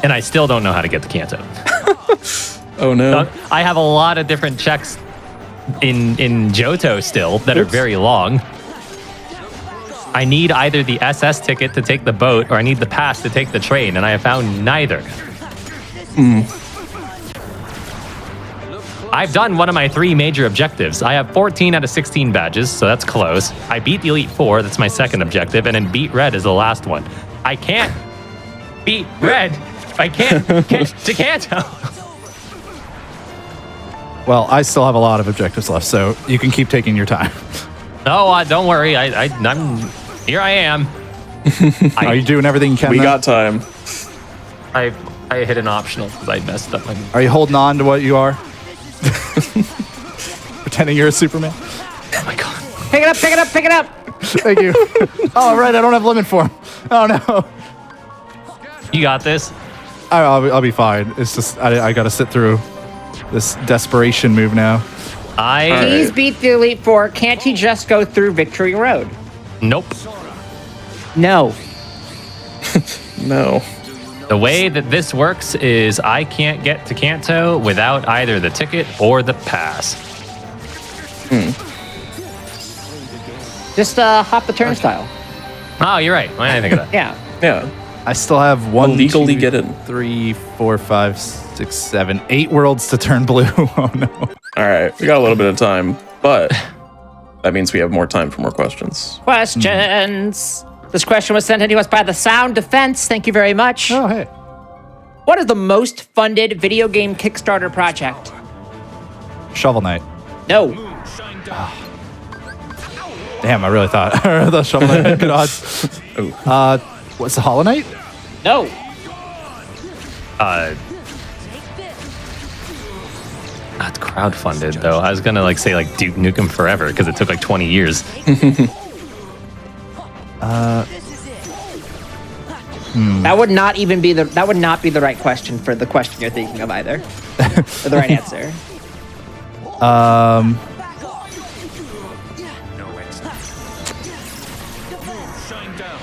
and I still don't know how to get to Kanto. Oh no. I have a lot of different checks in Johto still that are very long. I need either the SS ticket to take the boat, or I need the pass to take the train, and I have found neither. I've done one of my 3 major objectives. I have 14 out of 16 badges, so that's close. I beat the Elite Four, that's my second objective, and then beat Red is the last one. I can't beat Red. I can't get to Kanto. Well, I still have a lot of objectives left, so you can keep taking your time. No, don't worry. I'm here. I am. Are you doing everything you can? We then? got time. I hit an optional because I messed up. Are you holding on to what you are? Pretending you're a Superman? Oh my god. Pick it up, pick it up, pick it up. Thank you. Oh, right. I don't have limit form. Oh, no. You got this. I'll be fine. It's just I got to sit through this desperation move now. He's beat the Elite Four. Can't he just go through Victory Road? Nope. No. No. The way that this works is I can't get to Kanto without either the ticket or the pass. Just hop the turnstile. Oh, you're right. Why didn't I think of that? Yeah. Yeah. I still have one, Illegally two, get in. 3, 4, 5, 6, 7, 8 worlds to turn blue. Oh no. All right. We got a little bit of time, but that means we have more time for more questions. Questions. This question was sent in to us by the Sound Defense. Thank you very much. Oh hey. What is the most funded video game Kickstarter project? Shovel Knight. No. Damn, I really thought the Shovel Knight had good odds. What's the Hollow Knight? No. That's crowdfunded though. I was gonna say Duke Nukem Forever because it took 20 years. That would not be the right question for the question you're thinking of either. Or the right answer.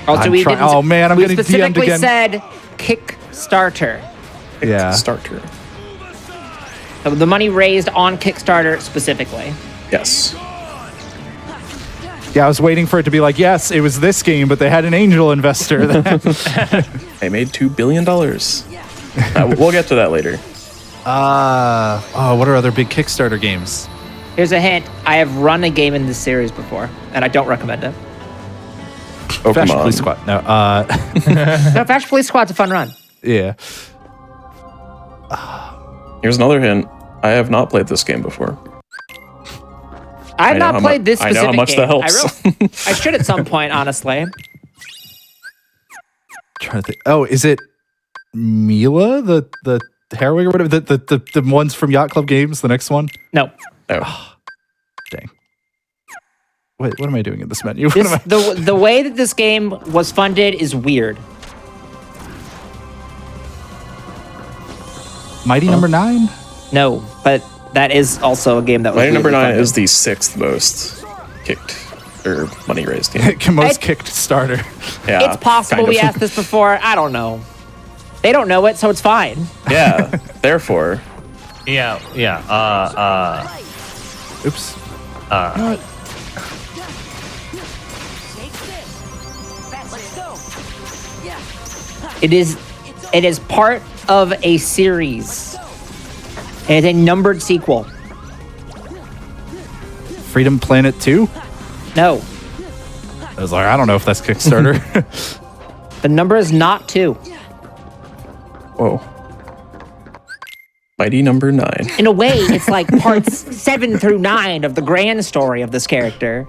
Also, we didn't, oh man, I'm we getting DM'd specifically again. said Kickstarter. Yeah. Starter. So the money raised on Kickstarter specifically. Yes. Yeah, I was waiting for it to be like, yes, it was this game, but they had an angel investor. They made $2 billion. We'll get to that later. What are other big Kickstarter games? Here's a hint. I have run a game in this series before, and I don't recommend it. Fashion Police Pokemon. Squad. No, No, Fashion Police Squad's a fun run. yeah. Here's another hint. I have not played this game before. I have know not how played mu- this I specific know how much game. that helps. I should at some point, honestly. Trying to think. Oh, is it Mila, the Harrowing or whatever? The ones from Yacht Club Games, the next one? No. Oh. Dang. Wait, what am I doing in this menu? This, the way that this game was funded is weird. Mighty Number 9? No, but that is also a game that was Mighty Number weirdly 9 funded. is the 6th most kicked or money raised game. Most kicked starter. Yeah, It's possible kind we of. asked this before. I don't know. They don't know it, so it's fine. Yeah, therefore. Yeah. Oops. You know what? It is part of a series. It is a numbered sequel. Freedom Planet 2? No, I was like, I don't know if that's Kickstarter. the number is not 2. Whoa. Mighty Number 9. In a way, it's like parts 7 through 9 of the grand story of this character.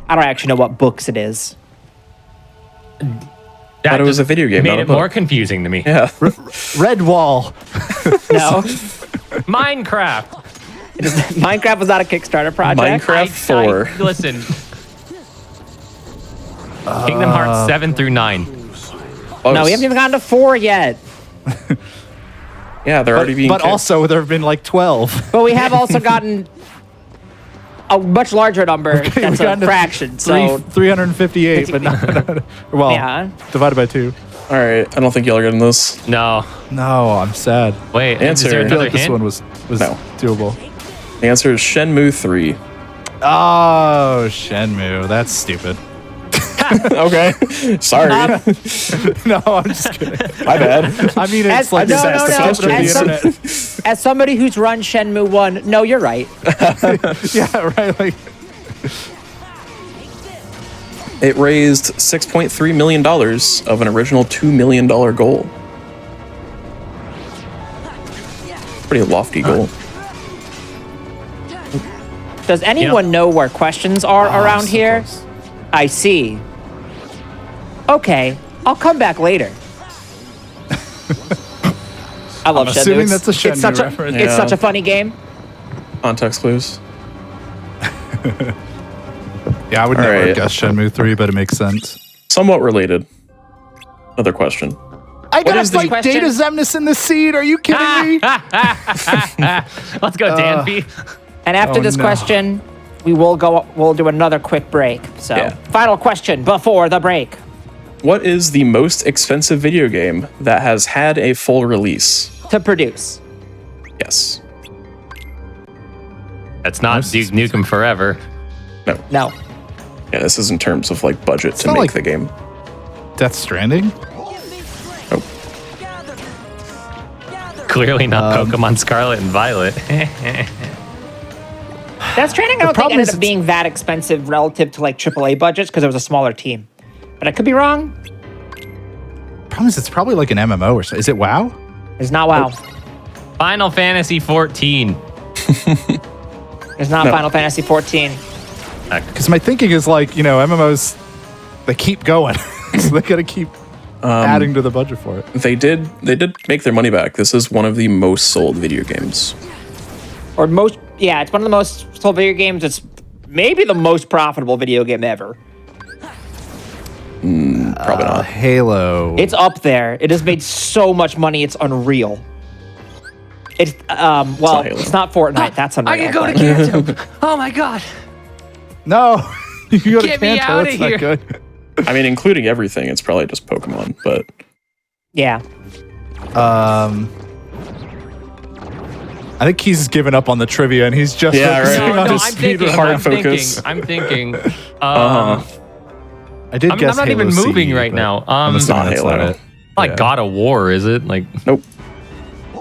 I don't actually know what books it is. Thought it was a video game, Made not a it more book. confusing to me. Yeah. Red Wall. No. Minecraft. Minecraft was not a Kickstarter project. Minecraft 4. Listen. Kingdom Hearts 7 through 9. No, we haven't even gotten to 4 yet. Yeah, they're already being. But also, there have been like 12. But we have also gotten a much larger number. That's We've a gotten to fraction. So 358, but not well, Yeah. divided by 2. All right, I don't think y'all are getting this. No. No, I'm sad. Wait, Answer. is there I feel another like this hint? one was No. doable. The answer is Shenmue 3. Oh, Shenmue. That's stupid. Okay, sorry, No, I'm just kidding. my bad. I mean, it's As- like no, the no, no. center of the As some- internet. as somebody who's run Shenmue 1, no, you're right. Yeah, right. Like, It raised $6.3 million of an original $2 million goal. Pretty lofty goal. Does anyone know where questions are around so here? close. I see. Okay, I'll come back later. I love I'm Shenmue. assuming that's a It's Shenmue such reference. It's Yeah. such a funny game. Context clues. Yeah, I would All never right. have guessed Shenmue 3, but it makes sense. Somewhat related. Another question. I gotta is the fight question? Data Zemnis in the seed. Are you kidding me? Let's go, Danby. And after Oh, this no. question, we'll do another quick break. So, Yeah. final question before the break. What is the most expensive video game that has had a full release? To produce. Yes. That's not Most Duke Nukem Forever. No. Yeah, this is in terms of like budget to not make like- the game. Death Stranding? Clearly not Pokemon Scarlet and Violet. That's training. I don't think problem ended is up being that expensive relative to like AAA budgets because it was a smaller team. But I could be wrong. Problem is, it's probably like an MMO or so. Is it WoW? It's not WoW. Final Fantasy 14. It's not Final Fantasy 14. Because my thinking is like, MMOs, they keep going. So they gotta keep adding to the budget for it. They did make their money back. This is one of the most sold video games. Or most, yeah, it's one of the most sold video games. It's maybe the most profitable video game ever. Probably not. Halo. It's up there. It has made so much money. It's unreal. It's well, not Halo. it's not Fortnite. That's unreal. I can go to but- Kanto. Oh my god. No! You can go to Get me Kanto, outta that's not here. good. I mean, including everything, it's probably just Pokemon, but Yeah. I think he's given up on the trivia and he's just Yeah, focusing right. on No, his I'm speedrun. thinking. Hard I'm focus. thinking. I did I'm guess not even Halo moving CE, right but now. I'm assuming not that's Halo. not it. Like Yeah. God of War, is it? Like nope.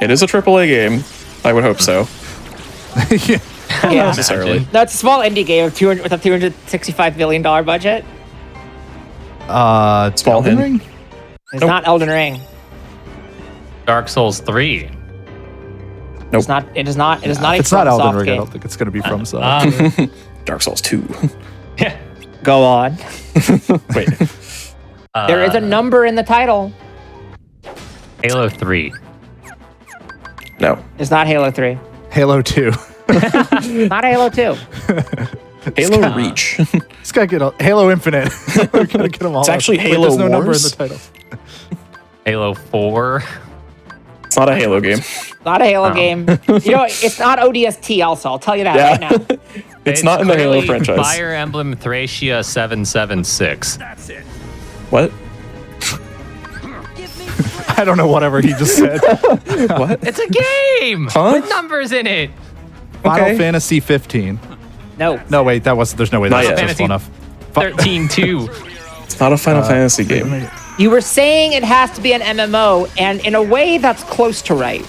It is a AAA game. I would hope so. Yeah. Yeah. Necessarily. No, it's a small indie game with a $265 million budget. Small Elden hint. Ring? It's not Elden Ring. Dark Souls 3. It's not. It is not. It is not a It's not Elden FromSoft Ring. I game. don't think it's going to be from Soft. Dark Souls 2. Go on. Wait. There is a number in the title. Halo 3. No. It's not Halo 3. Halo 2. Not Halo 2. Halo Reach. It's got to get Halo Infinite. We're going to get them all. It's actually Wait, Halo There's no number in Wars? the title. Halo 4. It's not a Halo game. Not a Halo game. You know, it's not ODST also. I'll tell you that Yeah. right now. It's not in the Halo clearly franchise. Fire Emblem Thracia 776. What? I don't know whatever he just said. What? It's a game Huh? with numbers in it. Final Okay. Fantasy 15. No. No, wait, there's no way Not that's yet. successful enough. 13-2. It's not a Final Fantasy game. You were saying it has to be an MMO, and in a way, that's close to right.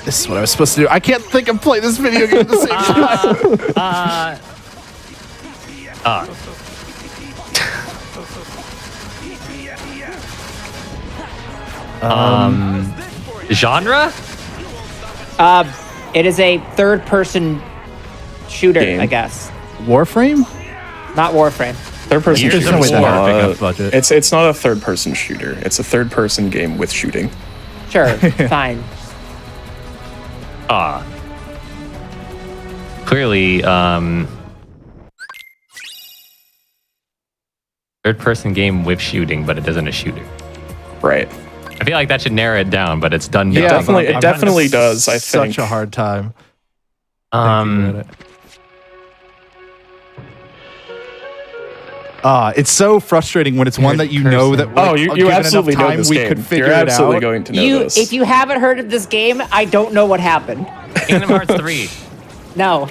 This is what I was supposed to do. I can't think and play this video game at the same time. Genre? It is a third-person shooter, Game. I guess. Warframe? Not Warframe. Third person Years shooter. of It's War. not- Big enough budget. It's not a third person shooter. It's a third person game with shooting. Sure, fine. Clearly, third-person game with shooting, but it isn't a shooter. Right. I feel like that should narrow it down, but it's done. Yeah, definitely- but it definitely does, I think. Such a hard time. thinking about it. It's so frustrating when it's one that you know that. Oh, you given enough absolutely know time, this we game. could figure You're it absolutely out. going to know this. If you haven't heard of this game, I don't know what happened. Kingdom Hearts 3. No.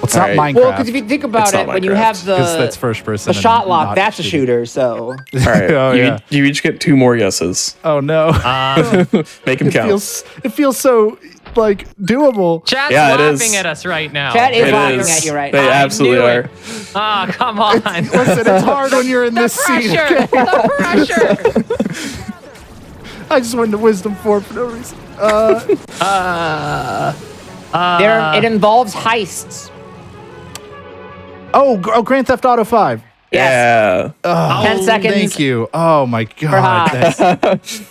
It's not Alright. Minecraft. Well, because if you think about It's not it, when you Minecraft. have because that's first person. the shot lock, not that's a shooting. shooter. So All right, Oh, you, yeah. you each get 2 more yeses. Oh no! Make them it count. feels so like doable. Chat's Yeah, it laughing is. at us right now. Chat is It laughing is. at you right They now. absolutely knew are. it. Ah, come on. Listen, it's hard when you're in this seat. Pressure. The pressure. I just went to Wisdom 4 for no reason. it involves heists. Oh, Grand Theft Auto 5. Yeah. 10 seconds. Thank you. Oh my god. Hobbs.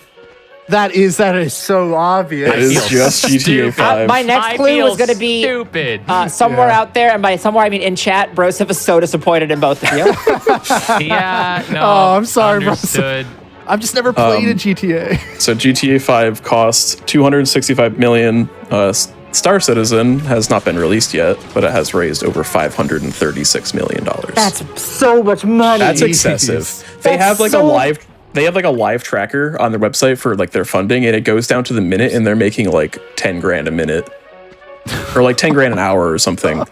That is so obvious. It is feel just GTA stupid. 5. My next I clue feel was going to be stupid. somewhere Yeah. out there, and by somewhere I mean in chat. Broseph is so disappointed in both of you. Yeah, no. Oh, I'm sorry, bro. Understood. I've just never played a GTA. So GTA 5 costs $265 million. Star Citizen has not been released yet, but it has raised over $536 million. That's so much money. That's Jeez. excessive. They That's have like so- a live tracker on their website for like their funding, and it goes down to the minute, and they're making like 10 grand a minute, or like 10 grand an hour or something.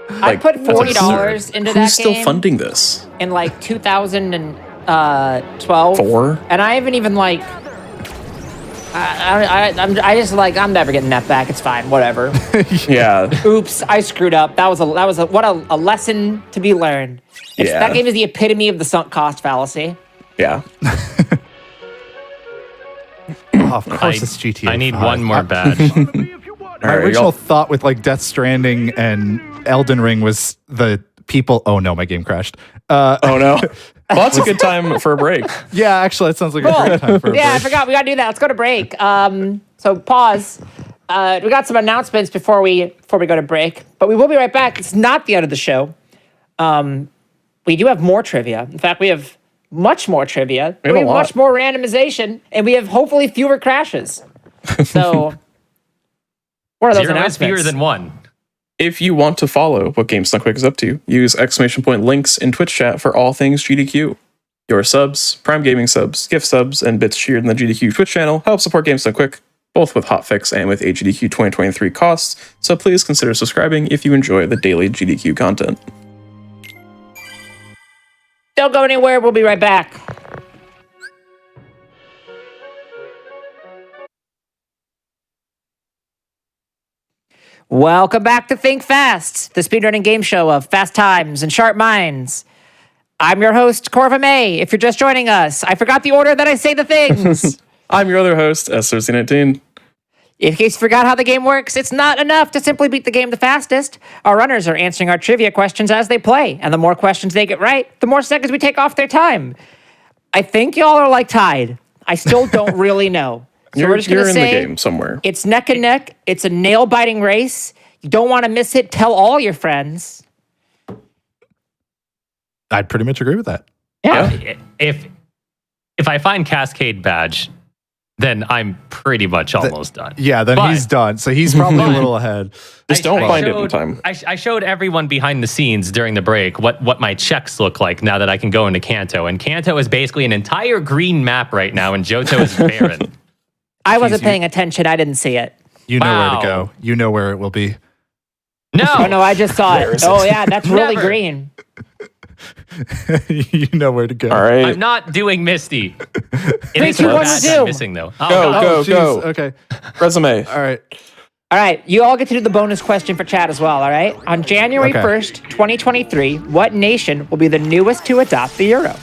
I put that's $40 absurd. into Who's that still game funding this? in like 2012. 4? And I haven't even like. I just like I'm never getting that back. It's fine, whatever. Yeah. Oops, I screwed up. That was a lesson to be learned. Yeah. That game is the epitome of the sunk cost fallacy. Yeah. Oh, of course, it's GTA. I need 5. one more badge. My All right, original y'all- thought with like Death Stranding and Elden Ring was the people. Oh no, my game crashed. Oh no. Well, that's a good time for a break. Yeah, actually, that sounds like a Cool. great time for a Yeah, I break. forgot. We gotta do that. Let's go to break. So pause. We got some announcements before we go to break, but we will be right back. It's not the end of the show. We do have more trivia. In fact, we have much more trivia. We have a lot. much more randomization, and we have hopefully fewer crashes. So, what are those 0 is announcements? fewer than 1. If you want to follow what Games Done Quick is up to, use ! links in Twitch chat for all things GDQ. Your subs, Prime Gaming subs, gift subs, and bits cheered in the GDQ Twitch channel help support Games Done Quick, both with hotfix and with GDQ 2023 costs, so please consider subscribing if you enjoy the daily GDQ content. Don't go anywhere. We'll be right back. Welcome back to Think Fast, the speedrunning game show of fast times and sharp minds. I'm your host, Corva May. If you're just joining us, I forgot the order that I say the things. I'm your other host, SRC19. In case you forgot how the game works, it's not enough to simply beat the game the fastest. Our runners are answering our trivia questions as they play, and the more questions they get right, the more seconds we take off their time. I think y'all are like tied. I still don't really know. So we're just You're gonna in say the game somewhere. it's neck and neck. It's a nail-biting race. You don't want to miss it. Tell all your friends. I'd pretty much agree with that. Yeah. If I find Cascade badge, then I'm pretty much almost done. Yeah, then But- he's done. So he's probably a little ahead. Just don't find it in showed- time. I showed everyone behind the scenes during the break what my checks look like now that I can go into Kanto. And Kanto is basically an entire green map right now, and Johto is barren. I wasn't paying attention. I didn't see it. You know where Wow. to go. You know where it will be. No, Oh, no, I just saw Where it. is it? Oh, yeah, that's really Never. green. You know where to go. All right. I'm not doing Misty. It Three, is two, her one, badge resume. I'm missing though. Oh, Go, God. go. Jeez. Okay. Resume. All right. All right, you all get to do the bonus question for chat as well, all right? On January Okay. 1st, 2023, what nation will be the newest to adopt the euro?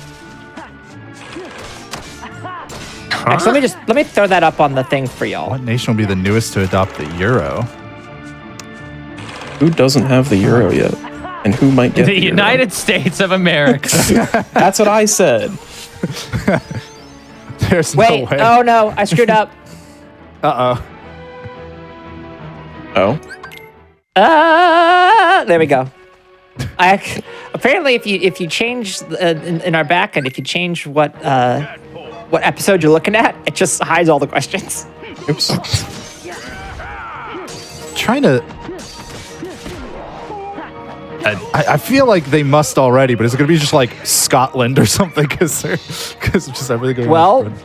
Actually, let me throw that up on the thing for y'all. What nation will be the newest to adopt the euro? Who doesn't have the euro yet? And who might get The the euro? United States of America. That's what I said. There's Wait, no way. oh no, I screwed up. Uh-oh. Oh. There we go. Apparently, if you change in our backend, if you change what episode you're looking at, it just hides all the questions. Oops. Trying to. I feel like they must already, but is it going to be just like Scotland or something? Because just everything going Well, on.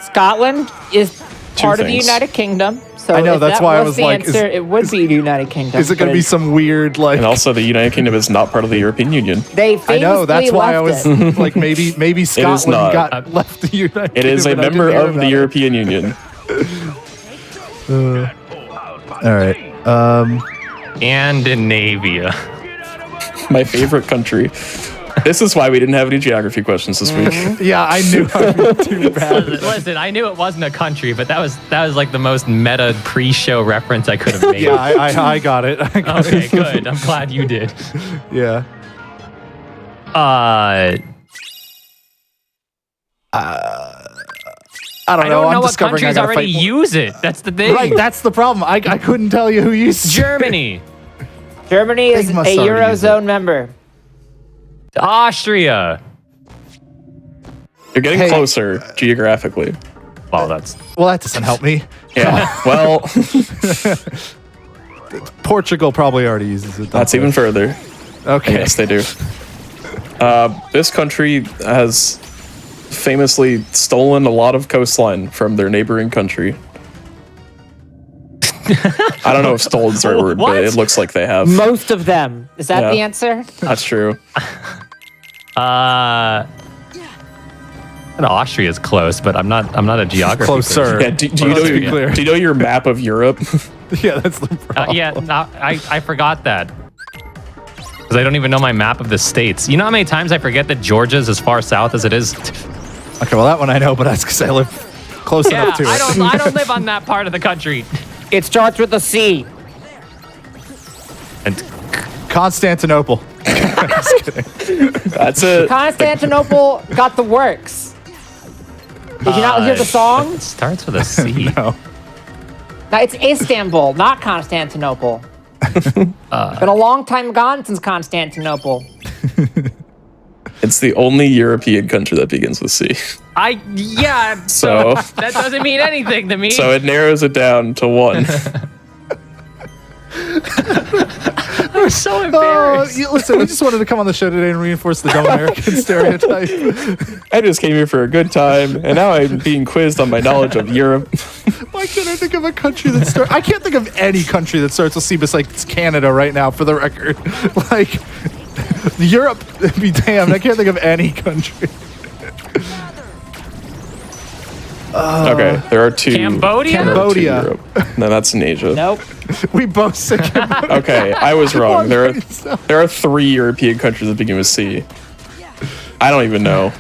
Scotland is part of the things. United Kingdom. So I know, if that's that why I was was the like, answer, it would be the United Kingdom. Is it going to be some weird like? And also, the United Kingdom is not part of the European Union. They I know, that's why I was it. like, maybe Scotland not. got left the United It is a Kingdom, and I member didn't hear of the about it. European Union. All right. Scandinavia. My favorite country. This is why we didn't have any geography questions this week. Yeah, I knew I would do bad. Listen, I knew it wasn't a country, but that was like the most meta pre-show reference I could have made. Yeah, I got it. Okay, good. I'm glad you did. Yeah. I I don't know. don't know I'm what discovering I countries gotta already fight. use it. That's the thing. Right, that's the problem. I couldn't tell you who used Germany, Germany is They a must already use Eurozone member. Austria. You're getting Hey. closer geographically. Well, that's Well, that doesn't help me. Yeah. Well, Portugal probably already uses it. that's even further. Okay. Yes, they do. This country has famously stolen a lot of coastline from their neighboring country. I don't know if stolen's the right word, What? but it looks like they have. Most of them. Is that Yeah. the answer? That's true. and Austria is close, but I'm not a geography. Closer. Yeah, do you Let's know be clear. do you know your map of Europe? Yeah, that's the problem. Yeah, no, I forgot that. Because I don't even know my map of the states. You know how many times I forget that Georgia's as far south as it is? Okay, well, that one I know, but that's because I live close Yeah, enough to it. I don't live on that part of the country. It starts with a C. And Constantinople. That's it. Constantinople got the works. Did you not hear the song? It starts with a C. No. No, it's Istanbul, not Constantinople. Been a long time gone since Constantinople. It's the only European country that begins with C. Yeah, So that doesn't mean anything to me. so it narrows it down to one. I'm so Oh, embarrassed. listen, we just wanted to come on the show today and reinforce the dumb American stereotype. I just came here for a good time, and now I'm being quizzed on my knowledge of Europe. Why can't I think of a country that starts? I can't think of any country that starts with C besides Canada right now, for the record. Like, Europe, be damned, I can't think of any country. Okay, there are two. Cambodia? there are two Cambodia. Europe. No, that's in Asia. Nope. We both said Cambodia. Okay, I was wrong. There are 3 European countries that begin with C. I don't even know.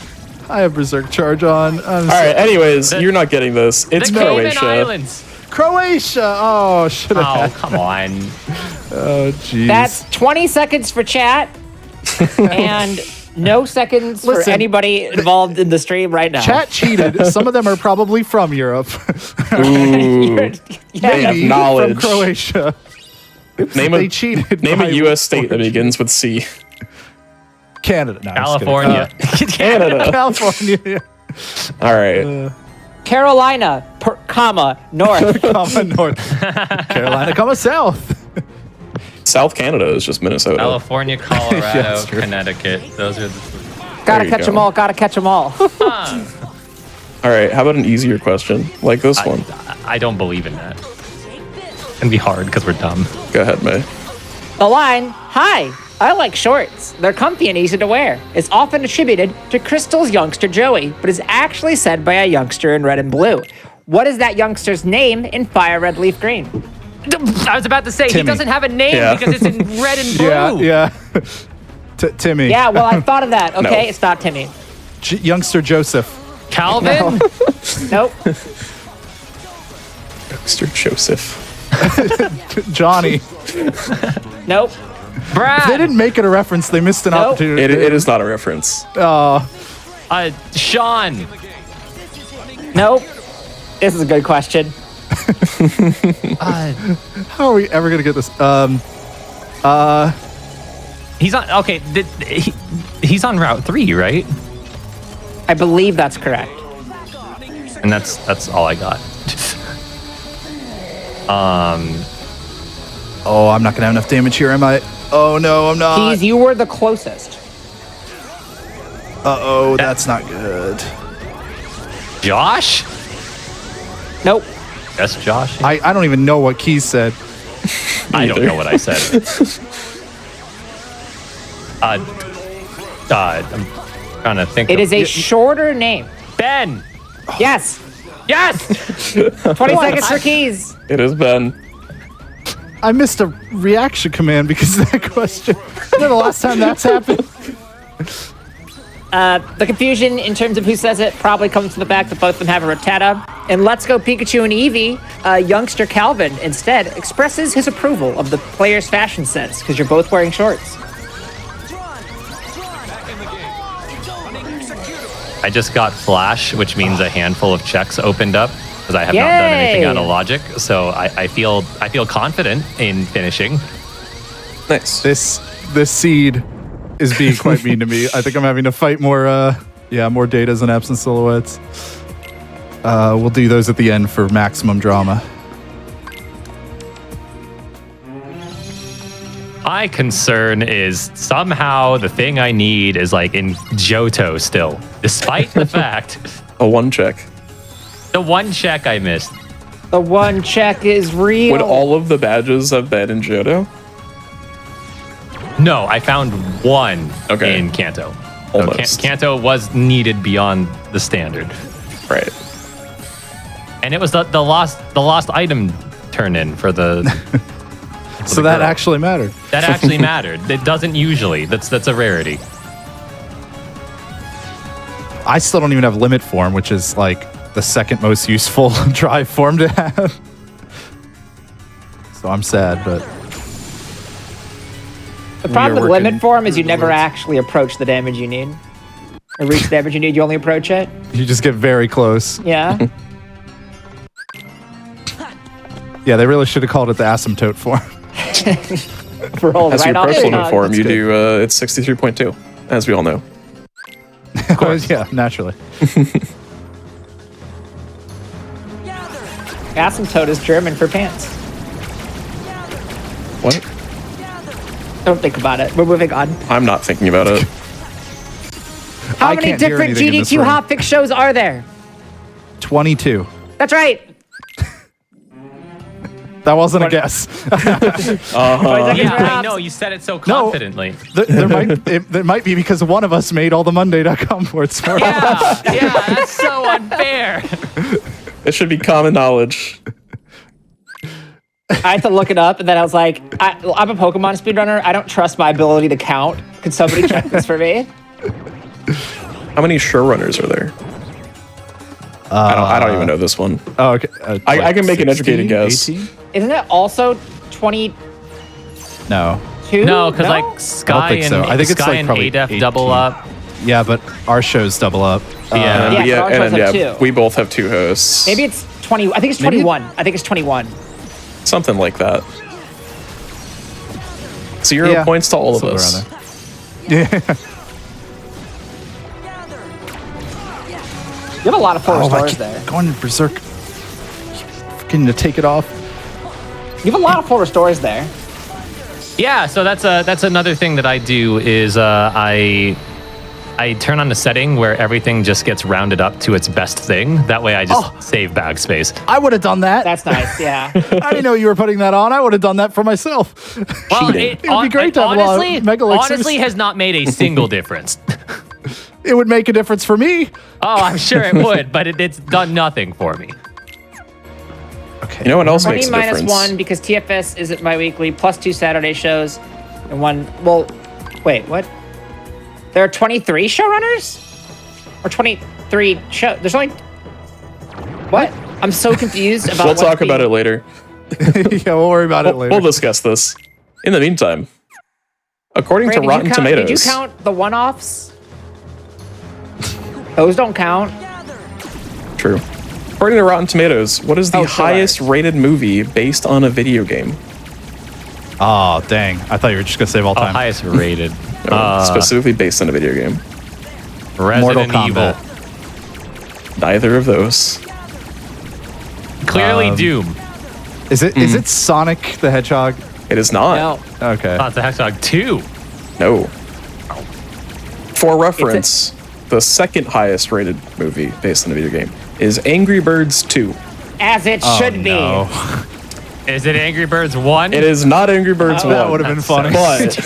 I have Berserk Charge on. All right. Anyways, you're not getting this. It's The Cayman Croatia. Islands. Croatia. Oh, should Oh, have. come on. Oh, jeez. That's 20 seconds for chat and no seconds for Listen. anybody involved in the stream right now. Chat cheated. Some of them are probably from Europe. Ooh. Yeah, Maybe knowledge. from Croatia. Name They a cheated. name by a U.S. state that origin. begins with C. Canada. No, I'm just kidding. California. Canada. California. All right. Carolina, North. Comma north. Carolina, comma south. South Canada is just Minnesota. California, Colorado, that's true. Connecticut. Those are the. Gotta you catch go. them all, gotta catch them all. All right. How about an easier question like this one? I don't believe in that. It's gonna be hard because we're dumb. Go ahead, May. The line, "Hi, I like shorts. They're comfy and easy to wear," is often attributed to Crystal's youngster Joey, but is actually said by a youngster in red and blue. What is that youngster's name in Fire Red Leaf Green? I was about to say Timmy. he doesn't have a name Yeah. because it's in red and blue. Yeah. Timmy. Yeah, well, I thought of that. Okay, No. it's not Timmy. Youngster Joseph. Calvin. Nope. Mr. Joseph. Johnny. Nope. Brad. They didn't make it a reference. They missed an Nope. opportunity. It is not a reference. Sean. Nope. This is a good question. How are we ever gonna get this? He's on. Okay, he's on Route 3, right? I believe that's correct. And that's all I got. Oh, I'm not gonna have enough damage here, am I? Oh no, I'm not. Keys, you were the closest. Uh-oh, that's not good. Josh? Nope. That's Josh. I don't even know what Keys said. I don't know what I said. I'm trying to think. It is a shorter name. Ben. Yes. Yes. 20 seconds for Keys. It has been. I missed a reaction command because of that question. You know the last time that's happened? The confusion in terms of who says it probably comes from the fact that both of them have a Rattata. And Let's Go Pikachu and Eevee, youngster Calvin instead expresses his approval of the player's fashion sense because you're both wearing shorts. I just got Flash, which means a handful of checks opened up because I have not done anything out of logic. So I feel confident in finishing. Nice. This seed is being quite mean to me. I think I'm having to fight more more datas and absent silhouettes. We'll do those at the end for maximum drama. My concern is somehow the thing I need is like in Johto still, despite the fact A 1 check. the one check I missed. The one check is real. Would all of the badges have been in Johto? No, I found one Okay. in Kanto. So Almost. Kanto was needed beyond the standard, Right. and it was the lost item turn in for the. So that actually mattered. That actually mattered. It doesn't usually. That's a rarity. I still don't even have limit form, which is like the second most useful drive form to have. So I'm sad, but The problem with working limit form is you through the never woods. actually approach the damage you need. Or reach the damage you need, you only approach it. you just get very close. Yeah. Yeah, they really should have called it the asymptote form. Roll As right your off personal the tongue. form, you good. do, it's 63.2, as we all know. Of course. Yeah, naturally. Asymptote is German for pants. What? Don't think about it. We're moving on. I'm not thinking about it. How I many can't hear different anything in this GD2 room. hotfix shows are there? 22. That's right. That wasn't a guess. 20 seconds for Yeah, I Hobbs. know. You said it so confidently. there might be because one of us made all the Monday.com boards for us. Yeah, that's so unfair. It should be common knowledge. I had to look it up, and then I was like, I'm a Pokemon speedrunner. I don't trust my ability to count. Could somebody check this for me? How many sure runners are there? I don't even know this one. Oh, okay. I can make an educated guess. 18? Isn't it also 22? No. No, because like Sky think and so. I think it's Sky like and probably ADEF double 18. up. Yeah, but our shows double up. Yeah. Yeah, Yeah, so our and shows then, have yeah, two. we both have 2 hosts. Maybe it's 20. I think it's Maybe- 21. I think it's 21. Something like that. 0 Yeah, points to all of somewhere us. around there. Yeah. You have a lot of four I stars keep there. going berserk. Freaking to take it off. You have a lot of four stores there. Yeah, so that's another thing that I do is I turn on the setting where everything just gets rounded up to its best thing. That way I just save bag space. I would have done that. That's nice. Yeah. I didn't know you were putting that on. I would have done that for myself. Well, Cheating. It would be great to have a lot of honestly, Mega Elixirs. honestly has not made a single difference. It would make a difference for me. Oh, I'm sure it would, but it's done nothing for me. Okay. You know what else 20 makes a minus difference? 1 because TFS isn't bi-weekly, plus 2 Saturday shows, and 1. Well, wait, what? There are 23 showrunners? Or 23 show? There's only. What? I'm so confused about We'll what's talk about being- it later. Yeah, we'll worry about it later. We'll discuss this. In the meantime, according Brandon, to Rotten Tomatoes, Did you count the one-offs? Those don't count. true. According to Rotten Tomatoes, what is the Oh, sure. highest rated movie based on a video game? Oh, dang. I thought you were just going to save all Oh, time. highest rated. Specifically based on a video game. Mortal Resident Kombat. Evil. Neither of those. Clearly Doom. Is it Sonic the Hedgehog? It is not. No. Okay. Not the Hedgehog 2. No. For reference, the second highest rated movie based on a video game is Angry Birds 2. As it should be. No. Is it Angry Birds 1? It is not Angry Birds 1. That would have been funny. But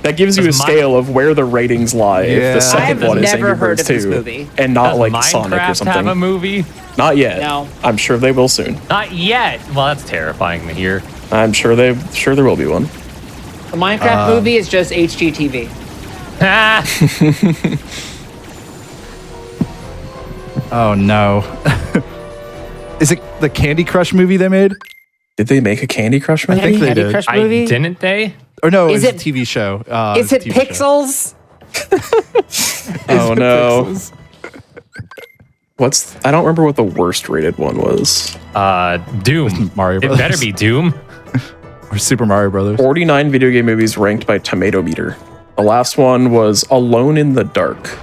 that gives you a Does scale of where the ratings lie. If Yeah. the second I've one is never Angry heard Birds of this 2 movie. and not Does like Minecraft Sonic or have a something. movie? Not yet. No. I'm sure they will soon. Not yet. Well, that's terrifying to hear. I'm sure there will be one. The Minecraft movie is just HGTV. Ah, Oh, no. Is it the Candy Crush movie they made? Did they make a Candy Crush movie? think they Candy did. Crush I movie? didn't they? Or no, Is it's it- a TV show. Is it it's a TV show. Pixels? Oh no. Pixels? I don't remember what the worst rated one was. Doom. Mario It Brothers. better be Doom. Or Super Mario Brothers. 49 video game movies ranked by Tomato Meter. The last one was Alone in the Dark.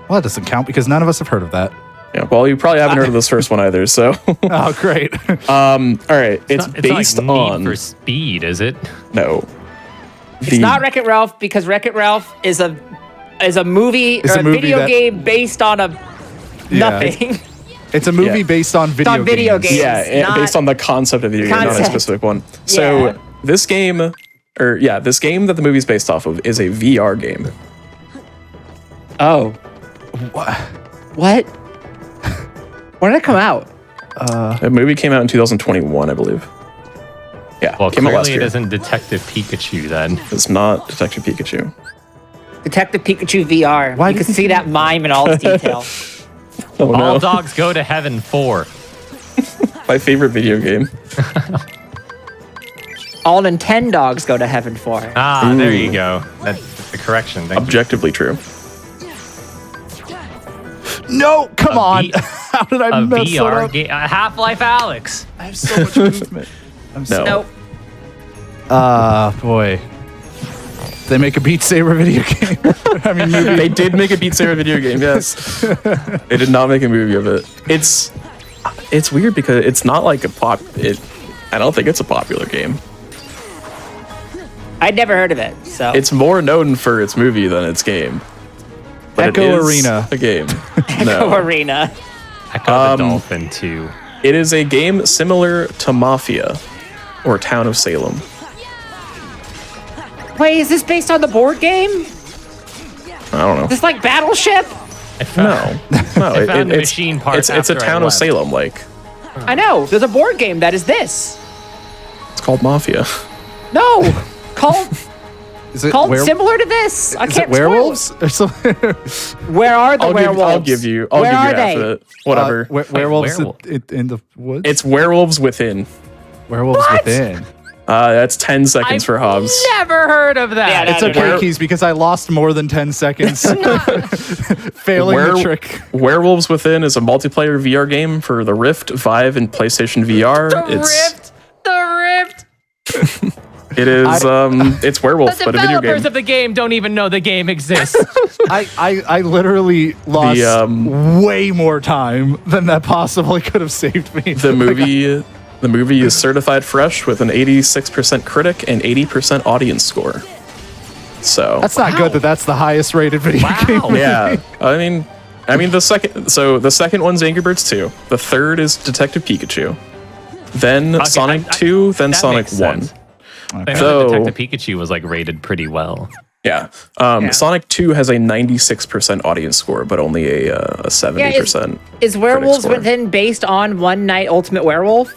Well, that doesn't count because none of us have heard of that. Yeah, well, you probably haven't heard of this first one either, so. Oh, great. All right, it's It's based not like on. Need for Speed, is it? No. It's not Wreck-It Ralph because Wreck-It Ralph is a movie It's or a a movie video that- game based on a Yeah. nothing. It's a movie Yeah. based on video on video games. Yeah, and not- based on the concept of video game, not a Concept. specific one. So Yeah. this game that the movie's based off of is a VR game. Oh. What? When did it come out? The movie came out in 2021, I believe. Yeah, Well, came out last clearly it year. isn't Detective Pikachu then. It's not Detective Pikachu. Detective Pikachu VR. Why You did can you see that mime in all its detail. Oh All no, Dogs Go to Heaven 4. my favorite video game. All Nintendogs go to heaven for. Ah, there you go. That's the correction. Thank you. Objectively true. No, come on. V- How did I A mess that VR up? game. Half-Life Alex. I have so much movement. I'm so. No. Nope. Boy. They make a Beat Saber video game. I mean, movie. They did make a Beat Saber video game, yes. They did not make a movie of it. It's weird because it's not like I don't think it's a popular game. I'd never heard of it, so. It's more known for its movie than its game. But Echo it is Arena. a game. Echo No. Arena. Echo the Dolphin 2. It is a game similar to Mafia or Town of Salem. Wait, is this based on the board game? I don't know. Is this like Battleship? No. I found the it's, machine parts it's a after I Town of left. Salem, like. I know. There's a board game that is this. It's called Mafia. No. Called Is it called similar to this. I Is can't it werewolves or something? Where are the werewolves? I'll give you Where half are they? of it. Whatever. Werewolves werewolf. in the woods? It's Werewolves Within. Werewolves What? Within. That's 10 seconds I've for Hobbs. Never heard of that. Yeah, It's no, okay, no. Keys, because I lost more than 10 seconds. Failing the trick. Werewolves Within is a multiplayer VR game for the Rift, Vive, and PlayStation VR. The Rift. It is it's werewolf, The but a video developers game. of the game don't even know the game exists. I literally lost The, way more time than that possibly could have saved me. The movie is certified fresh with an 86% critic and 80% audience score. So That's not good that that's the highest rated video Wow. game. yeah, I mean the second one's Angry Birds 2. The third is Detective Pikachu. Then Okay, Sonic 2, then that Sonic makes 1. sense. I know So- that Detective Pikachu was like rated pretty well. Yeah. Sonic 2 has a 96% audience score, but only a 70%. Is Werewolves score. Within based on One Night Ultimate Werewolf?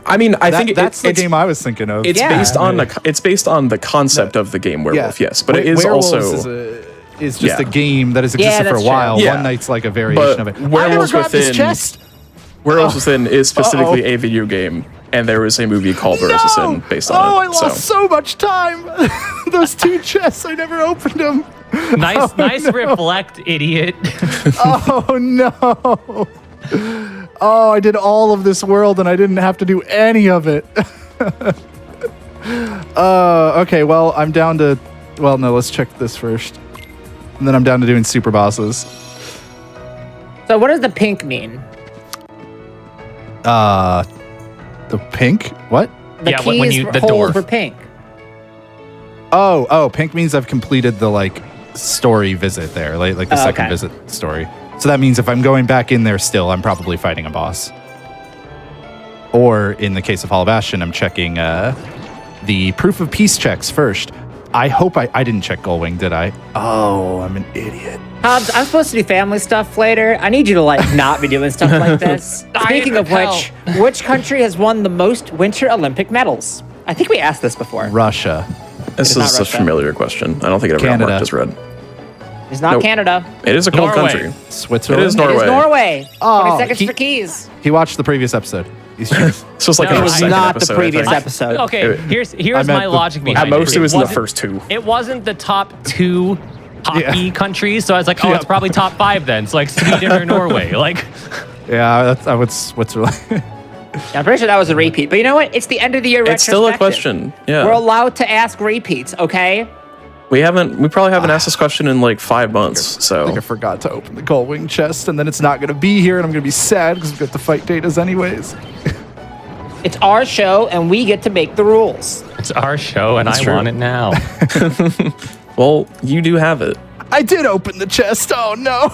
I mean, I think That's the it's game I was thinking of. It's Yeah. based on the concept of the game Werewolf, yes, but it is Werewolves also is just Yeah. a game that has existed for a that's while. true. Yeah. One Night's like a variation But of it. Werewolves I never grabbed this Within- chest. Werewolves Within is specifically a video game, and there was a movie called Werewolves Within based on it. I lost so much time. Those two chests, I never opened them. Nice reflect, idiot. Oh no. Oh, I did all of this world and I didn't have to do any of it. Okay, well, I'm down to... Well, no, let's check this first. And then I'm down to doing super bosses. So what does the pink mean? The pink? What? The Yeah, keys when you- the hold dwarf. for pink. Oh, pink means I've completed the, like, story visit there. Like the second okay. visit story. So that means if I'm going back in there still, I'm probably fighting a boss. Or, in the case of Hollow Bastion, I'm checking the proof of peace checks first. I hope I didn't check Gullwing, did I? Oh, I'm an idiot. Hobbs, I'm supposed to do family stuff later. I need you to like not be doing stuff like this. Speaking of which country has won the most Winter Olympic medals? I think we asked this before. Russia. This not is a Russia. familiar question. I don't think it ever got Canada. marked as red. It's not Nope. Canada. It is a cold Norway. country. Switzerland? It is It is Norway. Norway. Oh, 20 seconds he- for keys. He watched the previous episode. He's This was like No, in it the was second not episode, the previous I think. episode. Okay, here's I meant my the- logic behind At most, it was in the wasn't- first two. It wasn't the top 2 hockey Yeah. countries, so I was like, oh, Yeah. it's probably top 5 then. It's like Sweden or Norway. Like, Yeah, I would Switzerland. I'm pretty sure that was a repeat. But you know what? It's the end of the year It's still a retrospective. question. Yeah. We're allowed to ask repeats, okay? We probably haven't asked this question in like 5 months. I So think I forgot to open the Gullwing chest, and then it's not going to be here, and I'm going to be sad because we got to fight Datas anyways. It's our show, and we get to make the rules. it's our show, and That's I true. want it now. well, you do have it. I did open the chest. Oh, no.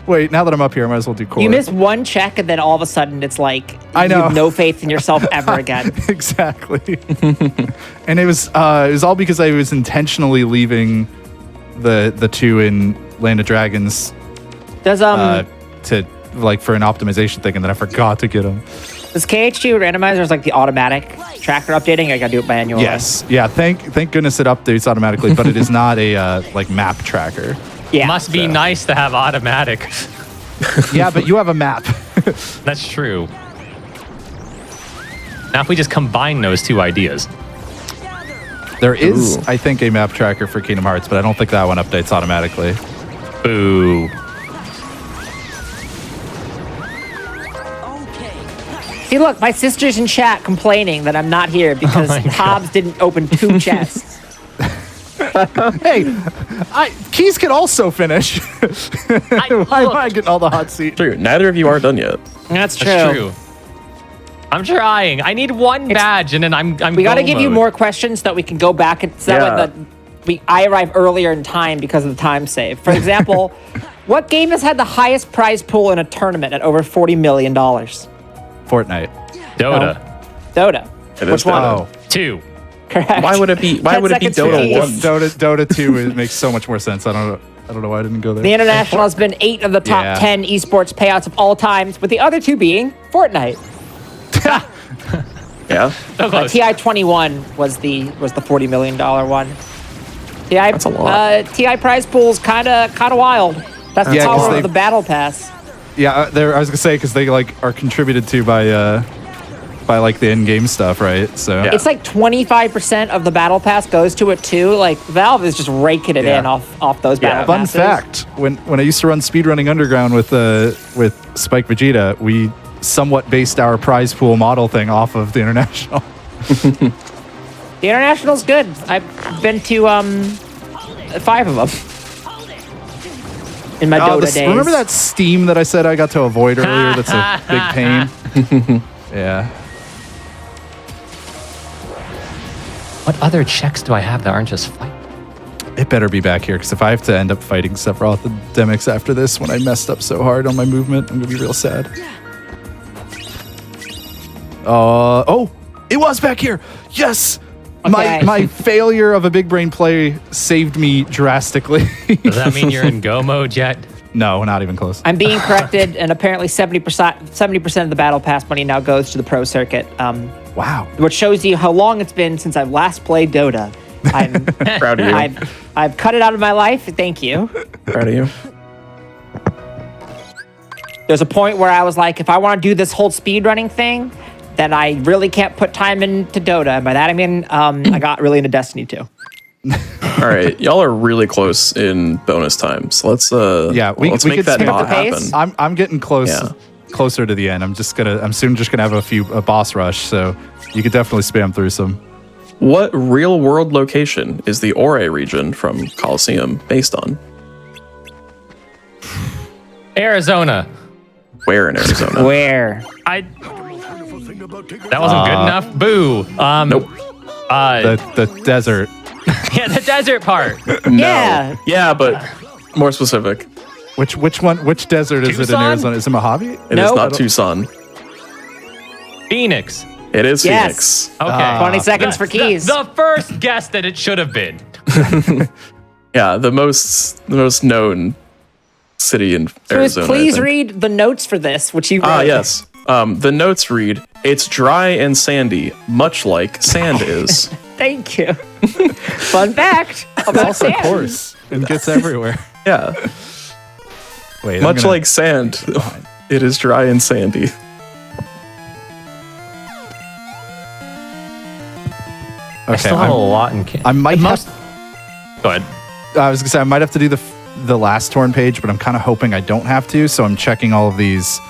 Wait, now that I'm up here, I might as well do core. You miss one check, and then all of a sudden it's like I know. you have no faith in yourself ever again. Exactly. And it was all because I was intentionally leaving the two in Land of Dragons Does to like for an optimization thing, and then I forgot to get them. does KH2 randomizers like the automatic tracker updating? Or I gotta do it manually. Yes, yeah. Thank goodness it updates automatically, but it is not a like map tracker. Yeah. Must be nice to have automatic. Yeah, but you have a map. That's true. Now, if we just combine those two ideas, There is, Ooh. I think, a map tracker for Kingdom Hearts, but I don't think that one updates automatically. boo. See, look, my sister's in chat complaining that I'm not here because my God. Hobbs didn't open 2 chests. Hey, Keys can also finish. Why am I getting all the hot seat? True. Neither of you are done yet. That's true. That's true. I'm trying. I need one badge, and then I'm We got to go give you mode. more questions so that we can go back and so Yeah. that I arrive earlier in time because of the time save. For example, what game has had the highest prize pool in a tournament at over $40 million? Fortnite. Dota. Dota. It Which is one? Dota. Oh, 2. Correct. Why would it be? Why 10 would it be seconds for Dota keys. 1? Dota 2 it makes so much more sense. I don't know why I didn't go there. The International has been 8 of the top Yeah. 10 esports payouts of all times, with the other 2 being Fortnite. Yeah. So close. TI-21 was the $40 million one. That's a lot. TI prize pool's kind of wild. That's the Yeah, 'cause power they- of the battle pass. Yeah, I was gonna say because they like are contributed to by like the in-game stuff, right? So Yeah. It's like 25% of the battle pass goes to it too. Like Valve is just raking it Yeah. in off those Yeah. battle Fun passes. fact: when I used to run Speedrunning Underground with Spike Vegeta, we somewhat based our prize pool model thing off of the International. The International's good. I've been to 5 of them in my Dota days. Remember that Steam that I said I got to avoid earlier? That's a big pain. Yeah. What other checks do I have that aren't just fight? It better be back here, because if I have to end up fighting several academics after this when I messed up so hard on my movement, I'm going to be real sad. Oh, it was back here. Yes. Okay. My failure of a big brain play saved me drastically. Does that mean you're in go mode yet? No, not even close. I'm being corrected, and apparently 70% of the battle pass money now goes to the pro circuit. Wow. Which shows you how long it's been since I've last played Dota. I'm Proud of you. I've cut it out of my life. Thank you. Proud of you. There's a point where I was like, if I want to do this whole speedrunning thing, then I really can't put time into Dota. And by that I mean I got really into Destiny 2. All right, y'all are really close in bonus times. Let's let's make could that speed up not the pace. happen. I'm getting closer to the end. I'm soon just gonna have a boss rush, so you could definitely spam through some. What real world location is the Ore region from Colosseum based on? Arizona. Where in Arizona? Where? That wasn't good enough. Boo. Nope. The desert. Yeah, the desert part. Yeah. Yeah, but more specific. Which desert is it in Tucson? Arizona? Is it Mojave? It is Nope. not Tucson. Phoenix. It is Yes. Phoenix. Okay. 20 seconds for keys. The first guess that it should have been. Yeah, the most known city in Please, Arizona. I please think. read the notes for this, which you wrote. Ah, yes. The notes read, "It's dry and sandy, much like sand is." Thank you. Fun fact about Of sand. course. It gets everywhere. Yeah, Wait, I'm much gonna- like sand, it is dry and sandy. I still have a lot in I might have. Go ahead. I was gonna say I might have to do the last torn page, but I'm kind of hoping I don't have to. So I'm checking all of these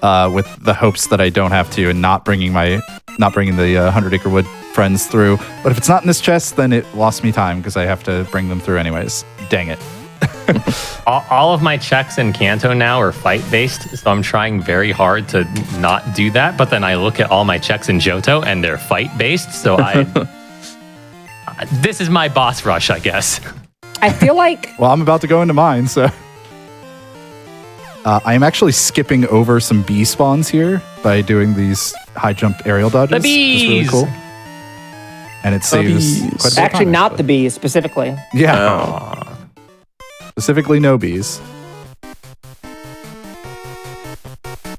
with the hopes that I don't have to, and not bringing the 100 Acre Wood friends through. But if it's not in this chest, then it lost me time because I have to bring them through anyways. Dang it. All of my checks in Kanto now are fight based, so I'm trying very hard to not do that. But then I look at all my checks in Johto and they're fight based, so this is my boss rush, I guess. I feel like Well, I'm about to go into mine, so I am actually skipping over some bee spawns here by doing these high jump aerial dodges. The It's really bees! cool. And it saves bees. quite a bit of actually time, not but- the bees specifically. Yeah, Oh. specifically no bees.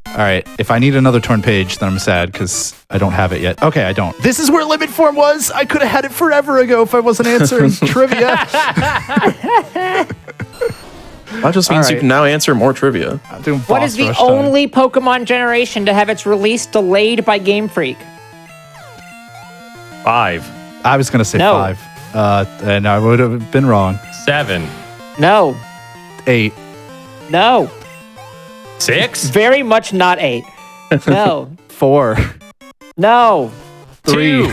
All right, if I need another torn page, then I'm sad because I don't have it yet. Okay, I don't. This is where limit form was. I could have had it forever ago if I wasn't answering trivia. That just means All you right. can now answer more trivia. I'm doing What boss is the rush time. only Pokemon generation to have its release delayed by Game Freak? 5, I was gonna say No. 5, and I would have been wrong. 7, No. 8. No. 6, Very much not 8. No. 4. No. 3.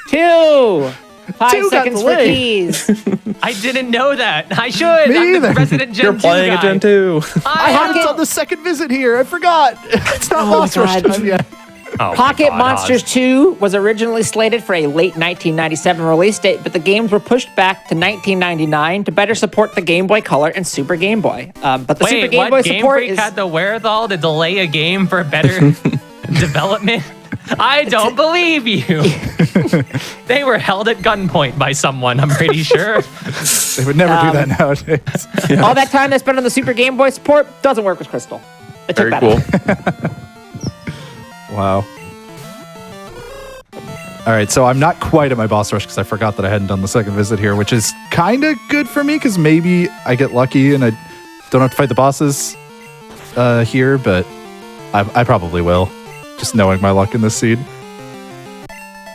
2. 5 Two got seconds for delayed. keys. I didn't know that. I should. Me I'm the either. resident Gen You're 2 playing guy. a Gen 2. I have Pocket- it on the second visit here. I forgot. It's not Oh boss my rush God. time yet. Oh my Pocket God, Monsters Oz. 2 was originally slated for a late 1997 release date, but the games were pushed back to 1999 to better support the Game Boy Color and Super Game Boy. But the Super Wait, Game what? Boy Game support Freak is had the wherewithal to delay a game for better development? I don't believe you. They were held at gunpoint by someone, I'm pretty sure. They would never do that nowadays. all that time they spent on the Super Game Boy support doesn't work with Crystal. It took Very that cool. out. Wow. All right, so I'm not quite at my boss rush because I forgot that I hadn't done the second visit here, which is kind of good for me because maybe I get lucky and I don't have to fight the bosses here, but I probably will, just knowing my luck in this seed.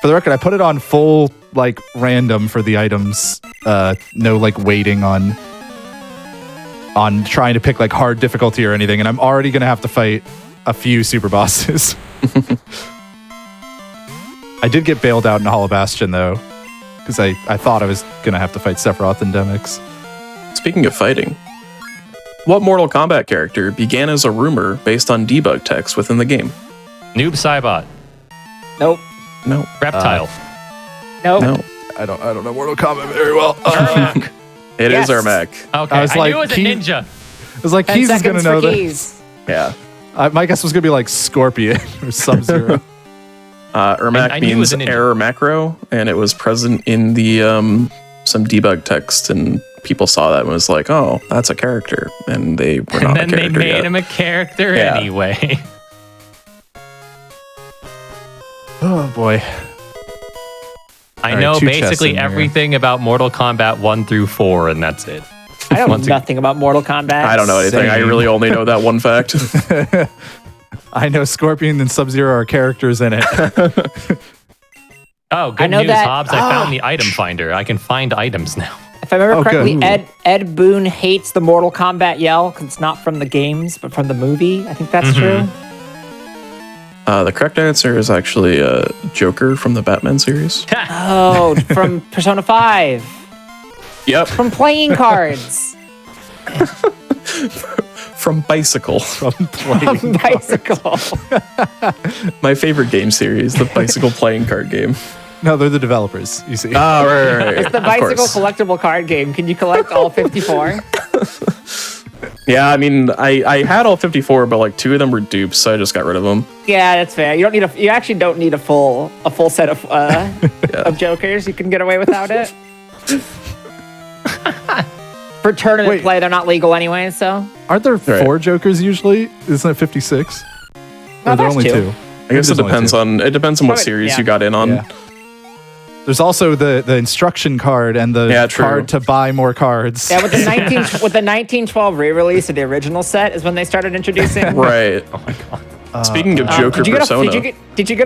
For the record, I put it on full, like, random for the items. No, like, waiting on trying to pick, like, hard difficulty or anything, and I'm already going to have to fight a few super bosses. I did get bailed out in Hollow Bastion, though, because I thought I was going to have to fight Sephiroth and Demix. Speaking of fighting, what Mortal Kombat character began as a rumor based on debug text within the game? Noob Saibot. Nope. No. Reptile. Nope. No. I don't know Mortal Kombat very well. Ermac. It is Yes. Ermac. Okay, I was I like, knew it was a Key- ninja. I was like, 10 Keys is going to seconds know for this. keys. Yeah. My guess was going to be like Scorpion or Sub-Zero. Ermac I knew it means was a ninja. error macro, and it was present in the some debug text, and people saw that and was like, "Oh, that's a character," and they were And not a then they character made yet. him a character Yeah. anyway. Oh, boy. I All right, know 2 chests basically in here. everything about Mortal Kombat 1 through 4, and that's it. I know Once again- nothing about Mortal Kombat. I don't know anything. I Same. really only know that one fact. I know Scorpion and Sub-Zero are characters in it. Oh, good I know news, that- Hobbs. I found the item finder. I can find items now. If I remember correctly, good. Ed Boon hates the Mortal Kombat yell because it's not from the games, but from the movie. I think that's true. The correct answer is actually Joker from the Batman series. Oh, from Persona 5. Yep. From playing cards. From Bicycle. From Bicycle. My favorite game series, the Bicycle playing card game. No, they're the developers, you see. Oh, right. It's the Of Bicycle course. collectible card game. Can you collect all 54? Yeah, I mean, I had all 54, but like 2 of them were dupes, so I just got rid of them. Yeah, that's fair. You don't need you actually don't need a full set of of Jokers. You can get away without it. For tournament play, they're not legal anyway, so. Aren't there Right. 4 Jokers usually? Isn't it 56? No, Or there are there's only 2. 2? I guess There's it only depends 2. on what Probably- series yeah. you got in on. Yeah. There's also the instruction card and the Yeah, true. card to buy more cards. Yeah, with the 1912 re-release of the original set is when they started introducing. Right. Speaking of Joker Did you get Persona, did you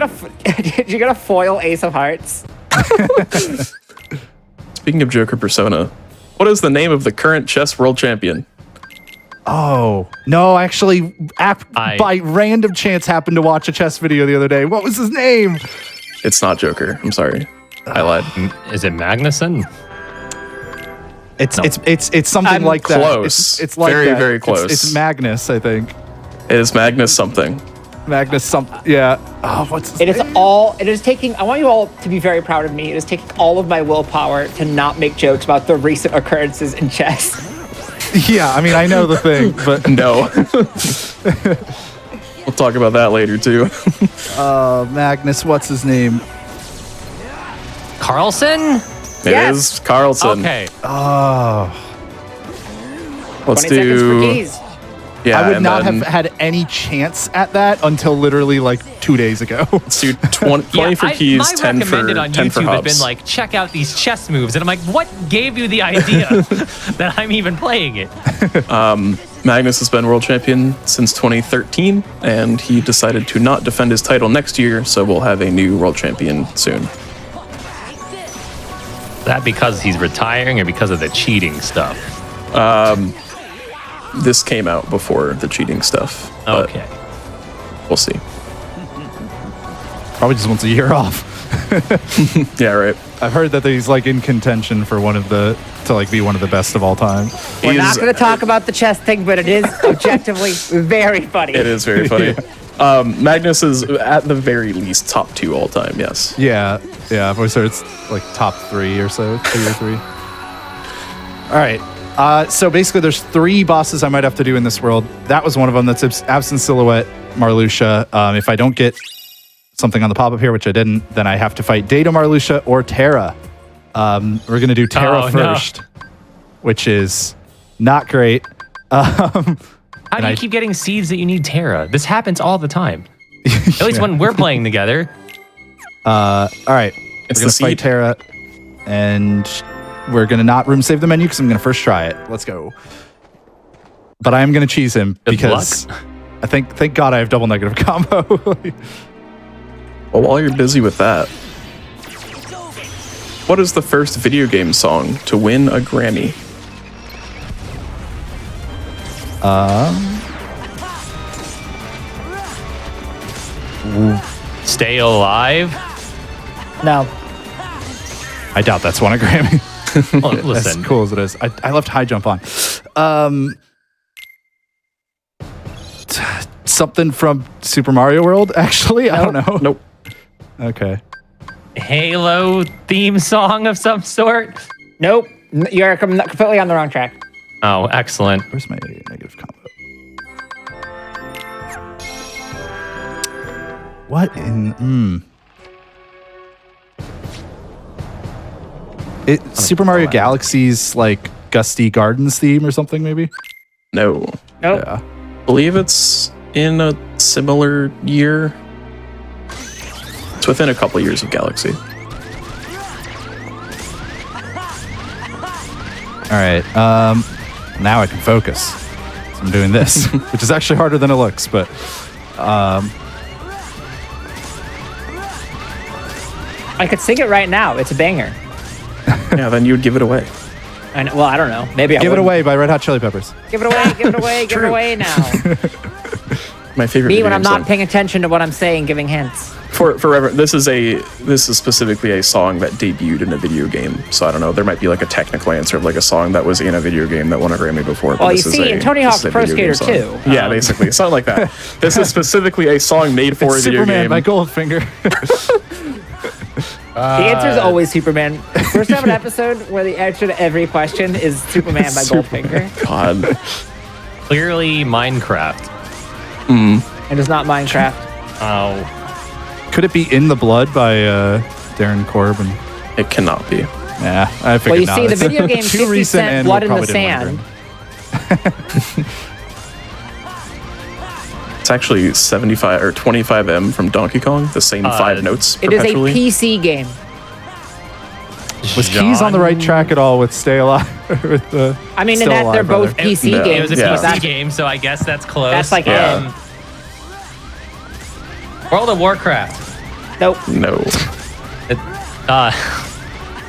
get a foil Ace of Hearts? speaking of Joker Persona, what is the name of the current chess world champion? Oh, no, actually, I- by random chance happened to watch a chess video the other day. What was his name? It's not Joker. I'm sorry. I lied. Is it Magnuson? It's something I'm like that. close. It's like Very, that. very It's- close. It's Magnus, I think. It is Magnus something. Magnus something. Yeah. Oh, what's his It is name? it is taking, I want you all to be very proud of me. It is taking all of my willpower to not make jokes about the recent occurrences in chess. Yeah, I mean, I know the thing, but No. We'll talk about that later too. Magnus, what's his name? Carlson? It Yes. is Carlson. Okay. Oh. Let's 20 seconds for do. keys. Yeah, I would and not then have had any chance at that until literally like 2 days ago. Let's do 20 for keys, my 10 for recommended on 10 for YouTube has hubs. been like, check out these chess moves, and I'm like, what gave you the idea that I'm even playing it? Magnus has been world champion since 2013, and he decided to not defend his title next year, so we'll have a new world champion soon. Is that because he's retiring or because of the cheating stuff? This came out before the cheating stuff. But Okay. we'll see. Probably just wants a year off. Yeah, right. I've heard that he's like in contention for to like be one of the best of all time. We're not He's- going to talk about the chess thing, but it is objectively very funny. It is very funny. Magnus is at the very least top 2 all time, yes. Yeah, I've always heard it's like top 3 or so, 2 or 3. All right. So basically, there's 3 bosses I might have to do in this world. That was one of them. That's Absent Silhouette, Marluxia. If I don't get something on the pop-up here, which I didn't, then I have to fight Data Marluxia or Terra. We're going to do Terra Oh, no. first, which is not great. How do you I- keep getting seeds that you need Terra? This happens all the time. At least when we're playing together. All right. It's We're going the to fight seed. Terra, and we're going to not room save the menu because I'm going to first try it. Let's go. But I am going to cheese him Good because luck. I thank God I have double negative combo. Well, while you're busy with that, what is the first video game song to win a Grammy? Stay alive. No. I doubt that's won a Grammy. Well, As listen, cool as it is. I left high jump on. Something from Super Mario World, actually? I don't know. Nope. Okay. Halo theme song of some sort. Nope. You're completely on the wrong track. Oh, excellent. Where's my negative combo? What in... Super Mario Galaxy's like Gusty Gardens theme or something, maybe? No. Nope. Yeah. I believe it's in a similar year. It's within a couple years of Galaxy. All right. Now I can focus. So I'm doing this, which is actually harder than it looks, but I could sing it right now. It's a banger. Yeah, then you would give it away. Well, I don't know. Maybe I Give It wouldn't. Away by Red Hot Chili Peppers. Give it away. Give it away. Give it away now. My favorite. Me video when I'm game not song. paying attention to what I'm saying, giving hints. For this is specifically a song that debuted in a video game. So I don't know. There might be like a technical answer of like a song that was in a video game that won a Grammy before. But Well, you this is see, in Tony this is Hawk's a Pro video game Skater song. 2, Yeah, basically, something like that. This is specifically a song made for a video Superman game. by Goldfinger. The answer is always Superman. We're to have an episode where the answer to every question is Superman by Goldfinger. God. Clearly Minecraft. And it's not Minecraft. Oh. Could it be In the Blood by Darren Korb? And It cannot be. yeah, I figured Well, you not. see, the It's video game too 50 recent Cent and Blood we in the probably didn't Sand. It's actually 75 or 25M from Donkey Kong. The same 5 notes It is a perpetually. PC game. Was Keys on the right track at all with Stay Alive? with the I mean, in Still that they're Alive, both rather? PC No. It games. was a Yeah. PC game, so I guess that's close. That's like Yeah. World of Warcraft. Nope. No. Uh,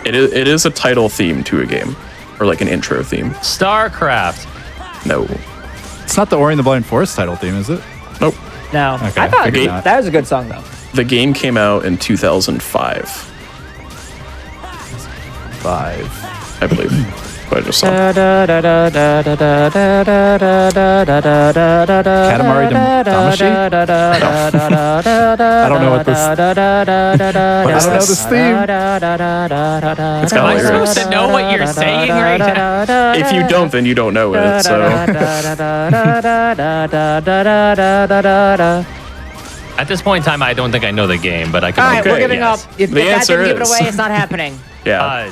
It is a title theme to a game, or like an intro theme. StarCraft. No. It's not the Ori and the Blind Forest title theme, is it? Nope. No. Okay, I thought figured not. that was a good song, though. The game came out in 2005, 5. I believe. But I just saw. Katamari Damacy? I don't know what this. What I is don't know this? this theme. It's Am got I lyrics. supposed to know what you're saying right now? If you don't, then you don't know it. So At this point in time, I don't think I know the game, but I can. All right, we're Okay, giving yes. up. If The that answer didn't give it is- away, it's not happening. yeah.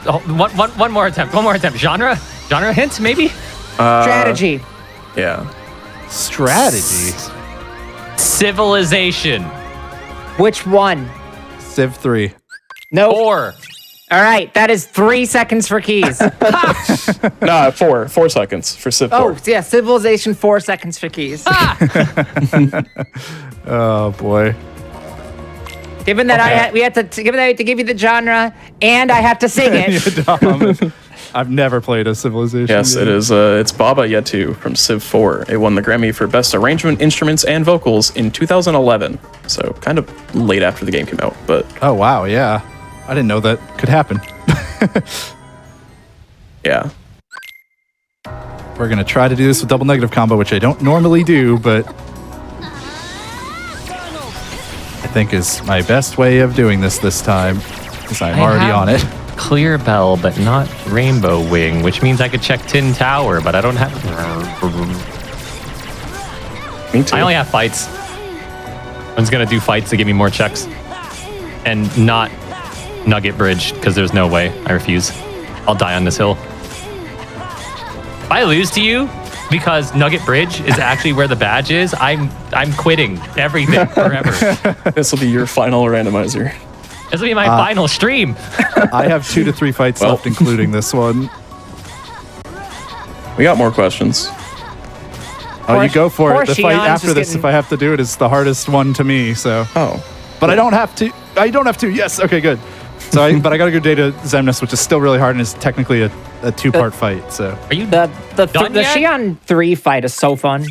One more attempt. One more attempt. Genre hint, maybe? Strategy. Yeah. Strategy. Civilization. Which one? Civ 3. No. Or All right, that is 3 seconds for Keys. Nah, 4 seconds for Civ 4. Oh, yeah, Civilization, 4 seconds for Keys. Oh boy. Given that we had to give you the genre and I have to sing it. I've never played a Civilization. Yes, game. it is. It's Baba Yetu from Civ 4. It won the Grammy for Best Arrangement, Instruments, and Vocals in 2011. So kind of late after the game came out, but Oh wow, yeah. I didn't know that could happen. yeah. We're gonna try to do this with double negative combo, which I don't normally do, but I think is my best way of doing this time, because I'm already on it. Clear Bell, but not Rainbow Wing, which means I could check Tin Tower, but I don't have. Me too. I only have fights. I'm just gonna do fights to give me more checks, and not Nugget Bridge because there's no way. I refuse. I'll die on this hill. If I lose to you because Nugget Bridge is actually where the badge is, I'm quitting everything forever. This will be your final randomizer. This will be my final stream. I have 2 to 3 fights Well. left, including this one. We got more questions. Oh, you go for poor it. The fight Shion's after just this, getting- if I have to do it, is the hardest one to me. So, Oh. but I don't have to. I don't have to. Yes. Okay. Good. So, but I got to go data Zemnis, which is still really hard and is technically a 2-part fight. So, Are you The Done yet? Shion 3 fight is so fun.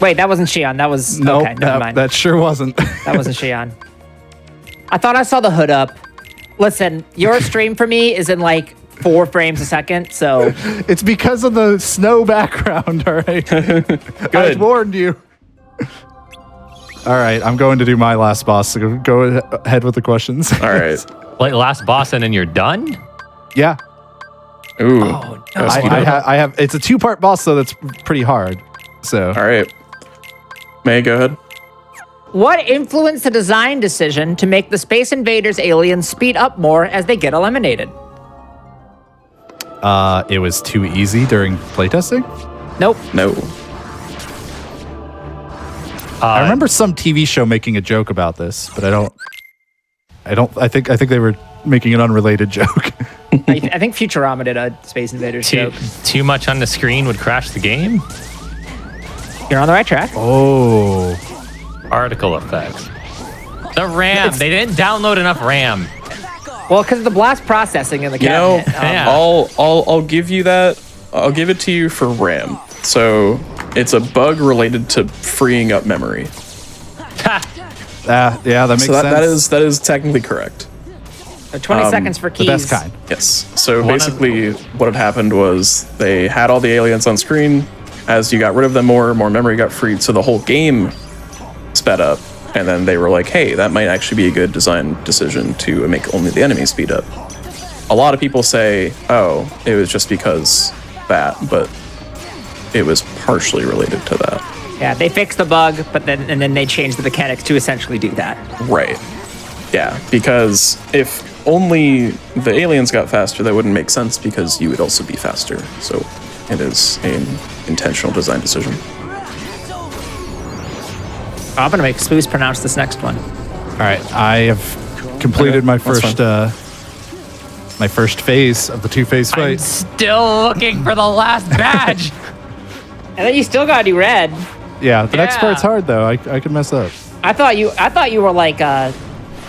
Wait, that wasn't Shion. That was nope, okay. Never mind. that sure wasn't. That wasn't Shion. I thought I saw the hood up. Listen, your stream for me is in like 4 frames a second, so It's because of the snow background. All right. I warned you. All right, I'm going to do my last boss. So go ahead with the questions. All right. like last boss and then you're done? Yeah. Ooh. Oh, no. I have. It's a 2-part boss, so that's pretty hard. So. All right. May, go ahead. what influenced the design decision to make the Space Invaders aliens speed up more as they get eliminated? It was too easy during playtesting. Nope. No. I remember some TV show making a joke about this, but I think they were making an unrelated joke. I think Futurama did a Space Invaders joke. Too much on the screen would crash the game? You're on the right track. Oh. Article effects. The RAM. They didn't download enough RAM. Well, because of the blast processing in the You know, cabinet. Yeah. I'll give you that. I'll give it to you for RAM. So it's a bug related to freeing up memory. Yeah, that makes So sense. that is technically correct. 20 seconds for the keys. best kind. Yes. So basically, what had happened was they had all the aliens on screen. As you got rid of them more memory got freed. So the whole game sped up. And then they were like, hey, that might actually be a good design decision to make only the enemies speed up. A lot of people say, oh, it was just because that, but it was partially related to that. Yeah, they fixed the bug, but then they changed the mechanics to essentially do that. Right. Yeah, because if only the aliens got faster, that wouldn't make sense because you would also be faster. So it is an intentional design decision. I'm going to make Spoos pronounce this next one. All right, I have completed Okay, my that's first phase of the 2-phase I'm fight. still looking for the last badge. And then you still got to do red. Yeah, the next Yeah. part's hard though. I could mess up. I thought you were like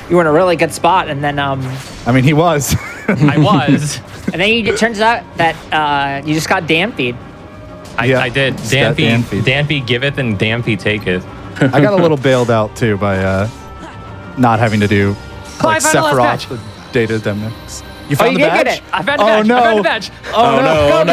you were in a really good spot, and then I mean, he was. I was. and then it turns out that you just got Danfied. Yeah, I did. it's got Danphy Danphy. giveth and Danphy taketh. I got a little bailed out too by not having to do I like found the last Sephiroth the data dynamics. You Oh, found you the did badge? get it. I found a Oh, badge. no. I found a badge. Oh,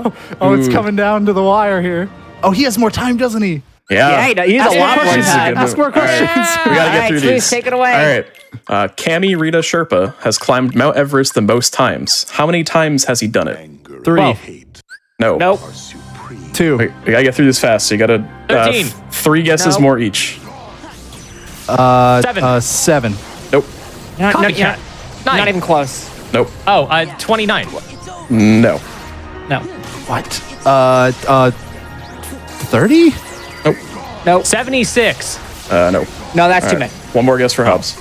no. Go. Oh, it's coming down to the wire here. Oh, he has more time, doesn't he? Yeah. Yeah, he does a lot more questions. time. Ask more questions. We gotta All get right, through Spoos, these. take it away. All right. Cami Rita Sherpa has climbed Mount Everest the most times. How many times has he done it? 3, No. Nope. 2, Wait, we gotta get through this fast. So you gotta 13. 3 guesses Nope. more each. 7. Nope. Copycat. Not even close. Nope. Oh, 29. No. No. What? 30? Nope. 76. No. No, that's All too right. many. One more guess for Hobbs.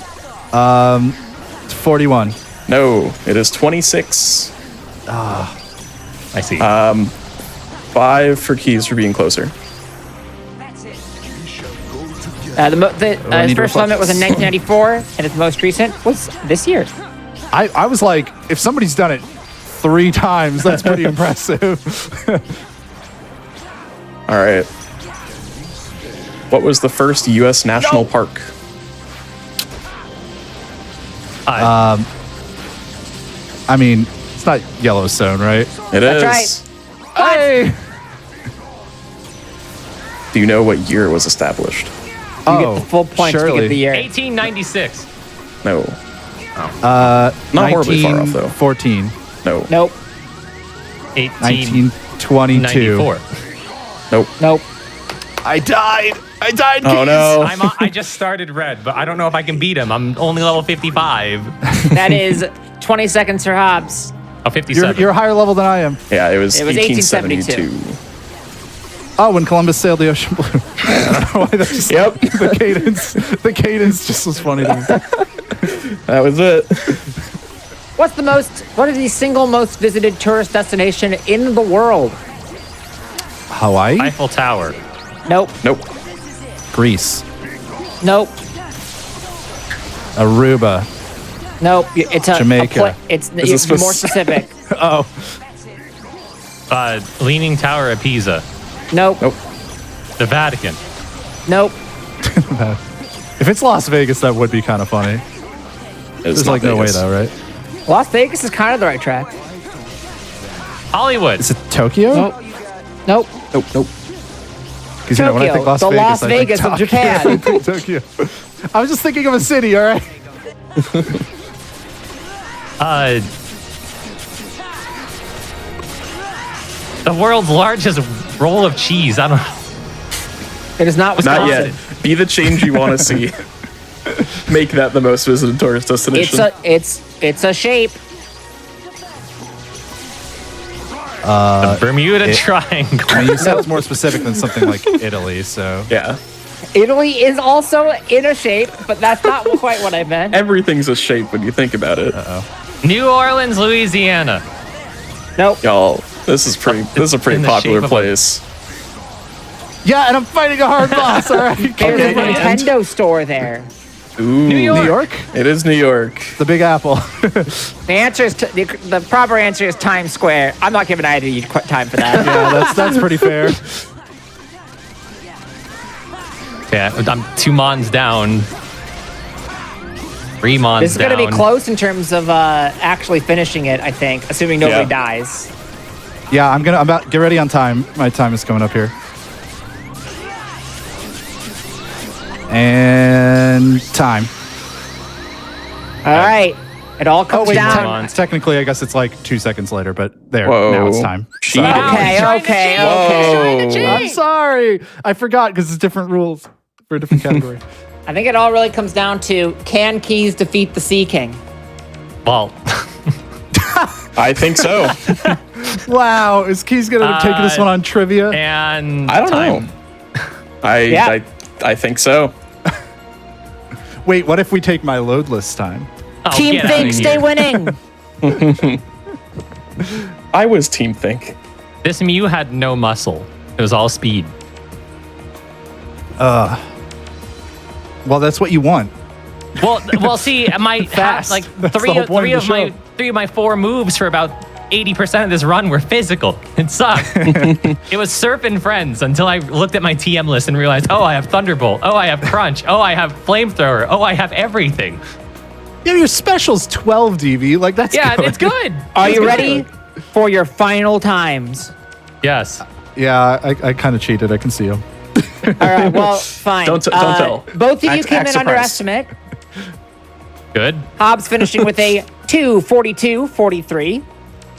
41. No. It is 26. I see. 5 for Keys for being closer. His first limit was in 1994, and his most recent was this year. I was like, if somebody's done it 3 times, that's pretty impressive. All right. What was the first U.S. national park? I mean, it's not Yellowstone, right? It is. That's Hey! Do you know what year it was established? You get the full points to get the year. 1896. No. Not horribly far off, though. 14. No. Nope. 1922. 94. Nope. Nope. I died. Oh, no. I just started red, but I don't know if I can beat him. I'm only level 55. That is 20 seconds for Hobbs. Oh, 57. You're a higher level than I am. Yeah, it was, It was 1872. Oh, when Columbus sailed the ocean blue. I don't know why that's just Yep. the cadence just was funny to me. That was it. What is the single most visited tourist destination in the world? Hawaii? Eiffel Tower. Nope. Nope. Greece. Nope. Aruba. Nope. It's a Jamaica. It's this more specific. Oh. Leaning Tower of Pisa. Nope. Nope. The Vatican. Nope. If it's Las Vegas, that would be kind of funny. It's There's not like no way Vegas. though, right? Las Vegas is kind of the right track. Hollywood. Is it Tokyo? Nope. Nope. Nope. Nope. Because you know when I think Tokyo, Las the Vegas, Las I think Vegas of Tokyo. Japan. Tokyo. I was just thinking of a city. All right. The world's largest roll of cheese. I don't. It is not Not Wisconsin. yet. Be the change you want to see. Make that the most visited tourist destination. It's a shape. The Bermuda Triangle. I mean, you said it's more specific than something like Italy, so Yeah. Italy is also in a shape, but that's not quite what I meant. Everything's a shape when you think about it. New Orleans, Louisiana. Nope. Y'all, this is a pretty in the popular shape of a- place. yeah. And I'm fighting a hard boss. All right. There's a Okay. Nintendo store there. Ooh, New York. New York? It is New York. The Big Apple. The answer is the proper answer is Times Square. I'm not giving either of you time for that. Yeah, that's pretty fair. Yeah, I'm 2 mons down. 3 mons This is down. going to be close in terms of actually finishing it, I think, assuming nobody Yeah. dies. Yeah, I'm about get ready on time. My time is coming up here. And time. All right. It all comes Wait, down. on. technically, I guess it's like 2 seconds later, but there. Whoa. Now it's time. Cheating. Okay, okay. Whoa. I'm sorry. I forgot because it's different rules for a different category. I think it all really comes down to, can Keys defeat the Sea King? Well, I think so. Wow, is Keys gonna take this one on trivia? and I don't time. know. Yeah. I think so. Wait, what if we take my loadless time? Oh, Team get outta Think, stay here. winning. I was Team Think. This Mew had no muscle. It was all speed. Well, that's what you want. Well, see, my Fast. like That's the three whole point of the three of my 4 moves for about 80% of this run were physical. It sucked. It was Surf and Friends until I looked at my TM list and realized, oh, I have Thunderbolt. Oh, I have Crunch. Oh, I have Flamethrower. Oh, I have everything. Yeah, your special's 12 DV. Like that's Yeah, good. it's good. Are It's you good. ready for your final times? Yes. Yeah, I kind of cheated. I can see him. All right, well, fine. Don't tell. Both of you Act- came act in surprised. underestimate. Good. Hobbs finishing with a 2:42.43,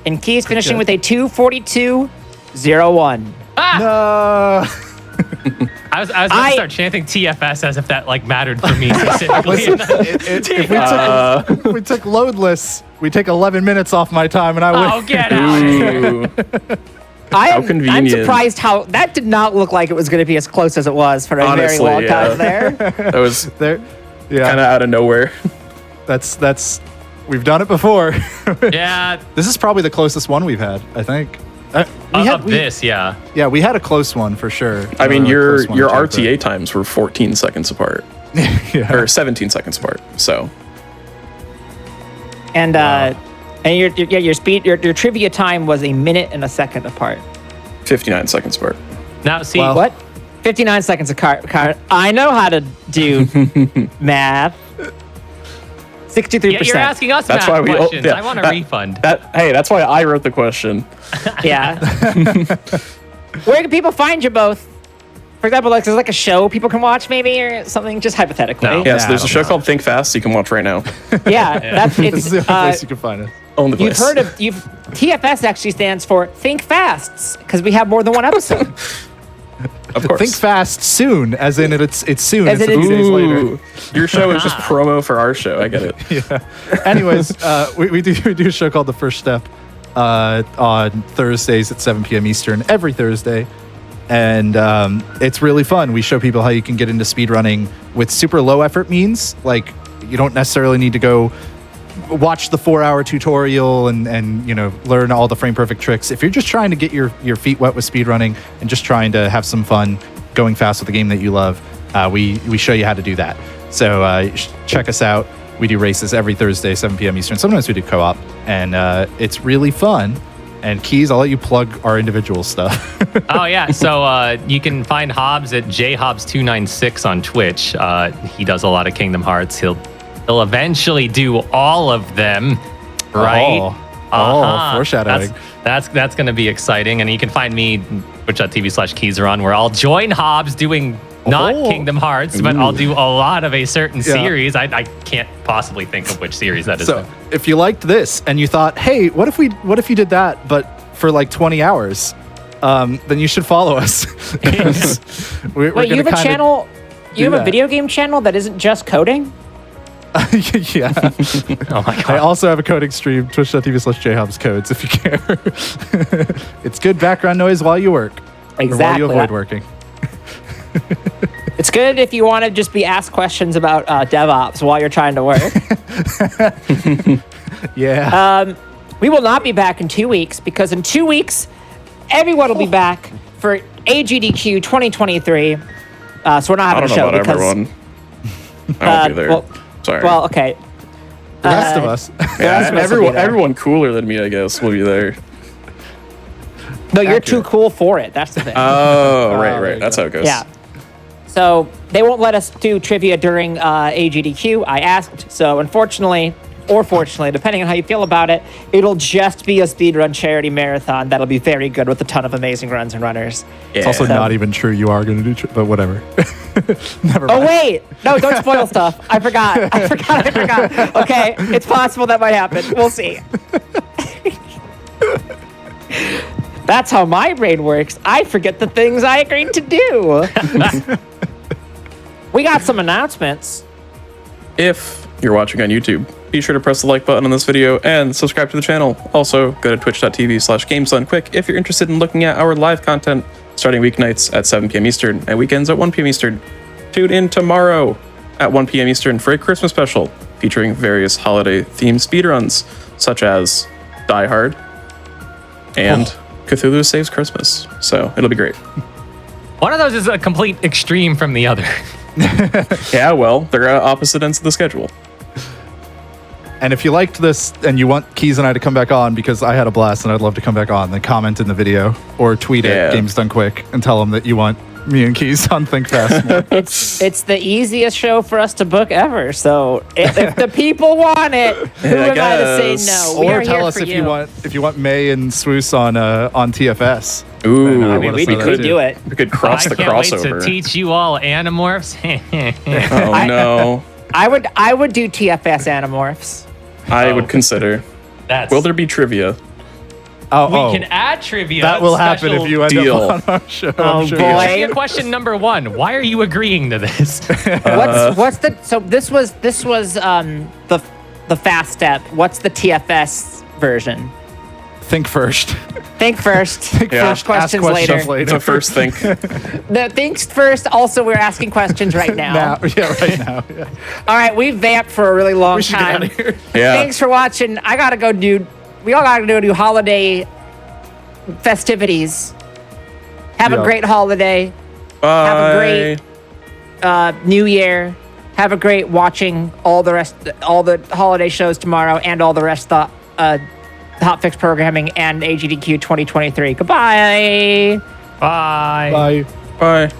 and Keys finishing with a 2:42.01. No. I was going to start chanting TFS as if that like mattered for me specifically. If we took loadless, we take 11 minutes off my time, and I Oh, win. get out of here. Ooh. I'm convenient. surprised how that did not look like it was going to be as close as it was for a very Honestly, long yeah. time there. That was There. Yeah, kind of out of nowhere. that's. We've done it before. Yeah. This is probably the closest one we've had. I think. This, yeah. Yeah, we had a close one for sure. I mean, your Close one, RTA times were 14 seconds apart, Yeah. or 17 seconds apart. So And your speed, your trivia time was a minute and a second apart. 59 seconds apart. Now, see, Well- What? 59 seconds apart. I know how to do math. 63%. you're asking us That's math why we. questions. yeah, I want a that- refund. Hey, that's why I wrote the question. Yeah. Where can people find you both? For example, like there's like a show people can watch, maybe, or something, just hypothetically. No. Yes, Yeah, there's I a don't show know. called Think Fast you can watch right now. Yeah, that's This it's. is the only place you can find it. Only You've place. heard of TFS actually stands for Think Fasts because we have more than one episode. Of course. Think fast soon, as in it's soon. As It's in a few days later. Ooh, your show is just promo for our show. I get it. Anyways, we do a show called The First Step on Thursdays at 7 p.m. Eastern every Thursday. And it's really fun. We show people how you can get into speedrunning with super low effort means. Like, you don't necessarily need to go watch the 4-hour tutorial and learn all the frame perfect tricks. If you're just trying to get your feet wet with speedrunning and just trying to have some fun going fast with the game that you love, we show you how to do that. So check us out. We do races every Thursday, 7 p.m. Eastern. Sometimes we do co-op, and it's really fun. And Keys, I'll let you plug our individual stuff. Oh, yeah. So you can find Hobbs at jhobbs296 on Twitch. He does a lot of Kingdom Hearts. He'll eventually do all of them, right? Oh, foreshadowing. That's going to be exciting. And you can find me, twitch.tv/KeysRun, where I'll join Hobbs doing not Kingdom Hearts, but I'll do a lot of a certain series. I can't possibly think of which series that is. So if you liked this and you thought, hey, what if you did that, but for like 20 hours, then you should follow us. Wait, you have a channel? You have a video game channel that isn't just coding? Yeah. Oh my I God. also have a coding stream, twitch.tv/jhobbscodes, if you care. It's good background noise while you work. Or while Exactly. you avoid working. It's good if you want to just be asked questions about DevOps while you're trying to work. Yeah. We will not be back in 2 weeks because in 2 weeks, everyone will be back for AGDQ 2023. So we're not I having don't a show know about because everyone. I won't be there. Sorry. Well, okay. The rest of us. yeah, rest of us will be there. everyone cooler than me, I guess, will be there. No, you're too Accurate. cool for it. That's the thing. Oh, right. there you That's go. how it goes. Yeah. So they won't let us do trivia during AGDQ. I asked. So unfortunately, or fortunately, depending on how you feel about it, it'll just be a speedrun charity marathon that'll be very good with a ton of amazing runs and runners. It's also Yeah. not even true you are going to do, but whatever. Never mind. Oh, wait. No, don't spoil stuff. I forgot. Okay, it's possible that might happen. We'll see. That's how my brain works. I forget the things I agreed to do. We got some announcements. If you're watching on YouTube, be sure to press the like button on this video and subscribe to the channel. Also, go to twitch.tv/GamesDoneQuick if you're interested in looking at our live content starting weeknights at 7 p.m. Eastern and weekends at 1 p.m. Eastern. Tune in tomorrow at 1 p.m. Eastern for a Christmas special featuring various holiday-themed speedruns, such as Die Hard and Cthulhu Saves Christmas. So it'll be great. One of those is a complete extreme from the other. Yeah, well, they're at opposite ends of the schedule. And if you liked this and you want Keys and I to come back on because I had a blast and I'd love to come back on, then comment in the video or tweet at Yeah. Games Done Quick and tell them that you want me and Keys on Think Fast more. It's the easiest show for us to book ever. So if the people want it, who am I to say no? We Or are tell here us for if you want May and Swoos on TFS. Ooh, I I mean, wanna see we that could too. do it. we could cross I the can't wait to crossover. teach you all Animorphs. Oh no, I would do TFS Animorphs. I would consider. That's Will there be trivia? we can add trivia. That will happen special- if you end Deal. up on our show. Oh, I'm sure. boy. Trivia question number 1. Why are you agreeing to this? What's the so this was the fast step. What's the TFS version? Think first. Think first. Yeah. First questions Ask later. questions later. It's a first think. The things first. Also, we're asking questions right now. Right now. Yeah. All right, we vamped for a really long We should get time. out of here. Yeah. Thanks for watching. I gotta go do. We all gotta go do holiday festivities. Have a Yeah. great holiday. Bye. Have a great New Year. Have a great watching all the holiday shows tomorrow and all the rest of the Hotfix programming and AGDQ 2023. Goodbye. Bye. Bye. Bye.